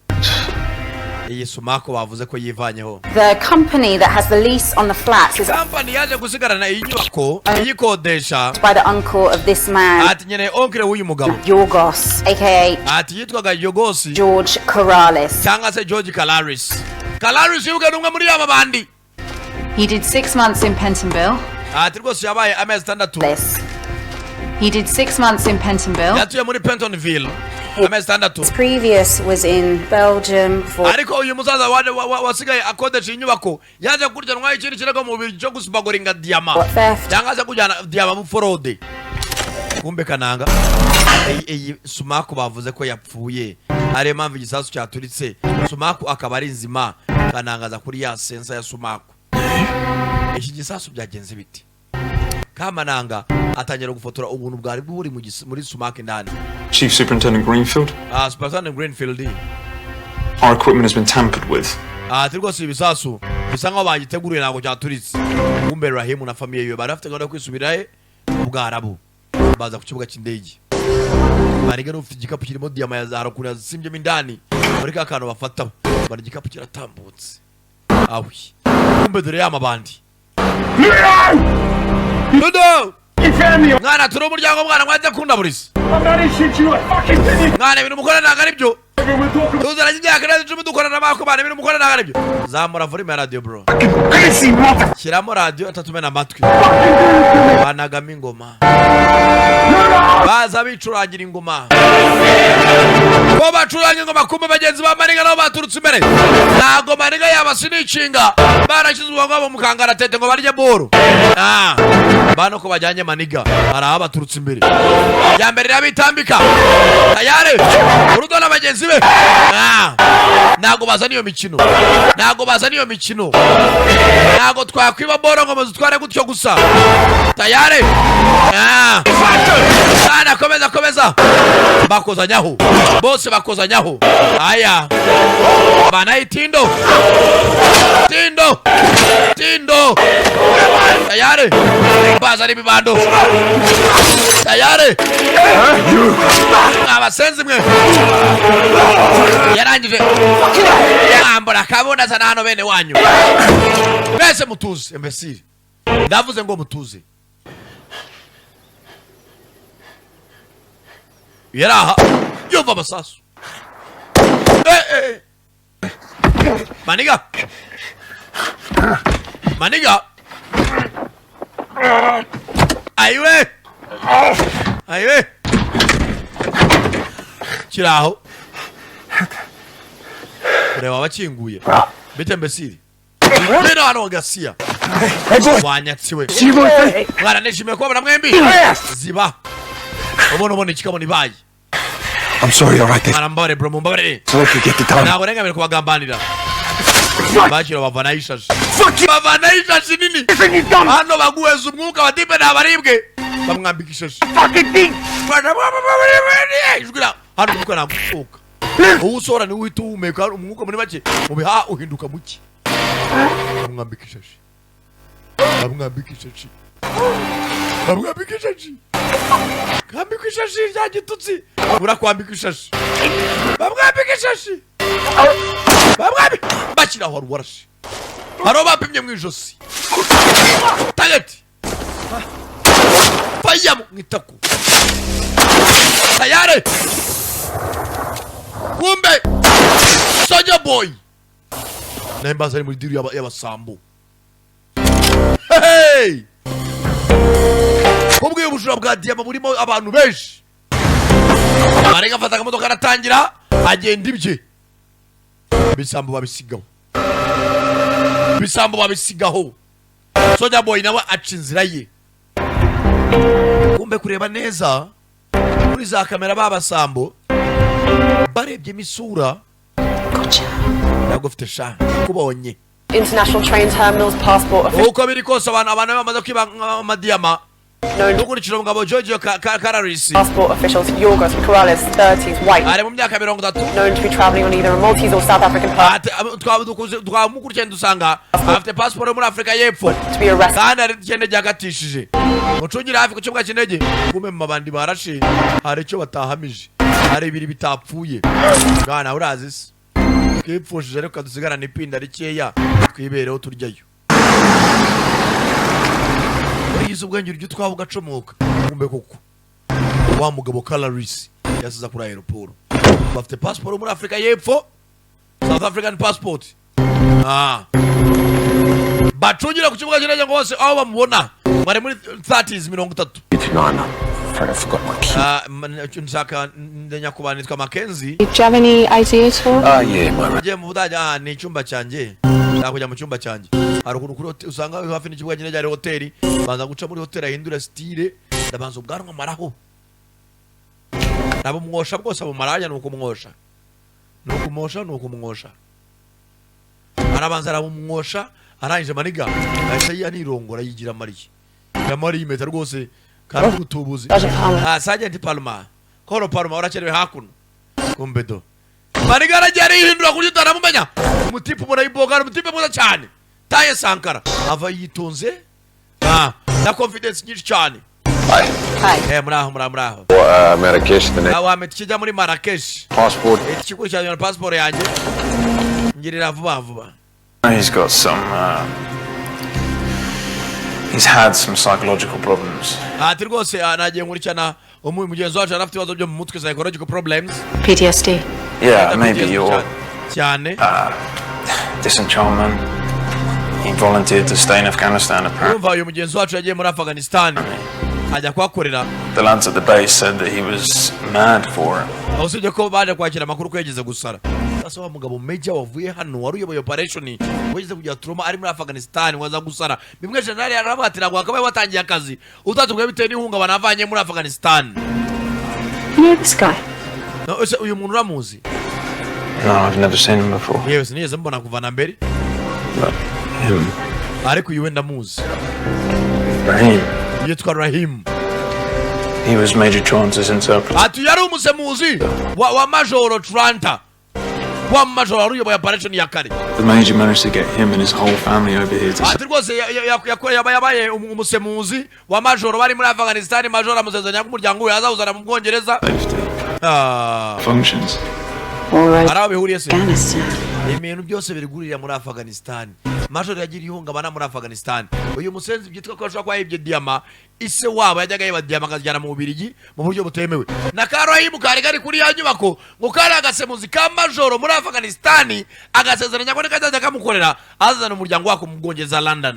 Speaker 4: iyi Sumako bavuze ko yivanyeho.
Speaker 13: The company that has the lease on the flats is
Speaker 4: company yaje gusigarana iyi nyubako iyikodesha
Speaker 13: by the uncle of this man.
Speaker 4: ati nyene onkre w'uyu mugabo
Speaker 13: Yorgos aka
Speaker 4: ati yitwaga Yorgos
Speaker 13: George Karalis
Speaker 4: cyangwa se George Karalis. Karalis yuga numwe muri aba bandi.
Speaker 18: He did 6 months in Pentonville.
Speaker 4: ati rwose yabaye amezi 6.
Speaker 18: He did 6 months in Pentonville.
Speaker 4: yatuye muri Pentonville.
Speaker 13: His previous was in Belgium for
Speaker 4: ariko uyu musaza wasigaye akodesha inyubako yaje kuryanwa ikindi kirego mu byo gusibagoringa diama cyangwa se kujyana diama mu forode kumbe kananga iyi Sumako bavuze ko yapfuye ari mpamvu igisasu cyaturitse Sumako akaba ari nzima kanangaza kuri ya sensa ya Sumako iki gisasu byagenze biti Kamananga atangira gufotora ubuntu bwari buri muri Sumako indani.
Speaker 15: Chief Superintendent Greenfield?
Speaker 4: Superintendent Greenfield.
Speaker 15: Our equipment has been tampered with.
Speaker 4: Rwose ibisasu bisa nkaho bagiteguruye ntabwo cyaturitse. Kumbe Rahim na famille yiwe barafite gahunda yo kwisubirahe ubwarabu. Baza ku kibuga cy'indege. Barigana ufite igikapu kirimo diama ya Zahara kuri yasimbyemo indani. Muri ka kantu bafata bari igikapu kiratambutse. Awi. Kumbe dore yamabandi. Dodo! Mwana turi umuryango mwana mwaje kundaburisa. Mwana ibintu mukora ntago ari byo. Tuzaranye imyaka 10 dukorana n'abako bana ibintu mukora ntago ari byo. Zamura volume ya radio bro. Shyiramo radio atatumena amatwi. Banagama ingoma. Baza bicurangira ingoma. Ko bacuranga ingoma kumbe bagenzi ba Maniga nabo baturutse imbere. Ntago Maniga yabasinicinga. Barashizwe ngo mukangara tete ngo barye boro. Bano ko bajyanye Maniga ara abaturutse imbere. Ya mbere yabitambika. Tayare. Urudo na bagenzi be. Ntago bazana iyo mikino. Ntago bazana iyo mikino. Ntago twakwiba boro ngo muzitware gutyo gusa. Tayare. Sana komeza. Bakozanyaho. Bose bakozanyaho. Aya. Bana itindo. Tindo. Tayare. Baza ni bibando. Tayare. Abasenzi mwe. Yarangije. Ambora kabona sana hano bene wanyu. Bese mutuze imbesiri. Ndavuze ngo mutuze. Yaraha. Yumva amasasu. Maniga. Aiwe. Kiraho. Kureba bakinguye. Bite mbesiri. Bino hano Gasia. Wanyatsiwe. Mwana nishimiye kuba mwembi. Ziba. Ubona ikikabona ibaye.
Speaker 16: I'm sorry, all right.
Speaker 4: Marambare bro mumbare.
Speaker 16: So if you get the time.
Speaker 4: Ntabwo rengamira kubagambanira. Bakira bavana ishashi. Bavana ishashi nini? Hano baguheza umwuka batipe nabaribwe. Bamwambika ishashi. Fucking thing. Ijwira hano umwuka nagusoka. Usora ni witu umeka umwuka muri make mubiha uhinduka muki. Bamwambika ishashi. Kambika ishashi rya gitutsi. Urakwambika ishashi. Bamwambika ishashi. Bakira aho warashi. Haro bapimye mu ijosi. Tagati. Payamu ngitaku. Tayare. Kumbe. Soja boy. Nembaza ari muri diri y'abasambo. Hey! Kubwiye ubujura bwa diama burimo abantu benshi. Marega afata akamodoka aratangira agenda ibye. Bisambo babisigaho. Soja boy nawe aca inzira ye. Kumbe kureba neza kuri za kamera babasambo barebye misura
Speaker 12: met you.
Speaker 4: Ndagufite sha kubonye.
Speaker 12: International train terminals, passport officials.
Speaker 4: Uko biri kose abantu bamaze kwiba amadiyama. Nukurikira umugabo Giorgio Cararisi.
Speaker 12: Passport officials, Yorgos Corrales, 30s, white.
Speaker 4: Ari mu myaka 30.
Speaker 12: Known to be traveling on either a Maltese or South African passport.
Speaker 4: Twamukurikira dusanga afite passport yo muri Afrika y'Epfo. Kandi ari cyane jagatishije. Mucungira hafi ku kibuga cy'indege. Kume mu mabandi barashe. Hari cyo batahamije. Hari ibiri bitapfuye. Bwana urazi. Twipfushije reka dusigarane ipinda rikeya twibereho turyayo. Yize ubwenge uryo twavuga acomoka kumbe koko wa mugabo Cararisi yasiza kuri aeroport bafite passport muri Afrika y'Epfo, South African passport. Bacungira ku kibuga cy'indege ngo bose aho bamubona bari muri 30s 30.
Speaker 16: I forgot my key.
Speaker 4: Nshaka ndenya kubanitwa Mackenzie.
Speaker 12: Do you have any idea at all?
Speaker 16: Yeah, man.
Speaker 4: Je mu Budage ni icyumba cyanjye. Nshaka kujya mu cyumba cyanjye. Haruguru kuri usanga hafi n'ikibuga cy'indege ari hoteli. Banza guca muri hoteli ahindura style. Ndabanza ubwanwa maraho. Nabo mwosha bwose abo maranya nuko mwosha. Nuko mwosha. Arabanza arabumwosha arangije maniga. Ahita yanirongora yigira Mariye. Kamari imeta rwose. Karabu tubuzi. Sergeant Palma. Koro Palma uracherewe hakuno. Kumbedo. Maniga arajya yihindura kuri taramumenya. Umutipe mura iboga umutipe mura cyane. Taye Sankara ava yitonze. Na confidence nyinshi cyane.
Speaker 16: Hi.
Speaker 4: Muraho.
Speaker 16: Marrakesh the next.
Speaker 4: Awa metikijya muri Marrakesh.
Speaker 16: Passport.
Speaker 4: Ikigo cya passport yanjye. Ngirira vuba.
Speaker 15: He's got some he's had some psychological problems.
Speaker 4: Ati rwose nagiye nkurikirana umugenzi wacu arafite ibibazo byo mu mutwe, psychological problems.
Speaker 12: PTSD.
Speaker 15: Yeah, maybe you're
Speaker 4: cyane.
Speaker 15: Disenchantment. He volunteered to stay in Afghanistan apparently.
Speaker 4: Umva uyu mugenzi wacu yagiye muri Afghanistan ajya kwakorera.
Speaker 15: The lads at the base said that he was mad for it.
Speaker 4: Usibye ko baje kwakira makuru ko yageze gusara. Sasa wa mugabo Major wavuye hano wari uyoboye operation wageze kujya trauma ari muri Afghanistan waza gusara. Bimwe general yarabatira ngo akabaye watangiye akazi utatubwe bitewe n'ihunga banavanye muri Afghanistan.
Speaker 12: You know this guy?
Speaker 4: No, uyu muntu uramuzi?
Speaker 15: No, I've never seen him before.
Speaker 4: Yes, niyeze mbona kuva na mbere.
Speaker 15: Him.
Speaker 4: Ariko uyu wenda muzi.
Speaker 15: Rahim.
Speaker 4: Yitwa Rahim.
Speaker 15: He was Major Trance's interpreter.
Speaker 4: Atu yari umusemuzi wa Major Tranta. Wa Major uyoboye operation ya kare.
Speaker 15: The Major managed to get him and his whole family over here to.
Speaker 4: Ati rwose yabaye umusemuzi wa Major bari muri Afghanistan. Major amuzezanya ku muryango we azawuzana mu Bwongereza.
Speaker 15: Functions.
Speaker 4: Araho bihuriye se. Ibintu byose birigurira muri Afghanistan. Major yagira ihungabana muri Afghanistan. Uyu musenzi byitwa ko ashobora kwahibye diama ise wabo yajyaga yiba diama akajyana mu Bubiligi mu buryo butemewe. Na Karahim kari kuri ya nyubako ngo kari agasemuzi ka Major muri Afghanistan agasezeranya ko nikajya kamukorera azana umuryango wako mu Bwongereza London.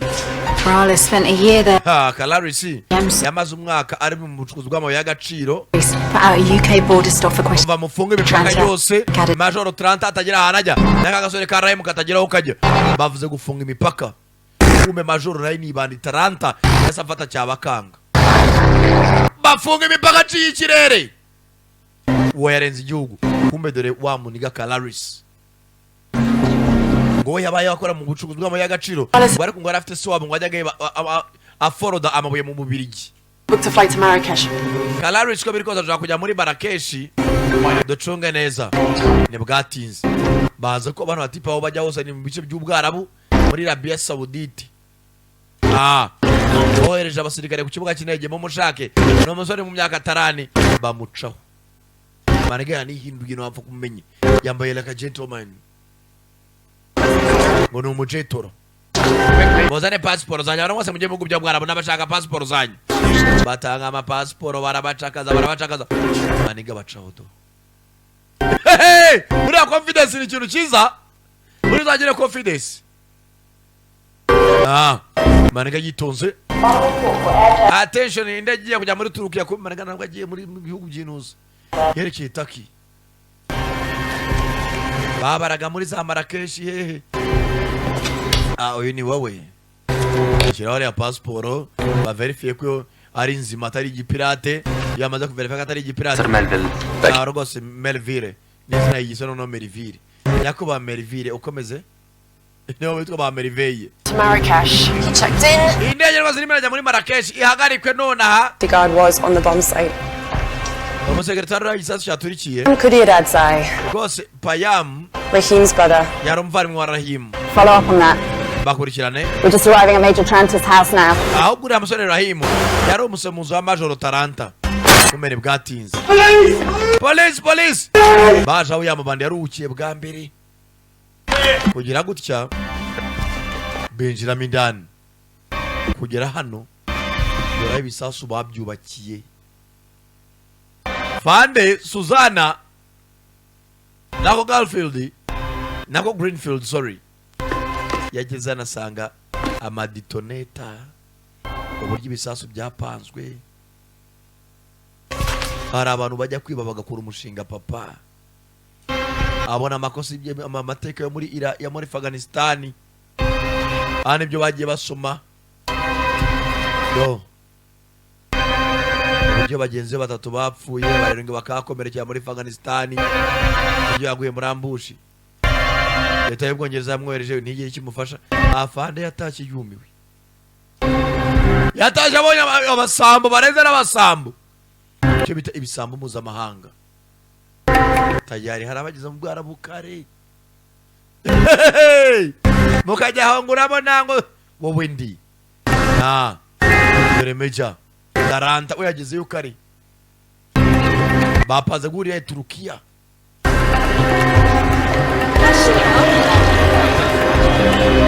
Speaker 18: Corrales spent a year there.
Speaker 4: Cararisi yamaze umwaka ari mu bucukuzi bw'amabuye y'agaciro.
Speaker 18: UK border stop for question.
Speaker 4: Bava mufunga imipaka yose. Major Tranta atagira ahantu ajya. N'akagasore Karahim katageraho kajya. Bavuze gufunga imipaka. Kumbe Major Rahim ibandi Tranta yasafata cyabakanga. Bafunga imipaka y'ikirere. Uwo yarenze igihugu. Kumbe dore wa muniga Cararisi. Ngo yabaye akora mu bucukuzi bw'amabuye y'agaciro. Bari ngo arafite se wabo ngo ajyaga aforoda amabuye mu Bubiligi.
Speaker 12: Booked a flight to Marrakesh.
Speaker 4: Cararisi ko birikoza ashaka kujya muri Marrakesh. Ducunge neza. Ni bwatinze. Baza ko abantu batipa aho bajya hose ni mu bice by'Ubwarabu muri Arabia Saudite. Ohereje abasirikare ku kibuga cy'indege mu mushake. No musore mu myaka 5 bamucaho. Manigana nihinduye no apfa kumenye. Yambaye like a gentleman. Ngo umujetoro. Bozane passport zanyu abantu bose mujye mu bihugu by'Ubwarabu n'abashaka passport zanyu. Batanga ama passport barabacakaza. Maniga bacaho to. Uri confidence ni ikintu cyiza. Uri zagire confidence. Maniga yitonze. Attention indege kujya muri Turukiya ko maniga ntabwo agiye muri bihugu by'inuza. Yerekeye Turkey. Babaraga muri za Marrakesh hehe. Uyu ni wowe. Ikirahure ya passport ba verify ko ari nzima atari igipirate. Yamaze kuverify ko atari igipirate.
Speaker 19: Melville.
Speaker 4: Rwose Melville. Neza yigisono no Melville. Yakuba Meriville ukomeze. Niyo witwa ba Meriville.
Speaker 12: To Marrakesh. He checked in.
Speaker 4: Indege rwose irimo irajya muri Marrakesh ihagarikwe nonaha.
Speaker 12: The guard was on the bomb site.
Speaker 4: Umusekretari w'igisasu cyaturikiye.
Speaker 12: Kuriye Radzai.
Speaker 4: Rwose Payam.
Speaker 12: Rahim's brother.
Speaker 4: Yari umuvandimwe wa Rahim.
Speaker 18: Follow up on that.
Speaker 4: Bakurikirane.
Speaker 18: We're just arriving at Major Taranta's house now.
Speaker 4: Aho guriya musore Rahim yari umusemuzi wa Major Taranta. Kumene bwatinze. Police! Baje aho yamabandi yarukiye bwa mbere. Kugira gutya binjira mindani. Kugera hano dore ibisasu babyubakiye. Fande Suzana nako Garfield nako Greenfield sorry yageze anasanga amaditoneta uburyo ibisasu byapanzwe. Hari abantu bajya kwiba bagakora umushinga papa abona amakosa amateka yo muri ya muri Afghanistan ane byo bagiye basoma yo uburyo bagenzi batatu bapfuye barindwi bakakomerekera muri Afghanistan ibyo yaguye muri ambushi. Leta y'Ubwongereza yamwohereje ntigire kimufasha. Afande yatashye yumiwe, yatashye abonye abasambo bareze n'abasambo cyo bita ibisambo mpuzamahanga. Tayari hari abageze mu bwara bukare mukajya aho nguramo nango wowe ndi dore Major Taranta uyageze ukari bapaze guriya Turukiya.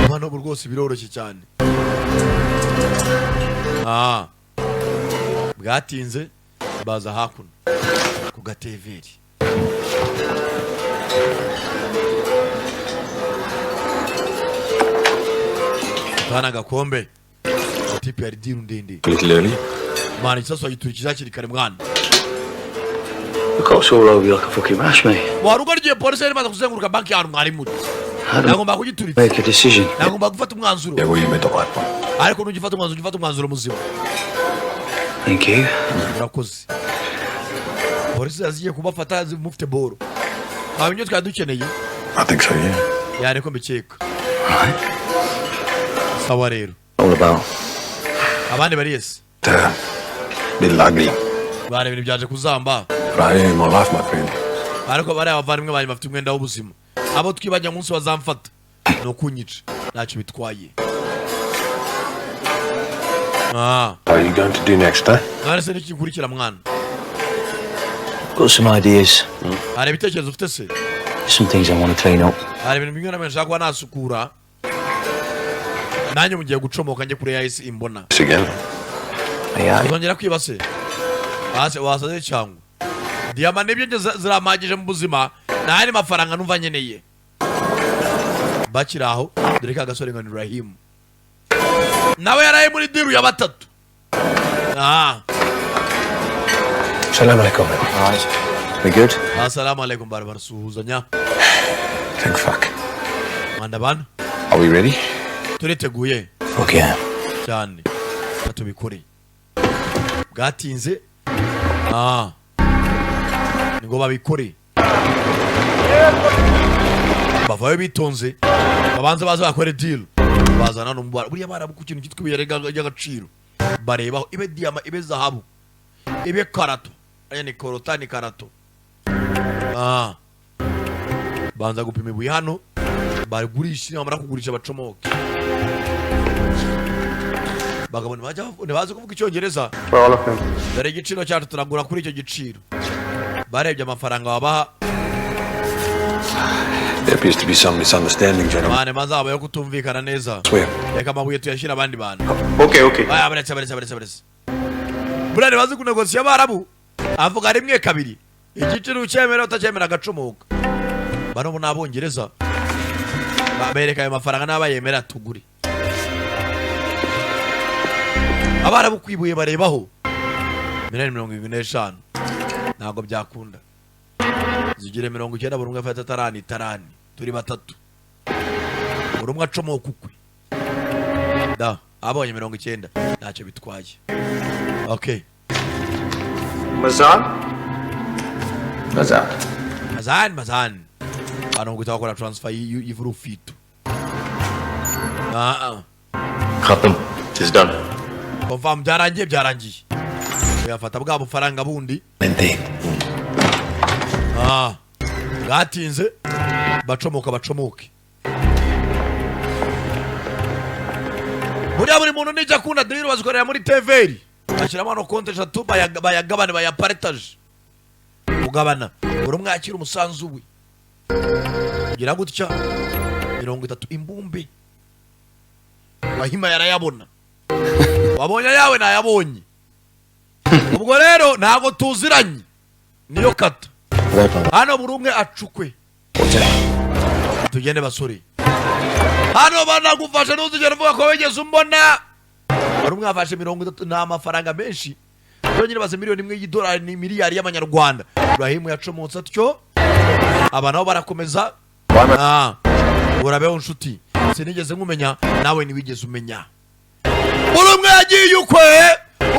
Speaker 4: Hano rwose biroroshye cyane. Bwatinze baza hakuno ku gateveri. Bana gakombe tipi ya diru ndende.
Speaker 16: Clearly.
Speaker 4: Mani sasa yiturikije akiri kare mwana.
Speaker 9: The cops all over you like a fucking rash, mate.
Speaker 4: Warugarije polisi yari maze kuzenguruka banki ya mwari muto. Nagomba kugituritsa.
Speaker 9: Make a decision.
Speaker 4: Nagomba gufata umwanzuro.
Speaker 16: Yeah, well, you made the right one.
Speaker 4: Ariko nugifata umwanzuro muzima.
Speaker 9: Thank you.
Speaker 4: Urakoze. Polisi yaziye kubafata mufite boro. Abinyo twadukeneye.
Speaker 16: I think so, yeah.
Speaker 4: Yari ko mbikeka. Sawa rero.
Speaker 9: All about.
Speaker 4: Abandi bari yes.
Speaker 16: Little ugly.
Speaker 4: Bari ibintu byaje kuzamba.
Speaker 16: But I ain't my life, my friend.
Speaker 4: Ariko bari abavandimwe bari bafite umwenda w'ubuzima. Abo twibajya munsi bazamfata. No kunyica. Ntacyo bitwaye.
Speaker 16: What are you going to do next, eh?
Speaker 4: Nari se nikikurikira mwana.
Speaker 9: Got some ideas.
Speaker 4: Hari ibitekerezo ufite se?
Speaker 9: Some things I want to clean up.
Speaker 4: Hari ibintu bimwe namenye nshaka nasukura. Nanjye mugiye gucomoka njye kuri yahise imbona.
Speaker 16: Again.
Speaker 9: Yeah.
Speaker 4: Uzongera kwiba se? Ase wasaze cyangwa. Diama nibyo ziramagije mu buzima. Nari mafaranga numva nyeneye. Bakiraho dore ka gasore ngani Rahim. Nawe yaraye muri diru ya batatu.
Speaker 16: Salam alaikum.
Speaker 9: Alright. We good?
Speaker 4: Assalamu alaikum barbar suhuzanya.
Speaker 16: Thank fuck.
Speaker 4: Mandaban.
Speaker 16: Are we ready?
Speaker 4: Turiteguye.
Speaker 9: Okay.
Speaker 4: Cyane. Batubikore. Bwatinze. Ngo babikore. Bavayo bitonze. Babanza baza bakore deal. Bazana no mubara. Buriya barabuku kintu kitwiye y'agaciro. Barebaho ibe diama ibe zahabu. Ibe karato. Aya ni korota ni karato. Banza gupima ibuye hano. Barigurisha bamara kugurisha bacomoke. Bagabone bazi kuvuga icyongereza. Dore igiciro cyacu turagura kuri icyo giciro. Barebye amafaranga wabaha.
Speaker 16: There appears to be some misunderstanding, gentlemen.
Speaker 4: Mane mazaba yo kutumvikana neza. Reka mabuye tuyashira abandi bantu.
Speaker 19: Okay.
Speaker 4: Aya baretse. Burane bazi kunegosiya barabu. Avuga rimwe kabiri. Igiciro cyemera utacyemera agacomoka. Bano bo nabongereza. Babereka ayo mafaranga n'abayemera tuguri. Abarabu kwibuye barebaho. 175. Ntago byakunda. Zigire 90 burumwe afata tarani. Turi batatu. Burumwe acomoka ukwe. Abonye 90 ntacyo bitwaye. Okay.
Speaker 19: Mazan.
Speaker 4: hano guhita bakora transfer y'ivurufito.
Speaker 9: Cut them. It is done.
Speaker 4: Confirm byarangiye. Yafata bwa bufaranga bundi. Gatinze bacomoke. Buri muntu nijya kuna diri bazikorera muri TVR. Bashyiramo no konte 3 bayagabane bayapartage. Ugabana. Buri mwakira umusanzu we. Gira gutya 30 imbumbe. Bahima yarayabona. Wabonye yawe nayabonye. Ubwo rero ntago tuziranye. Niyo kata. Hano buri umwe acukwe. Tugende basore. Hano banagufasha n'uzigera uvuga ko wegeze umbona. Buri umwe afashe 30 n'amafaranga menshi. Nyine baze miliyoni imwe y'idolari ni miliyari y'amanyarwanda. Ibrahim yacomotse atyo. Aba nabo barakomeza. Urabeho nshuti. Sinigeze nkumenya nawe niwigeze umenya. Buri umwe yagiye ukwe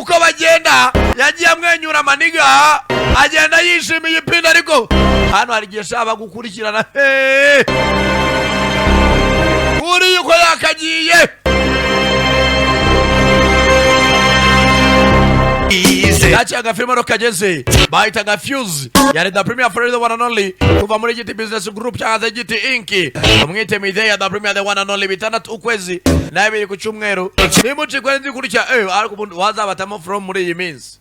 Speaker 4: uko bagenda yagiye amwenyura maniga agenda yishimiye ipinda ariko hano hari gihe shaba gukurikirana uri yuko yakagiye Yachaga filma no kageze bahitaga Fuse yari the premier for the one and only kuva muri GT Business Group cyangwa GT Inc. Umwite mideye the premier the one and only bitandatu ukwezi na biri ku cyumweru nimuci kwenzi kurya ariko wazabatamo from muri iyi minsi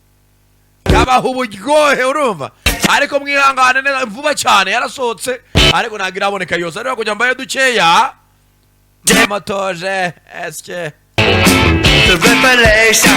Speaker 4: kabaho uburyohe urumva ariko mwihangane neza vuba cyane yarasohotse ariko nagira aboneka yose ariko kujya mbaye dukeya Matoje eske The revelation